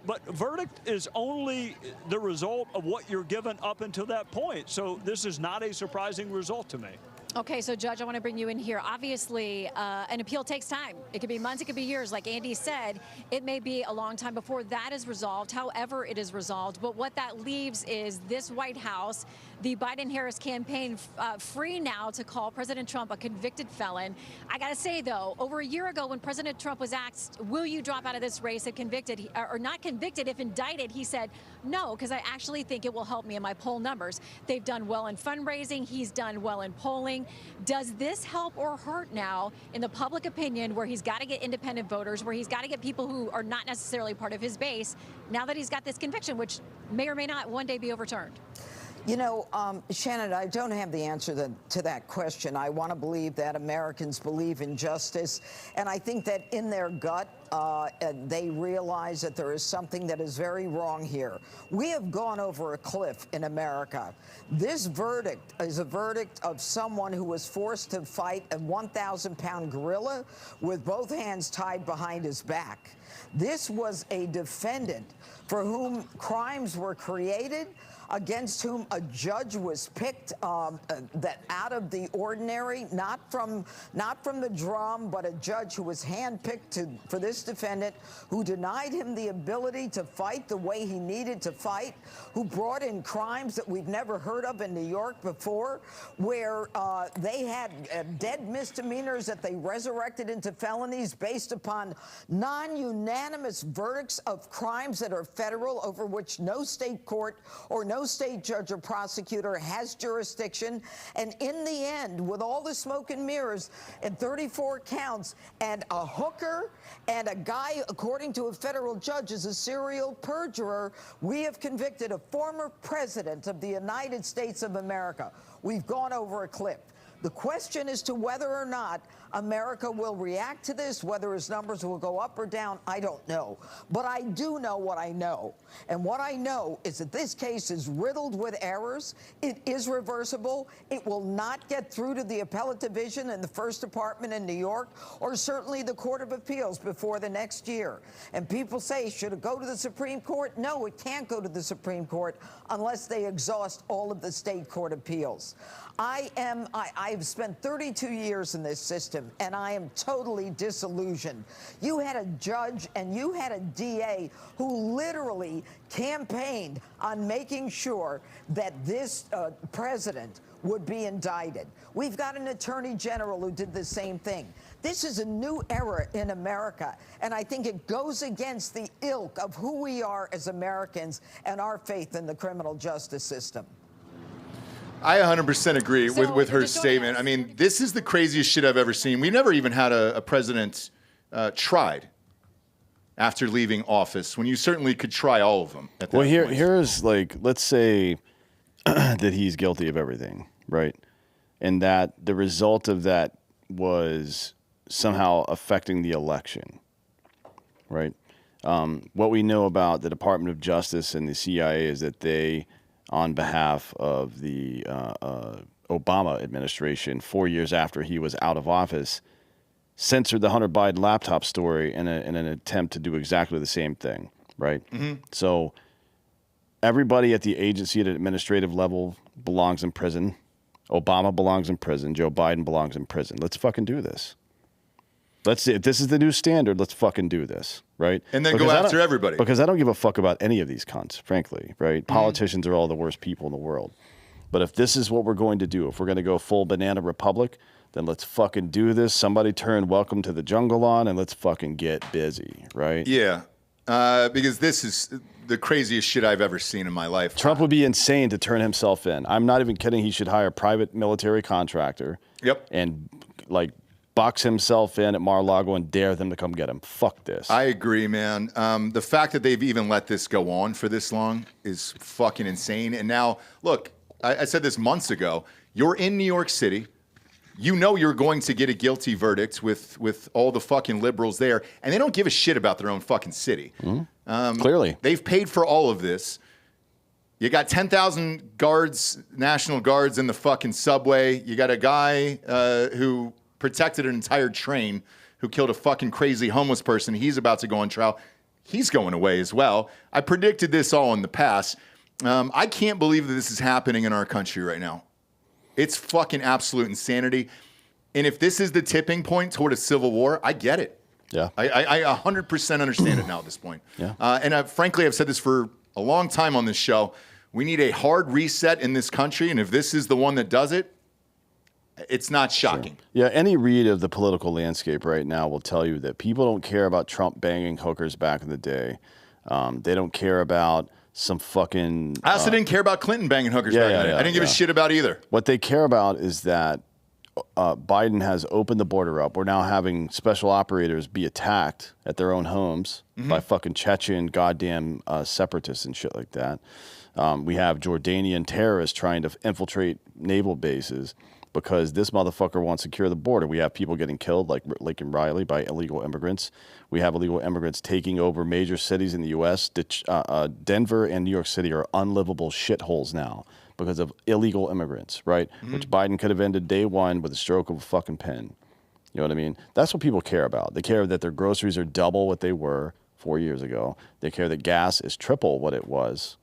But verdict is only the result of what you're given up until that point. So this is not a surprising result to me. Okay, so Judge, I want to bring you in here. Obviously, an appeal takes time. It could be months, it could be years. Like Andy said, it may be a long time before that is resolved, however it is resolved. But what that leaves is this White House, the Biden-Harris campaign, free now to call President Trump a convicted felon. I got to say, though, over a year ago when President Trump was asked, will you drop out of this race if convicted, or not convicted, if indicted, he said, no, because I actually think it will help me in my poll numbers. They've done well in fundraising. He's done well in polling. Does this help or hurt now in the public opinion where he's got to get independent voters, where he's got to get people who are not necessarily part of his base, now that he's got this conviction, which may or may not one day be overturned? You know, Shannon, I don't have the answer to that question. I want to believe that Americans believe in justice, and I think that in their gut, they realize that there is something that is very wrong here. We have gone over a cliff in America. This verdict is a verdict of someone who was forced to fight a 1,000-pound gorilla with both hands tied behind his back. This was a defendant for whom crimes were created, against whom a judge was picked that out of the ordinary, not from the drum, but a judge who was handpicked for this defendant, who denied him the ability to fight the way he needed to fight, who brought in crimes that we've never heard of in New York before, where they had dead misdemeanors that they resurrected into felonies based upon non-unanimous verdicts of crimes that are federal, over which no state court or no state judge or prosecutor has jurisdiction. And in the end, with all the smoke and mirrors and 34 counts and a hooker and a guy, according to a federal judge, is a serial perjurer, we have convicted a former president of the United States of America. We've gone over a cliff. The question as to whether or not America will react to this, whether his numbers will go up or down, I don't know. But I do know what I know. And what I know is that this case is riddled with errors. It is reversible. It will not get through to the appellate division in the First Department in New York, or certainly the Court of Appeals before the next year. And people say, should it go to the Supreme Court? No, it can't go to the Supreme Court unless they exhaust all of the state court appeals. I've spent 32 years in this system, and I am totally disillusioned. You had a judge and you had a DA who literally campaigned on making sure that this president would be indicted. We've got an attorney general who did the same thing. This is a new era in America, and I think it goes against the ilk of who we are as Americans and our faith in the criminal justice system. I 100% agree with her statement. I mean, this is the craziest shit I've ever seen. We've never even had a president tried after leaving office, when you certainly could try all of them at that point. Here's like, let's say that he's guilty of everything, right? And that the result of that was somehow affecting the election, right? What we know about the Department of Justice and the CIA is that they, on behalf of the Obama administration, 4 years after he was out of office, censored the Hunter Biden laptop story in an attempt to do exactly the same thing, right? Mm-hmm. So everybody at the agency at an administrative level belongs in prison. Obama belongs in prison. Joe Biden belongs in prison. Let's fucking do this. Let's see. If this is the new standard, let's fucking do this, right? And then go after everybody. Because I don't give a fuck about any of these cunts, frankly, right? Politicians are all the worst people in the world. But if this is what we're going to do, if we're going to go full banana republic, then let's fucking do this. Somebody turn Welcome to the Jungle on and let's fucking get busy, right? Yeah, because this is the craziest shit I've ever seen in my life. Trump would be insane to turn himself in. I'm not even kidding. He should hire a private military contractor. Yep. And like box himself in at Mar-a-Lago and dare them to come get him. Fuck this. I agree, man. The fact that they've even let this go on for this long is fucking insane. And now, look, I said this months ago. You're in New York City. You know you're going to get a guilty verdict with all the fucking liberals there, and they don't give a shit about their own fucking city. Clearly. They've paid for all of this. You got 10,000 guards, National Guards in the fucking subway. You got a guy who protected an entire train, who killed a fucking crazy homeless person. He's about to go on trial. He's going away as well. I predicted this all in the past. I can't believe that this is happening in our country right now. It's fucking absolute insanity. And if this is the tipping point toward a civil war, I get it. Yeah. I 100% understand it now at this point. Yeah. And frankly, I've said this for a long time on this show. We need a hard reset in this country. And if this is the one that does it, it's not shocking. Sure. Yeah, any read of the political landscape right now will tell you that people don't care about Trump banging hookers back in the day. They don't care about some fucking... I also didn't care about Clinton banging hookers back in the day. I didn't give a shit about either. What they care about is that Biden has opened the border up. We're now having special operators be attacked at their own homes by fucking Chechen goddamn separatists and shit like that. We have Jordanian terrorists trying to infiltrate naval bases because this motherfucker wants to secure the border. We have people getting killed like Lincoln Riley by illegal immigrants. We have illegal immigrants taking over major cities in the U.S. Denver and New York City are unlivable shitholes now because of illegal immigrants, right? Which Biden could have ended day one with a stroke of a fucking pen. You know what I mean? That's what people care about. They care that their groceries are double what they were 4 years ago. They care that gas is triple what it was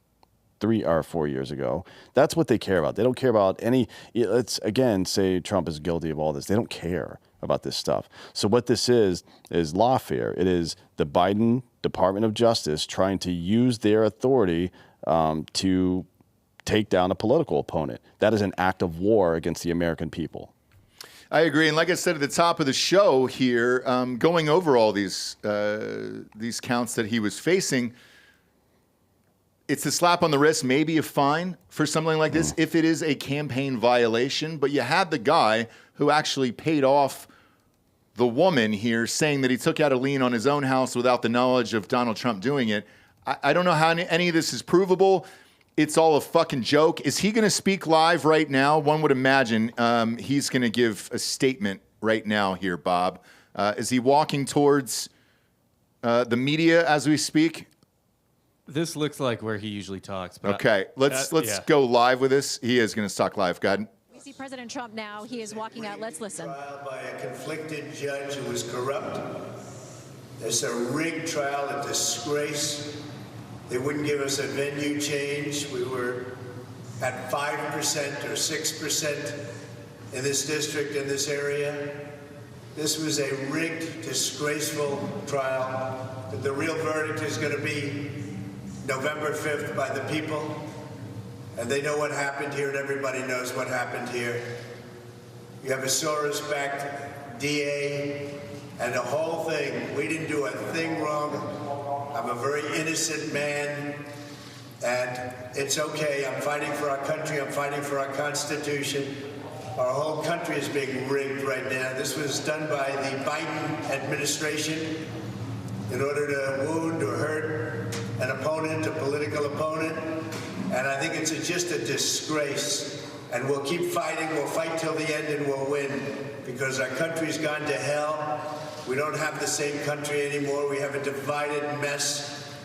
3 or 4 years ago. That's what they care about. They don't care about any, let's again say Trump is guilty of all this. They don't care about this stuff. So what this is lawfare. It is the Biden Department of Justice trying to use their authority to take down a political opponent. That is an act of war against the American people. I agree. And like I said at the top of the show here, going over all these counts that he was facing, it's a slap on the wrist, maybe a fine for something like this if it is a campaign violation. But you had the guy who actually paid off the woman here, saying that he took out a lien on his own house without the knowledge of Donald Trump doing it. I don't know how any of this is provable. It's all a fucking joke. Is he going to speak live right now? One would imagine he's going to give a statement right now here, Bob. Is he walking towards the media as we speak? This looks like where he usually talks. But Okay, let's go live with this. He is going to talk live. Go ahead. We see President Trump now. He is walking out. Let's listen. Trial by a conflicted judge who was corrupt. It's a rigged trial, a disgrace. They wouldn't give us a venue change. We were at 5% or 6% in this district, in this area. This was a rigged, disgraceful trial. But the real verdict is going to be November 5th by the people. And they know what happened here, and everybody knows what happened here. You have a Soros-backed DA, and the whole thing. We didn't do a thing wrong. I'm a very innocent man, and it's okay. I'm fighting for our country. I'm fighting for our Constitution. Our whole country is being rigged right now. This was done by the Biden administration in order to wound or hurt an opponent, a political opponent. And I think it's just a disgrace. And we'll keep fighting. We'll fight till the end, and we'll win, because our country's gone to hell. We don't have the same country anymore. We have a divided mess.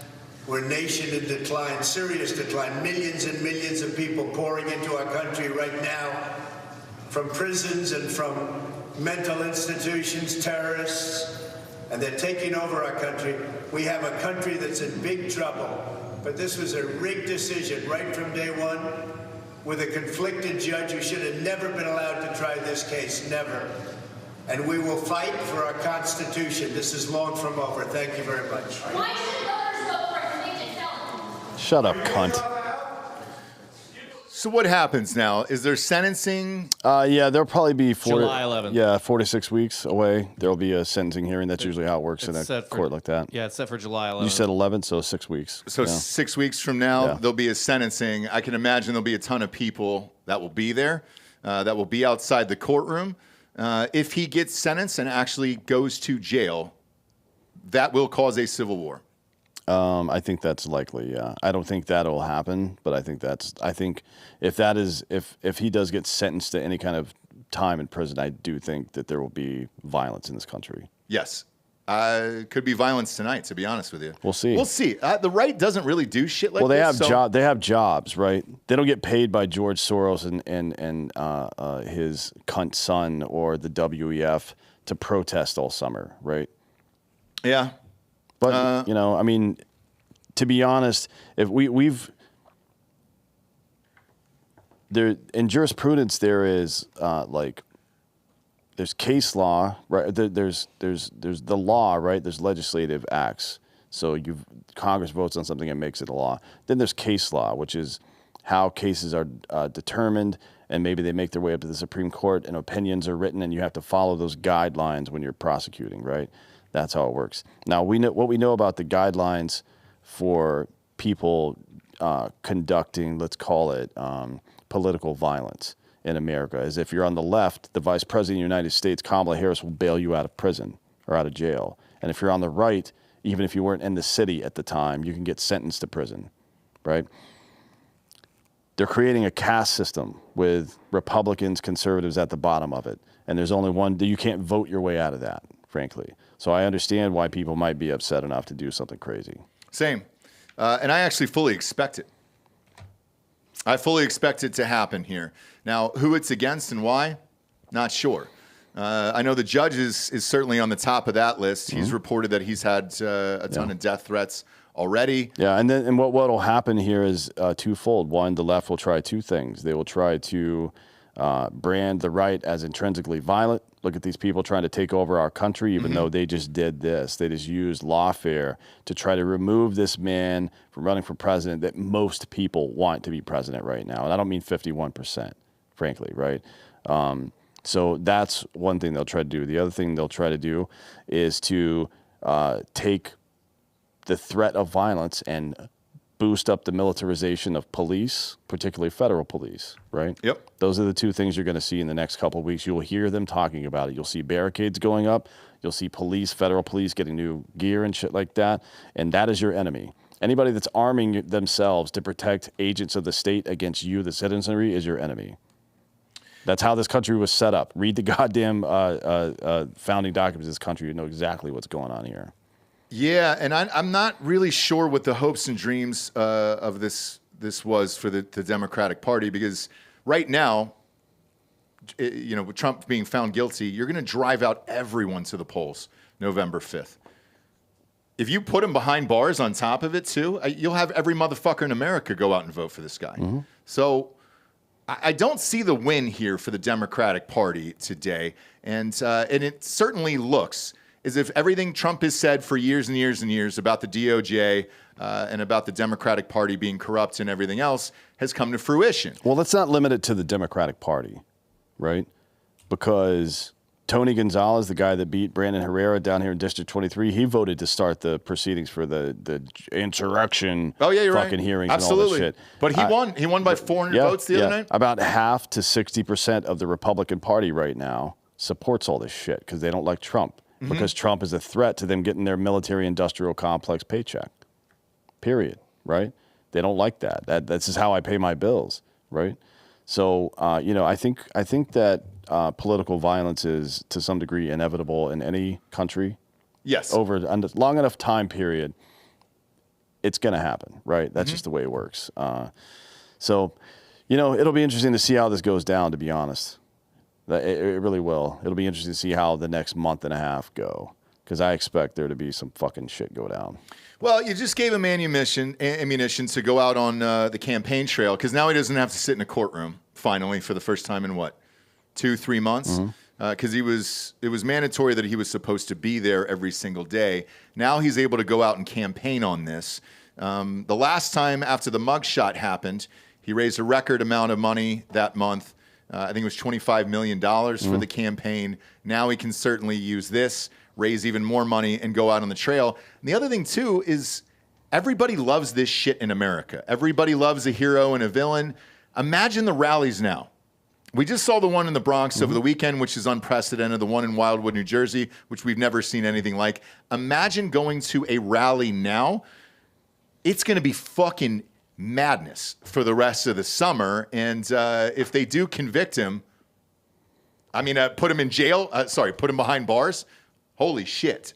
We're a nation in decline, serious decline. Millions and millions of people pouring into our country right now from prisons and from mental institutions, terrorists, and they're taking over our country. We have a country that's in big trouble. But this was a rigged decision right from day one with a conflicted judge who should have never been allowed to try this case, never. And we will fight for our Constitution. This is long from over. Thank you very much. Why should voters vote for a convicted felon? Shut up, cunt. So what happens now? Is there sentencing? Yeah, there'll probably be July 11th. Yeah, 4 to 6 weeks away. There'll be a sentencing hearing. That's usually how it works in a court like that. Yeah, it's set for July 11th. You said 11, so 6 weeks. So yeah. 6 weeks from now, Yeah. there'll be a sentencing. I can imagine there'll be a ton of people that will be there, that will be outside the courtroom. If he gets sentenced and actually goes to jail, that will cause a civil war. I think that's likely. Yeah, I don't think that'll happen, but I think if he does get sentenced to any kind of time in prison, I do think that there will be violence in this country. Yes. Could be violence tonight, to be honest with you. We'll see. We'll see. The right doesn't really do shit like Well, they this. have they have jobs, right? They don't get paid by George Soros and his cunt son or the WEF to protest all summer, right? Yeah. But I mean, to be honest, if we've there in jurisprudence, there is there's case law, right? There's the law, right? There's legislative acts. So Congress votes on something and makes it a law. Then there's case law, which is how cases are determined, and maybe they make their way up to the Supreme Court, and opinions are written, and you have to follow those guidelines when you're prosecuting, right? That's how it works. Now what we know about the guidelines for people conducting, let's call it, political violence in America is if you're on the left, the Vice President of the United States, Kamala Harris, will bail you out of prison or out of jail. And if you're on the right, even if you weren't in the city at the time, you can get sentenced to prison, right? They're creating a caste system with Republicans, conservatives at the bottom of it. And there's only one, you can't vote your way out of that, frankly. So I understand why people might be upset enough to do something crazy. Same. And I actually fully expect it. I fully expect it to happen here. Now, who it's against and why, not sure. I know the judge is certainly on the top of that list. He's reported that he's had a ton of death threats already. Yeah, and what will happen here is twofold. One, the left will try two things. They will try to brand the right as intrinsically violent. Look at these people trying to take over our country, even though they just did this. They just used lawfare to try to remove this man from running for president that most people want to be president right now. And I don't mean 51%, frankly, right? So that's one thing they'll try to do. The other thing they'll try to do is to take the threat of violence and boost up the militarization of police, particularly federal police, right? Yep. Those are the two things you're going to see in the next couple of weeks. You'll hear them talking about it. You'll see barricades going up. You'll see federal police getting new gear and shit like that. And that is your enemy. Anybody that's arming themselves to protect agents of the state against you, the citizenry, is your enemy. That's how this country was set up. Read the goddamn founding documents of this country. You know exactly what's going on here. Yeah, and I'm not really sure what the hopes and dreams of this was for the Democratic Party, because right now, with Trump being found guilty, you're going to drive out everyone to the polls November 5th. If you put him behind bars on top of it too, you'll have every motherfucker in America go out and vote for this guy. Mm-hmm. So I don't see the win here for the Democratic Party today, and it certainly looks as if everything Trump has said for years and years and years about the DOJ and about the Democratic Party being corrupt and everything else has come to fruition. Well, let's not limit it to the Democratic Party, right? Because Tony Gonzalez, the guy that beat Brandon Herrera down here in District 23, he voted to start the proceedings for the insurrection fucking hearings Absolutely. And all that shit. But he won. He won by 400 votes the other night. About half to 60% of the Republican Party right now supports all this shit because they don't like Trump. Because Trump is a threat to them getting their military-industrial complex paycheck. Period. Right? They don't like that. This is how I pay my bills. Right? So I think that political violence is to some degree inevitable in any country. Yes. Over a long enough time period, it's going to happen. Right? That's just the way it works. So it'll be interesting to see how this goes down. To be honest. It really will. It'll be interesting to see how the next month and a half go, because I expect there to be some fucking shit go down. Well, you just gave him ammunition to go out on the campaign trail, because now he doesn't have to sit in a courtroom, finally, for the first time in 2-3 months? Because it was mandatory that he was supposed to be there every single day. Now he's able to go out and campaign on this. The last time after the mugshot happened, he raised a record amount of money that month. I think it was $25 million for the campaign. Now he can certainly use this, raise even more money, and go out on the trail. And the other thing, too, is everybody loves this shit in America. Everybody loves a hero and a villain. Imagine the rallies now. We just saw the one in the Bronx over the weekend, which is unprecedented, the one in Wildwood, New Jersey, which we've never seen anything like. Imagine going to a rally now. It's going to be fucking madness for the rest of the summer. And if they do convict him, put him in jail, put him behind bars, holy shit.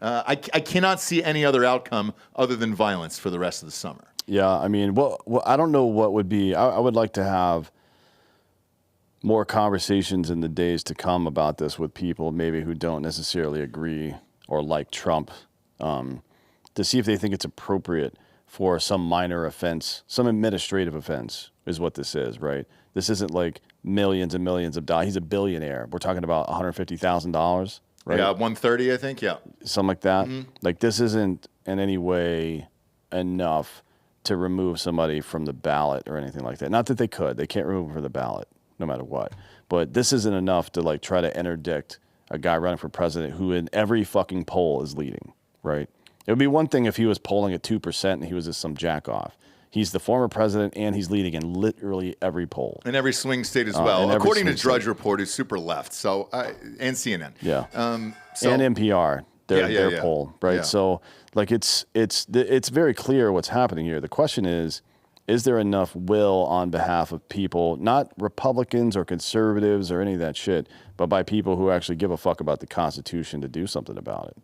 I cannot see any other outcome other than violence for the rest of the summer. Yeah, I mean, well, I don't know what would be. I would like to have more conversations in the days to come about this with people maybe who don't necessarily agree or like Trump, to see if they think it's appropriate for some minor offense, some administrative offense is what this is, right? This isn't like millions and millions of dollars. He's a billionaire. We're talking about $150,000, right? Yeah, 130, I think, yeah. Something like that. Mhm. Like, this isn't in any way enough to remove somebody from the ballot or anything like that. Not that they could. They can't remove them from the ballot no matter what. But this isn't enough to, like, try to interdict a guy running for president who in every fucking poll is leading, right? It would be one thing if he was polling at 2% and he was just some jack-off. He's the former president, and he's leading in literally every poll. In every swing state as well. in every According to swing Drudge state. Report, who's super left, so and CNN. Yeah. So, and NPR, their yeah. poll, right? Yeah. So, like, it's very clear what's happening here. The question is there enough will on behalf of people, not Republicans or conservatives or any of that shit, but by people who actually give a fuck about the Constitution to do something about it?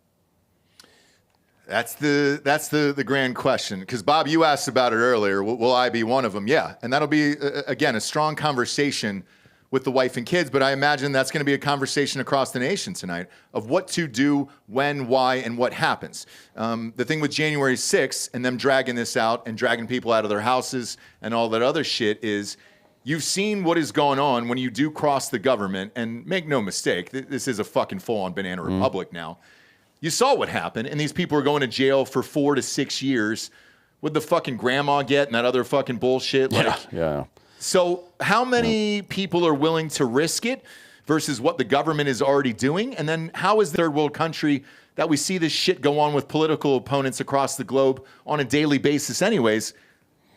That's the grand question. Because, Bob, you asked about it earlier. Will I be one of them? Yeah. And that'll be, again, a strong conversation with the wife and kids. But I imagine that's going to be a conversation across the nation tonight of what to do, when, why, and what happens. The thing with January 6th and them dragging this out and dragging people out of their houses and all that other shit is you've seen what is going on when you do cross the government. And make no mistake, this is a fucking full-on banana republic now. You saw what happened, and these people are going to jail for 4 to 6 years. Would the fucking grandma get and that other fucking bullshit? Like, Yeah. So how many people are willing to risk it versus what the government is already doing? And then how is the third world country that we see this shit go on with political opponents across the globe on a daily basis anyways?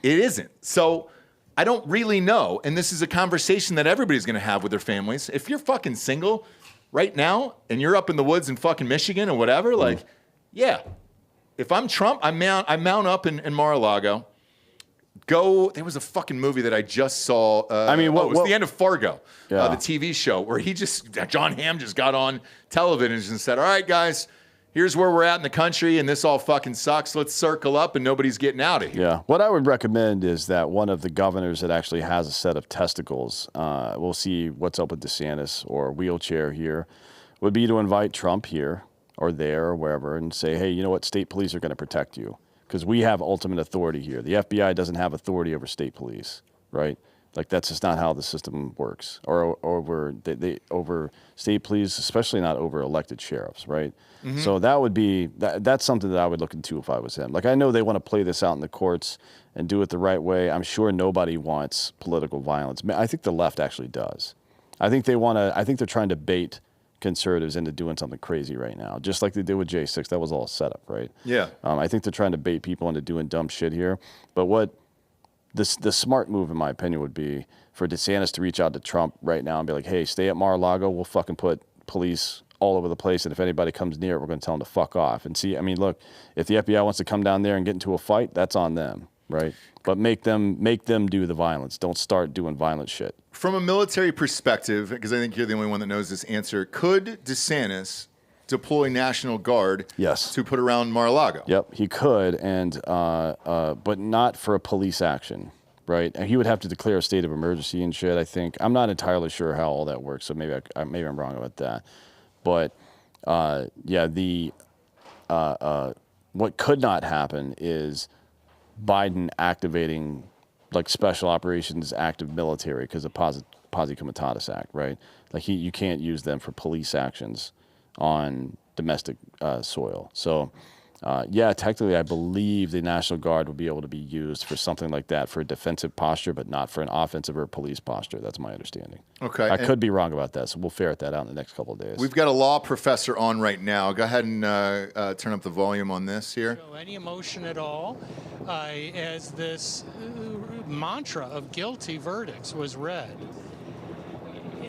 It isn't. So I don't really know. And this is a conversation that everybody's going to have with their families. If you're fucking single right now, and you're up in the woods in fucking Michigan or whatever, like, yeah, if I'm Trump, I mount up in Mar-a-Lago. There was a fucking movie that I just saw. It was the end of Fargo, the TV show, where John Hamm just got on television and said, all right, guys, here's where we're at in the country, and this all fucking sucks. Let's circle up, and nobody's getting out of here. Yeah. What I would recommend is that one of the governors that actually has a set of testicles, we'll see what's up with DeSantis or wheelchair here, would be to invite Trump here or there or wherever and say, hey, you know what? State police are going to protect you because we have ultimate authority here. The FBI doesn't have authority over state police, right? Like, that's just not how the system works. Or over state police, especially not over elected sheriffs, right? Mm-hmm. So that would be that's something that I would look into if I was him. Like, I know they want to play this out in the courts and do it the right way. I'm sure nobody wants political violence. I think the left actually does. I think they're trying to bait conservatives into doing something crazy right now, just like they did with J6. That was all a setup, right? Yeah. I think they're trying to bait people into doing dumb shit here. But what the smart move, in my opinion, would be for DeSantis to reach out to Trump right now and be like, hey, stay at Mar-a-Lago. We'll fucking put police all over the place, and if anybody comes near it, we're going to tell them to fuck off. And see, I mean, look, if the FBI wants to come down there and get into a fight, that's on them, right? But make them do the violence. Don't start doing violent shit. From a military perspective, because I think you're the only one that knows this answer, could DeSantis deploy National Guard to put around Mar-a-Lago? Yep, he could, and but not for a police action, right? And he would have to declare a state of emergency and shit, I think. I'm not entirely sure how all that works, so maybe I'm wrong about that. But, what could not happen is Biden activating, like, special operations active military because of Posse Comitatus Act, right? Like, you can't use them for police actions on domestic soil. So, technically, I believe the National Guard would be able to be used for something like that, for a defensive posture, but not for an offensive or police posture. That's my understanding. Okay. I could be wrong about that, so we'll ferret that out in the next couple of days. We've got a law professor on right now. Go ahead and turn up the volume on this here. Any emotion at all as this mantra of guilty verdicts was read.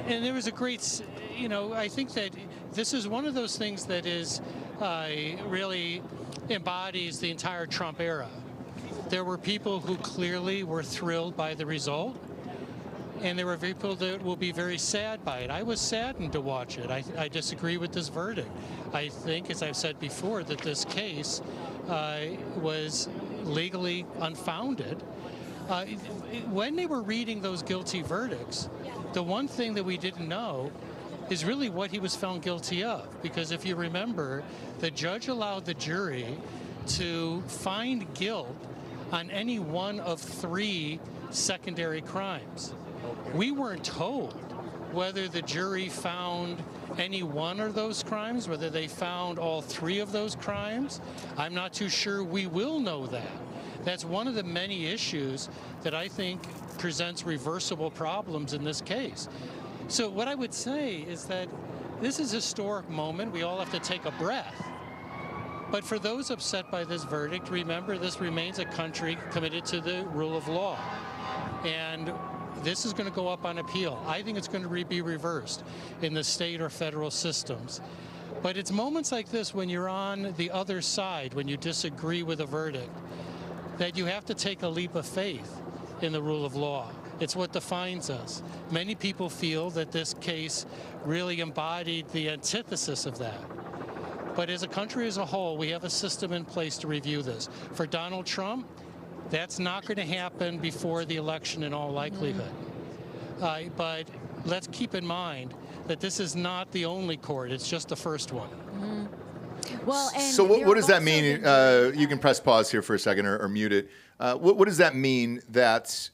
And there was a great, I think that this is one of those things that is really embodies the entire Trump era. There were people who clearly were thrilled by the result, And there are people that will be very sad by it. I was saddened to watch it. I disagree with this verdict. I think, as I've said before, that this case was legally unfounded. When they were reading those guilty verdicts, the one thing that we didn't know is really what he was found guilty of. Because if you remember, the judge allowed the jury to find guilt on any one of 3 secondary crimes. We weren't told whether the jury found any one of those crimes, whether they found all 3 of those crimes. I'm not too sure we will know that. That's one of the many issues that I think presents reversible problems in this case. So what I would say is that this is a historic moment. We all have to take a breath. But for those upset by this verdict, remember this remains a country committed to the rule of law. And this is going to go up on appeal. I think it's going to be reversed in the state or federal systems. But it's moments like this when you're on the other side, when you disagree with a verdict, that you have to take a leap of faith in the rule of law. It's what defines us. Many people feel that this case really embodied the antithesis of that. But as a country as a whole, we have a system in place to review this. For Donald Trump, that's not going to happen before the election in all likelihood. But let's keep in mind that this is not the only court. It's just the first one. Well, and so what does that mean? You can press pause here for a second or mute it. What does that mean that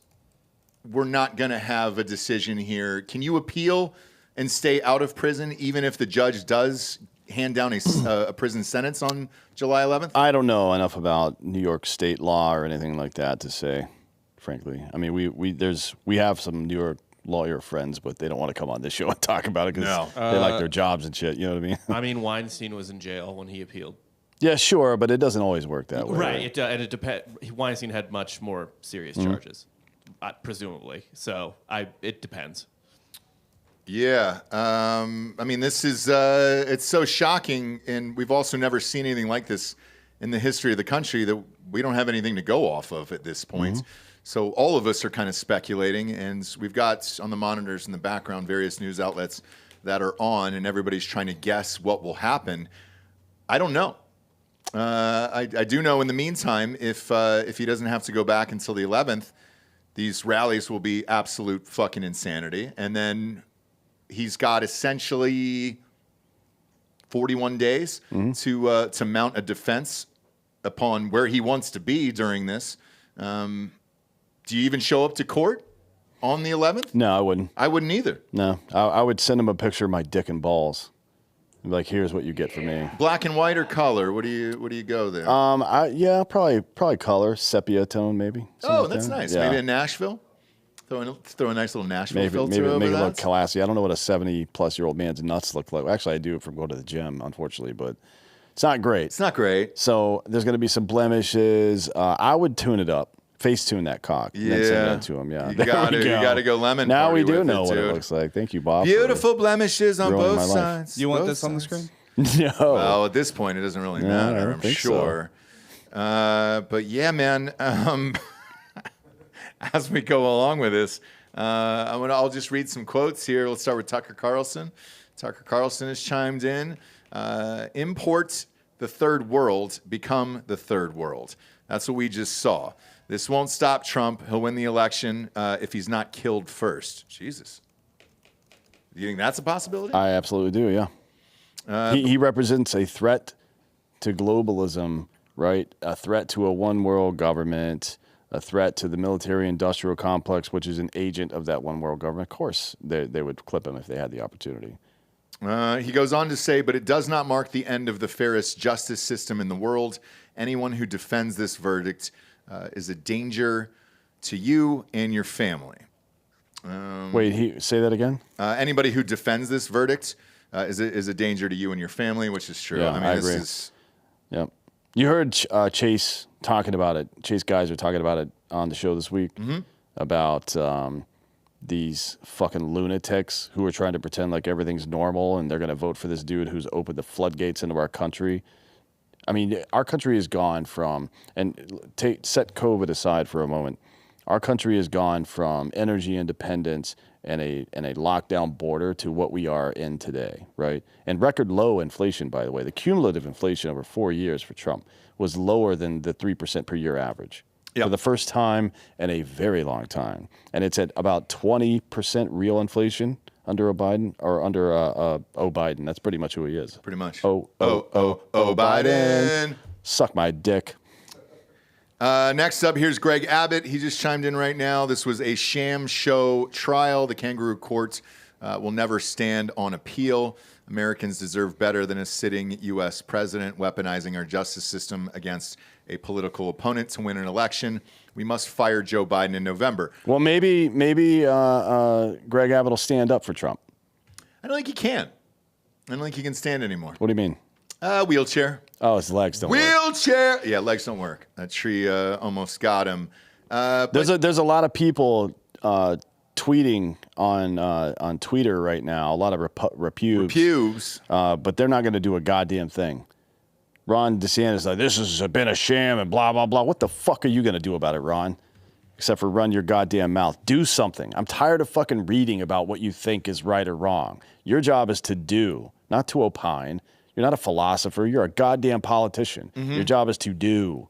we're not going to have a decision here? Can you appeal and stay out of prison even if the judge does hand down a prison sentence on July 11th? I don't know enough about New York state law or anything like that to say, frankly. I mean, we have some New York lawyer friends, but they don't want to come on this show and talk about it because they like their jobs and shit. You know what I mean? I mean, Weinstein was in jail when he appealed. Yeah, sure, but it doesn't always work that way. Right. And it depends. Weinstein had much more serious charges, presumably. So it depends. Yeah. I mean, this is, it's so shocking, and we've also never seen anything like this in the history of the country that we don't have anything to go off of at this point. So all of us are kind of speculating, and we've got on the monitors in the background various news outlets that are on, and everybody's trying to guess what will happen. I don't know. I do know in the meantime, if he doesn't have to go back until the 11th, these rallies will be absolute fucking insanity. And then he's got essentially 41 days to mount a defense upon where he wants to be during this. Do you even show up to court on the 11th? No, I wouldn't. I wouldn't either. No, I would send him a picture of my dick and balls. Like, here's what you get from me. Black and white or color? What do you go there? Yeah, probably color, sepia tone, maybe. Oh, that's nice. Yeah. Maybe in Nashville. Throw a nice little Nashville filter maybe over make it that. look classy. I don't know what a 70-plus-year-old man's nuts look like. Actually, I do from going to the gym, unfortunately, but it's not great. It's not great. So there's going to be some blemishes. I would tune it up. Face tune that cock. Yeah. And then send that to him. Yeah. You got to go lemon. Now party we do with know it, what dude. it looks like. Thank you, Bob. Beautiful blemishes on ruining both my life. sides. You want Both this on the sides. screen? No. Well, at this point, it doesn't really No, I matter, don't I'm think so. sure. But yeah, man. As we go along with this, I'll just read some quotes here. Let's start with Tucker Carlson. Tucker Carlson has chimed in. Import the third world, become the third world. That's what we just saw. This won't stop Trump. He'll win the election if he's not killed first. Jesus. Do you think that's a possibility? I absolutely do, yeah. He represents a threat to globalism, right? A threat to a one-world government, a threat to the military-industrial complex, which is an agent of that one-world government. Of course, they would clip him if they had the opportunity. He goes on to say, but it does not mark the end of the fairest justice system in the world. Anyone who defends this verdict is a danger to you and your family. Wait, say that again? Anybody who defends this verdict is a danger to you and your family, which is true. Yeah, I mean, I this agree. is. Yep. You heard Chase talking about it. Chase guys are talking about it on the show this week about these fucking lunatics who are trying to pretend like everything's normal and they're going to vote for this dude who's opened the floodgates into our country. I mean, our country has gone from, and set COVID aside for a moment, Our country has gone from energy independence and a lockdown border to what we are in today, right? And record low inflation, by the way. The cumulative inflation over 4 years for Trump was lower than the 3% per year average. For the first time in a very long time. And it's at about 20% real inflation under a Biden, or under Biden. That's pretty much who he is. Pretty much. Biden. Suck my dick. Next up, here's Greg Abbott. He just chimed in right now. This was a sham show trial. The kangaroo court will never stand on appeal. Americans deserve better than a sitting U.S. president weaponizing our justice system against a political opponent to win an election. We must fire Joe Biden in November. Well, maybe Greg Abbott will stand up for Trump. I don't think he can. I don't think he can stand anymore. What do you mean? Wheelchair. Oh, his legs don't work. Wheelchair. Yeah, legs don't work. That tree almost got him. There's a lot of people tweeting on Twitter right now. A lot of repubes. But they're not going to do a goddamn thing. Ron DeSantis is like, this has been a sham and blah, blah, blah. What the fuck are you going to do about it, Ron? Except for run your goddamn mouth. Do something. I'm tired of fucking reading about what you think is right or wrong. Your job is to do, not to opine. You're not a philosopher. You're a goddamn politician. Mm-hmm. Your job is to do.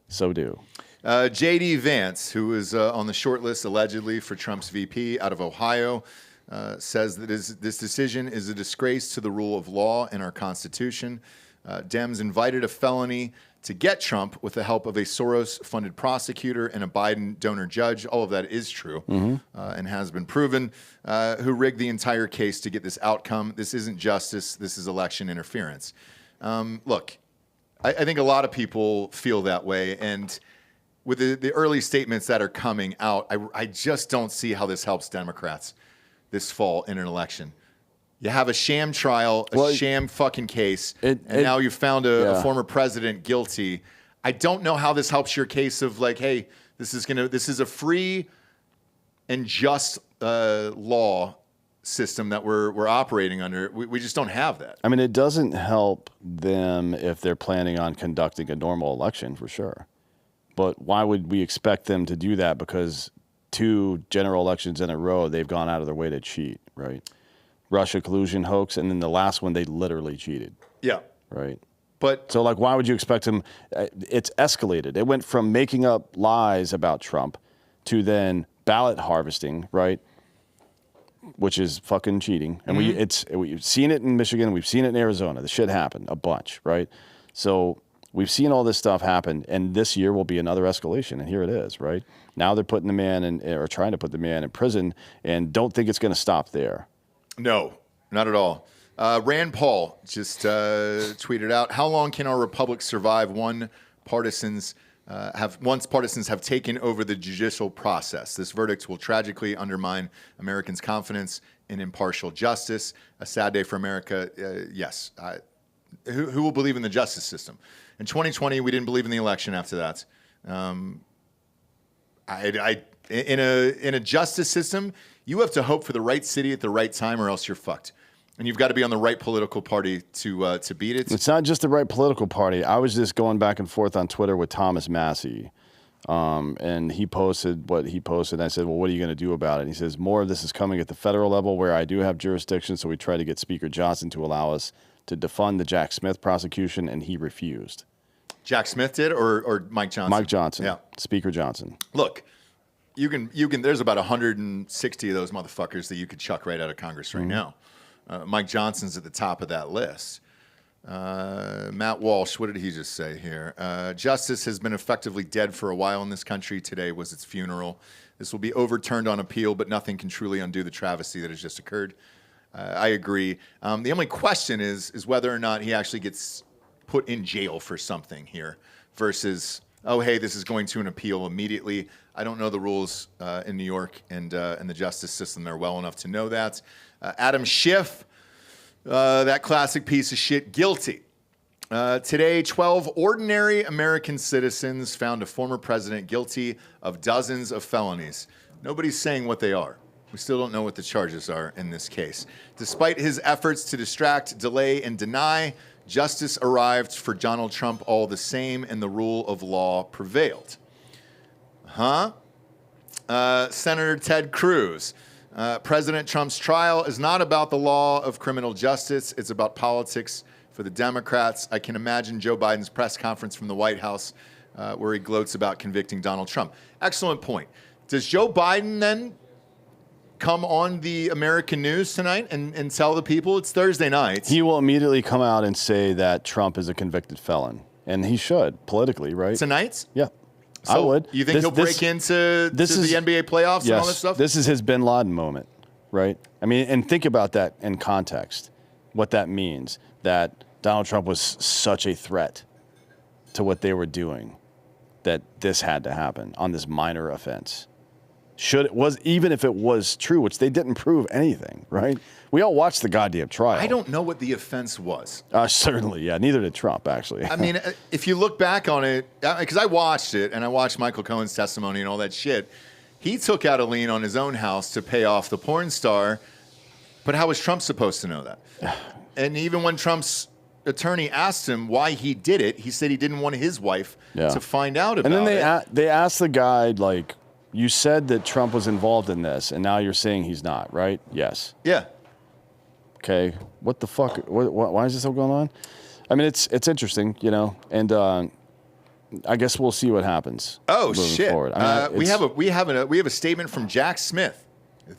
So do. J.D. Vance, who is on the short list allegedly for Trump's VP out of Ohio, says that this decision is a disgrace to the rule of law and our Constitution. Dems invited a felony to get Trump with the help of a Soros-funded prosecutor and a Biden donor judge. All of that is true and has been proven, who rigged the entire case to get this outcome. This isn't justice. This is election interference. Look, I think a lot of people feel that way. And with the early statements that are coming out, I just don't see how this helps Democrats this fall in an election. You have a sham trial, sham fucking case, and now you found a former president guilty. I don't know how this helps your case of like, hey, this is a free and just law system that we're operating under. We just don't have that. I mean, it doesn't help them if they're planning on conducting a normal election, for sure. But why would we expect them to do that? Because 2 general elections in a row, they've gone out of their way to cheat, right? Russia collusion hoax, and then the last one, they literally cheated. Yeah. Right. But so, like, why would you expect them? It's escalated. It went from making up lies about Trump to then ballot harvesting, right? Which is fucking cheating. And we've seen it in Michigan. We've seen it in Arizona. The shit happened a bunch, right? So we've seen all this stuff happen, and this year will be another escalation, and here it is, right? Now they're putting the man or trying to put the man in prison, and don't think it's going to stop there. No, not at all. Rand Paul just tweeted out, how long can our republic survive once partisans have taken over the judicial process? This verdict will tragically undermine Americans' confidence in impartial justice. A sad day for America. Yes. Who will believe in the justice system? In 2020, we didn't believe in the election after that. In a justice system, you have to hope for the right city at the right time, or else you're fucked. And you've got to be on the right political party to beat it. It's not just the right political party. I was just going back and forth on Twitter with Thomas Massey, and he posted what he posted. And I said, well, what are you going to do about it? And he says, more of this is coming at the federal level where I do have jurisdiction, so we tried to get Speaker Johnson to allow us to defund the Jack Smith prosecution, and he refused. Jack Smith did, or Mike Johnson? Mike Johnson. Yeah. Speaker Johnson. Look, you can. There's about 160 of those motherfuckers that you could chuck right out of Congress right now. Mike Johnson's at the top of that list. Matt Walsh, what did he just say here? Justice has been effectively dead for a while in this country. Today was its funeral. This will be overturned on appeal, but nothing can truly undo the travesty that has just occurred. I agree. The only question is whether or not he actually gets put in jail for something here versus, oh, hey, this is going to an appeal immediately. I don't know the rules in New York and the justice system there well enough to know that. Adam Schiff, that classic piece of shit, guilty. Today, 12 ordinary American citizens found a former president guilty of dozens of felonies. Nobody's saying what they are. We still don't know what the charges are in this case. Despite his efforts to distract, delay, and deny, justice arrived for Donald Trump all the same, and the rule of law prevailed. Senator Ted Cruz. President Trump's trial is not about the law of criminal justice. It's about politics for the Democrats. I can imagine Joe Biden's press conference from the White House where he gloats about convicting Donald Trump. Excellent point. Does Joe Biden then come on the American news tonight and tell the people it's Thursday night? He will immediately come out and say that Trump is a convicted felon. And he should, politically, right? Tonight? Yeah. So I would. You think he'll break into the NBA playoffs and all that stuff? This is his bin Laden moment, right? I mean, and think about that in context, what that means, that Donald Trump was such a threat to what they were doing that this had to happen on this minor offense. Even if it was true, which they didn't prove anything, right? We all watched the goddamn trial. I don't know what the offense was. Certainly, yeah. Neither did Trump, actually. I mean, if you look back on it, because I watched it, and I watched Michael Cohen's testimony and all that shit, he took out a lien on his own house to pay off the porn star, but how was Trump supposed to know that? And even when Trump's attorney asked him why he did it, he said he didn't want his wife to find out about it. And then they asked the guy, like, you said that Trump was involved in this, and now you're saying he's not, right? Yes. Yeah. Okay. What the fuck? Why is this all going on? I mean, it's interesting, you know, and I guess we'll see what happens. Oh shit! Forward. I mean, we have a statement from Jack Smith,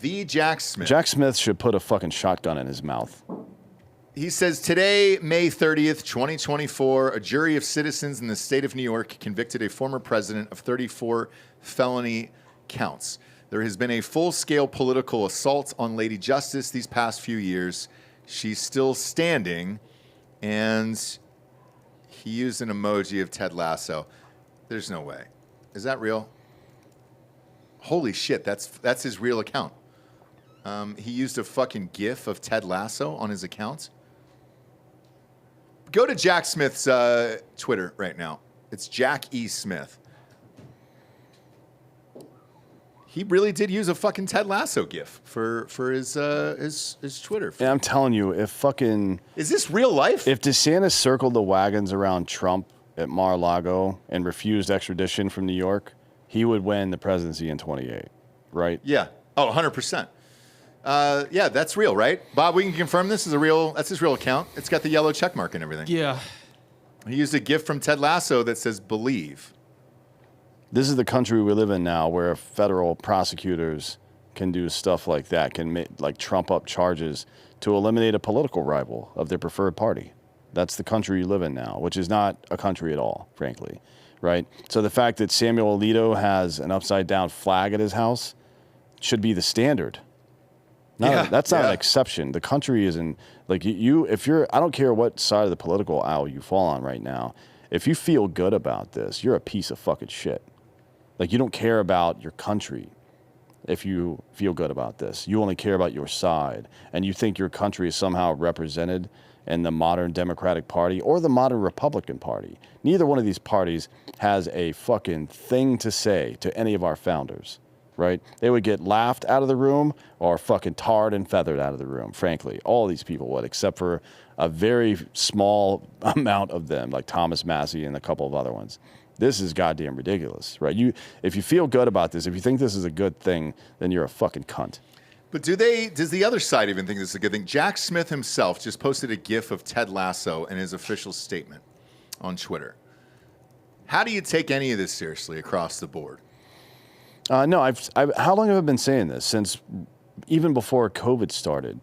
the Jack Smith. Jack Smith should put a fucking shotgun in his mouth. He says, today, May 30th, 2024, a jury of citizens in the state of New York convicted a former president of 34 felony counts. There has been a full-scale political assault on Lady Justice these past few years. She's still standing, and he used an emoji of Ted Lasso. There's no way. Is that real? Holy shit, that's his real account. He used a fucking GIF of Ted Lasso on his account. Go to Jack Smith's Twitter right now. It's Jack E. Smith. He really did use a fucking Ted Lasso GIF for his Twitter. And I'm telling you, if fucking... Is this real life? If DeSantis circled the wagons around Trump at Mar-a-Lago and refused extradition from New York, he would win the presidency in 28, right? Yeah. Oh, 100%. Yeah, that's real, right? Bob, we can confirm this is that's his real account. It's got the yellow check mark and everything. Yeah. He used a GIF from Ted Lasso that says believe. This is the country we live in now where federal prosecutors can do stuff like that, can like trump up charges to eliminate a political rival of their preferred party. That's the country you live in now, which is not a country at all, frankly, right? So the fact that Samuel Alito has an upside-down flag at his house should be the standard. That's not an exception. The country isn't like if you're, I don't care what side of the political aisle you fall on right now. If you feel good about this, you're a piece of fucking shit. Like, you don't care about your country if you feel good about this. You only care about your side, and you think your country is somehow represented in the modern Democratic Party or the modern Republican Party. Neither one of these parties has a fucking thing to say to any of our founders. Right? They would get laughed out of the room or fucking tarred and feathered out of the room, frankly. All these people would, except for a very small amount of them, like Thomas Massey and a couple of other ones. This is goddamn ridiculous, right? If you feel good about this, if you think this is a good thing, then you're a fucking cunt. But does the other side even think this is a good thing? Jack Smith himself just posted a GIF of Ted Lasso in his official statement on Twitter. How do you take any of this seriously across the board? No, how long have I been saying this? Since even before COVID started.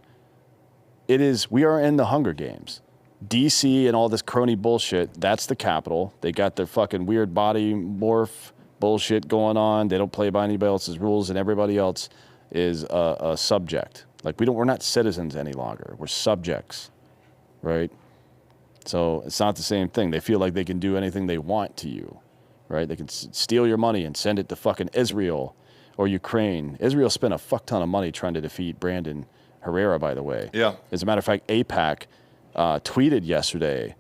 We are in the Hunger Games. DC and all this crony bullshit, that's the capital. They got their fucking weird body morph bullshit going on. They don't play by anybody else's rules, and everybody else is a subject. Like, we're not citizens any longer. We're subjects, right? So it's not the same thing. They feel like they can do anything they want to you, right? They can steal your money and send it to fucking Israel or Ukraine. Israel spent a fuck ton of money trying to defeat Brandon Herrera, by the way. Yeah. As a matter of fact, AIPAC tweeted yesterday,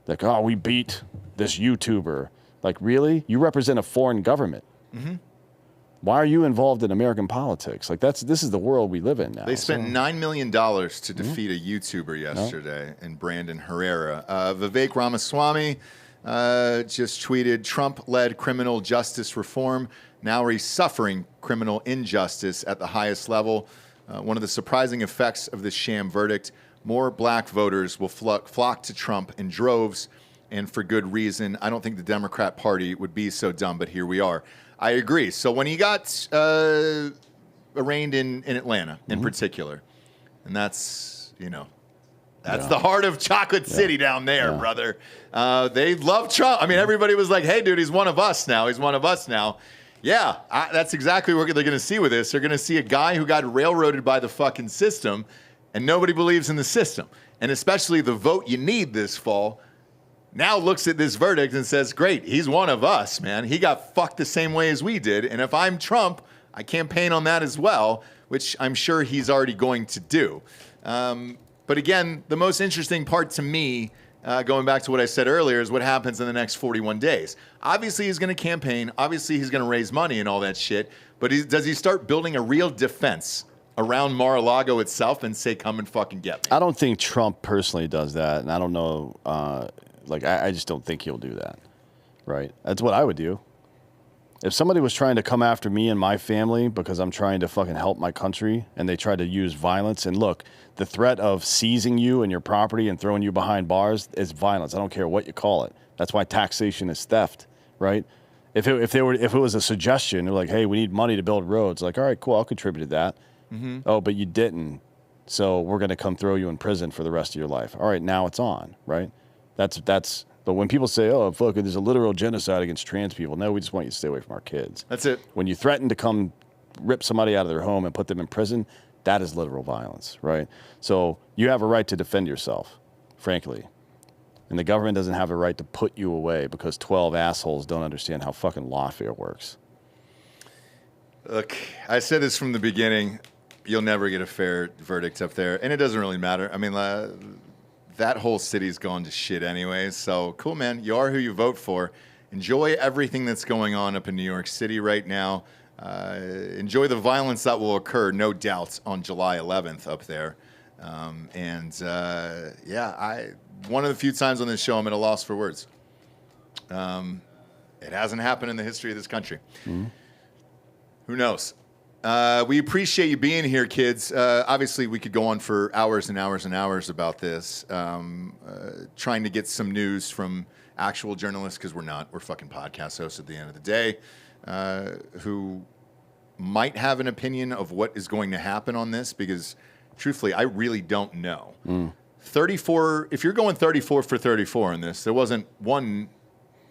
like, oh, we beat this YouTuber. Like, really? You represent a foreign government. Mm-hmm. Why are you involved in American politics? Like, this is the world we live in now. They spent $9 million to defeat a YouTuber yesterday in Brandon Herrera. Vivek Ramaswamy just tweeted, Trump-led criminal justice reform. Now he's suffering criminal injustice at the highest level. One of the surprising effects of this sham verdict, more black voters will flock to Trump in droves, and for good reason. I don't think the Democrat Party would be so dumb, but here we are. I agree. So when he got arraigned in Atlanta in particular, and that's, that's the heart of Chocolate City down there, brother. They love Trump. I mean, everybody was like, hey, dude, he's one of us now. He's one of us now. Yeah, that's exactly what they're going to see with this. They're going to see a guy who got railroaded by the fucking system, and nobody believes in the system. And especially the vote you need this fall now looks at this verdict and says, great, he's one of us, man. He got fucked the same way as we did. And if I'm Trump, I campaign on that as well, which I'm sure he's already going to do. But again, the most interesting part to me, going back to what I said earlier, is what happens in the next 41 days. Obviously, he's going to campaign. Obviously, he's going to raise money and all that shit. But does he start building a real defense around Mar-a-Lago itself and say, come and fucking get me? I don't think Trump personally does that. And I don't know, I just don't think he'll do that. Right? That's what I would do. If somebody was trying to come after me and my family because I'm trying to fucking help my country and they tried to use violence, and look, the threat of seizing you and your property and throwing you behind bars is violence. I don't care what you call it. That's why taxation is theft, right? If it was a suggestion, they're like, hey, we need money to build roads. Like, all right, cool, I'll contribute to that. Mm-hmm. Oh, but you didn't. So we're going to come throw you in prison for the rest of your life. All right, now it's on, right? But when people say, oh, fuck, there's a literal genocide against trans people. No, we just want you to stay away from our kids. That's it. When you threaten to come rip somebody out of their home and put them in prison, that is literal violence, right? So you have a right to defend yourself, frankly. And the government doesn't have a right to put you away because 12 assholes don't understand how fucking lawfare works. Look, I said this from the beginning. You'll never get a fair verdict up there. And it doesn't really matter. I mean, that whole city's gone to shit anyways. So cool, man. You are who you vote for. Enjoy everything that's going on up in New York City right now. Enjoy the violence that will occur, no doubt, on July 11th up there. One of the few times on this show I'm at a loss for words. It hasn't happened in the history of this country. Mm-hmm. Who knows? We appreciate you being here, kids. Obviously, we could go on for hours and hours and hours about this, trying to get some news from actual journalists, because we're not. We're fucking podcast hosts at the end of the day, who might have an opinion of what is going to happen on this, because truthfully, I really don't know. 34, if you're going 34 for 34 in this, there wasn't one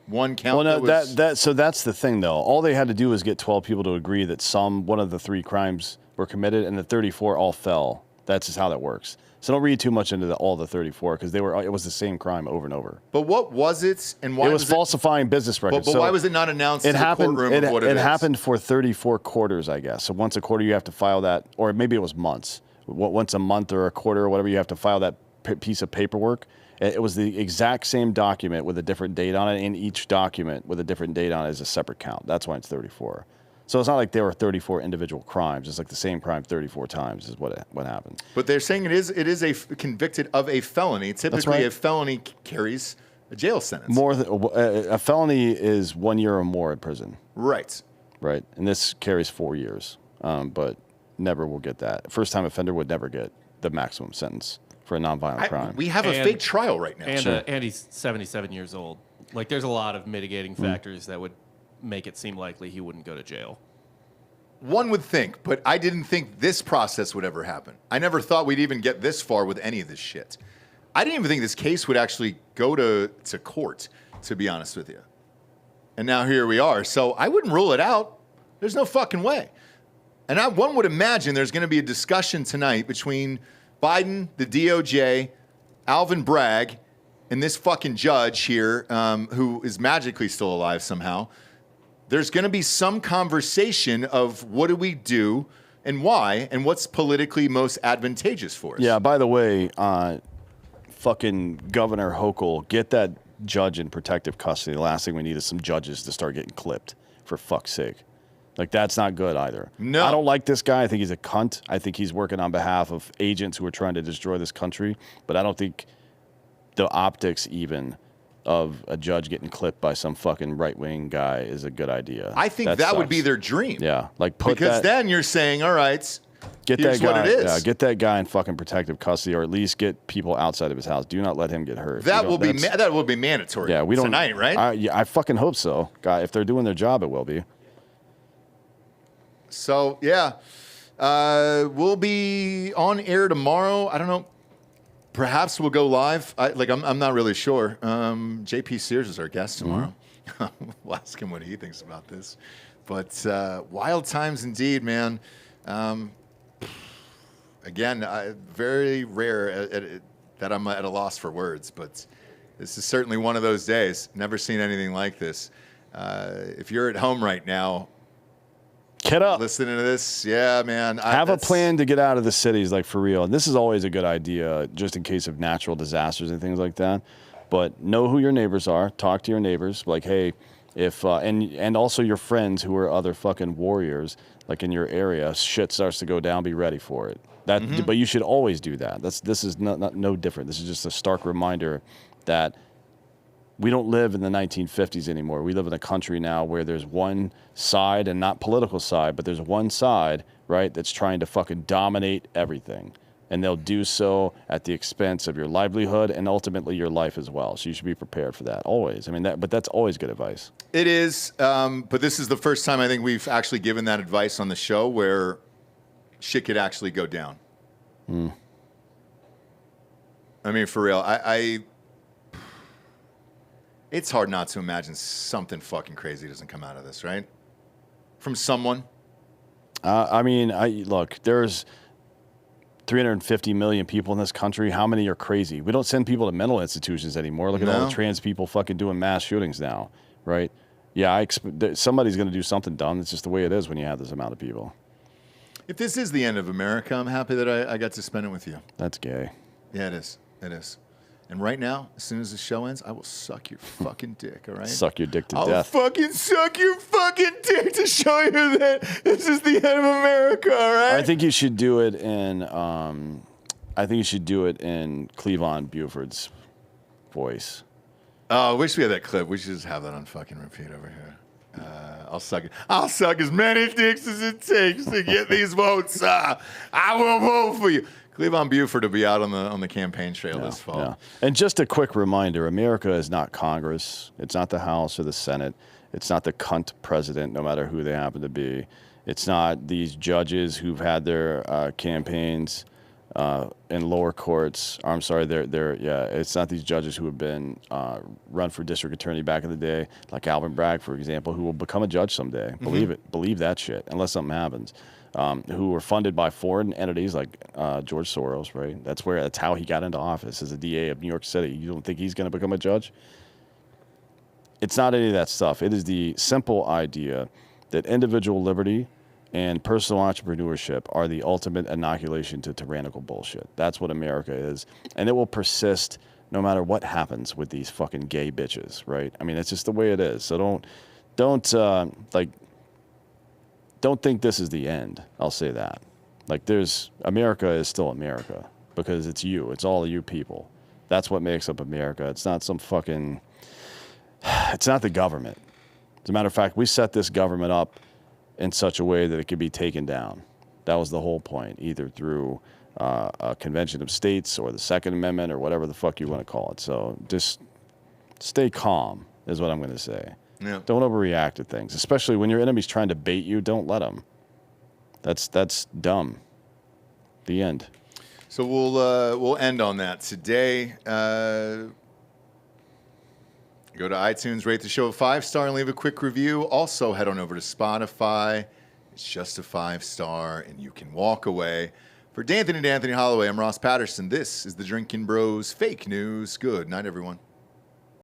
count. Well, no, so that's the thing, though. All they had to do was get 12 people to agree that one of the 3 crimes were committed, and the 34 all fell. That's just how that works. So don't read too much into all the 34, because it was the same crime over and over. But what was it, and why it was falsifying business records? But why was it not announced in the courtroom of what it is? It happened for 34 quarters, I guess. So once a quarter, you have to file that, or maybe it was months. Once a month or a quarter or whatever, you have to file that piece of paperwork. It was the exact same document with a different date on it, and each document with a different date on it is a separate count. That's why it's 34. So it's not like there were 34 individual crimes. It's like the same crime 34 times is what happened. But they're saying it is convicted of a felony. Typically, right. A felony carries a jail sentence. A felony is 1 year or more in prison. Right. Right. And this carries 4 years, but never will get that. First-time offender would never get the maximum sentence for a nonviolent crime. We have a fake trial right now. And he's 77 years old. Like, there's a lot of mitigating factors that would make it seem likely he wouldn't go to jail. One would think, but I didn't think this process would ever happen. I never thought we'd even get this far with any of this shit. I didn't even think this case would actually go to court, to be honest with you. And now here we are. So I wouldn't rule it out. There's no fucking way. And one would imagine there's going to be a discussion tonight between Biden, the DOJ, Alvin Bragg, and this fucking judge here, who is magically still alive somehow. There's going to be some conversation of what do we do and why, and what's politically most advantageous for us. Yeah, by the way, fucking Governor Hochul, get that judge in protective custody. The last thing we need is some judges to start getting clipped, for fuck's sake. Like, that's not good either. No. I don't like this guy. I think he's a cunt. I think he's working on behalf of agents who are trying to destroy this country. But I don't think the optics even of a judge getting clipped by some fucking right-wing guy is a good idea. I think that would be their dream. Yeah, like because then you're saying, all right, get here's that guy, what it is. Yeah, get that guy in fucking protective custody, or at least get people outside of his house. Do not let him get hurt. That will be mandatory. Yeah, we don't tonight, right? I fucking hope so. God, if they're doing their job, it will be. So yeah, we'll be on air tomorrow. I don't know. Perhaps we'll go live. I'm not really sure. JP Sears is our guest tomorrow. We'll ask him what he thinks about this. But wild times indeed, man. Again, very rare that I'm at a loss for words, but this is certainly one of those days. Never seen anything like this. If you're at home right now, get up. Listening to this, yeah, man. Have a plan to get out of the cities, like for real. And this is always a good idea, just in case of natural disasters and things like that. But know who your neighbors are. Talk to your neighbors. Like, hey, if and also your friends who are other fucking warriors, like in your area, shit starts to go down. Be ready for it. But you should always do that. This is no different. This is just a stark reminder that we don't live in the 1950s anymore. We live in a country now where there's one side, and not political side, but there's one side, right, that's trying to fucking dominate everything. And they'll do so at the expense of your livelihood and ultimately your life as well. So you should be prepared for that, always. I mean, but that's always good advice. It is, but this is the first time I think we've actually given that advice on the show where shit could actually go down. I mean, for real, it's hard not to imagine something fucking crazy doesn't come out of this, right? From someone. Look, there's 350 million people in this country. How many are crazy? We don't send people to mental institutions anymore. Look at all the trans people fucking doing mass shootings now, right? Yeah, I expect somebody's going to do something dumb. It's just the way it is when you have this amount of people. If this is the end of America, I'm happy that I got to spend it with you. That's gay. Yeah, it is. It is. And right now, as soon as the show ends, I will suck your fucking dick, all right? Suck your dick to I'll death. fucking suck your fucking dick to show you that this is the end of America, all right? I think you should do it in Cleavon Buford's voice. Oh, I wish we had that clip. We should just have that on fucking repeat over here. I'll suck as many dicks as it takes to get these votes. I will vote for you. Cleavon Buford will be out on the campaign trail this fall. Yeah. And just a quick reminder, America is not Congress. It's not the House or the Senate. It's not the cunt president, no matter who they happen to be. It's not these judges who've had their campaigns in lower courts. I'm sorry, it's not these judges who have been run for district attorney back in the day, like Alvin Bragg, for example, who will become a judge someday. Mm-hmm. Believe it. Believe that shit, unless something happens. Who were funded by foreign entities like George Soros, right? That's how he got into office as a DA of New York City. You don't think he's going to become a judge? It's not any of that stuff. It is the simple idea that individual liberty and personal entrepreneurship are the ultimate inoculation to tyrannical bullshit. That's what America is. And it will persist no matter what happens with these fucking gay bitches, right? I mean, it's just the way it is. So don't think this is the end. I'll say that. America is still America because it's you. It's all of you people. That's what makes up America. It's not it's not the government. As a matter of fact, we set this government up in such a way that it could be taken down. That was the whole point, either through a convention of states or the Second Amendment or whatever the fuck you want to call it. So just stay calm is what I'm going to say. Yeah. Don't overreact to things, especially when your enemy's trying to bait you. Don't let them. That's dumb. The end. So we'll end on that today. Go to iTunes, rate the show a 5-star, and leave a quick review. Also, head on over to Spotify. It's just a 5-star, and you can walk away. For D'Anthony and Anthony Hollaway, I'm Ross Patterson. This is the Drinkin Bros Fake News. Good night, everyone.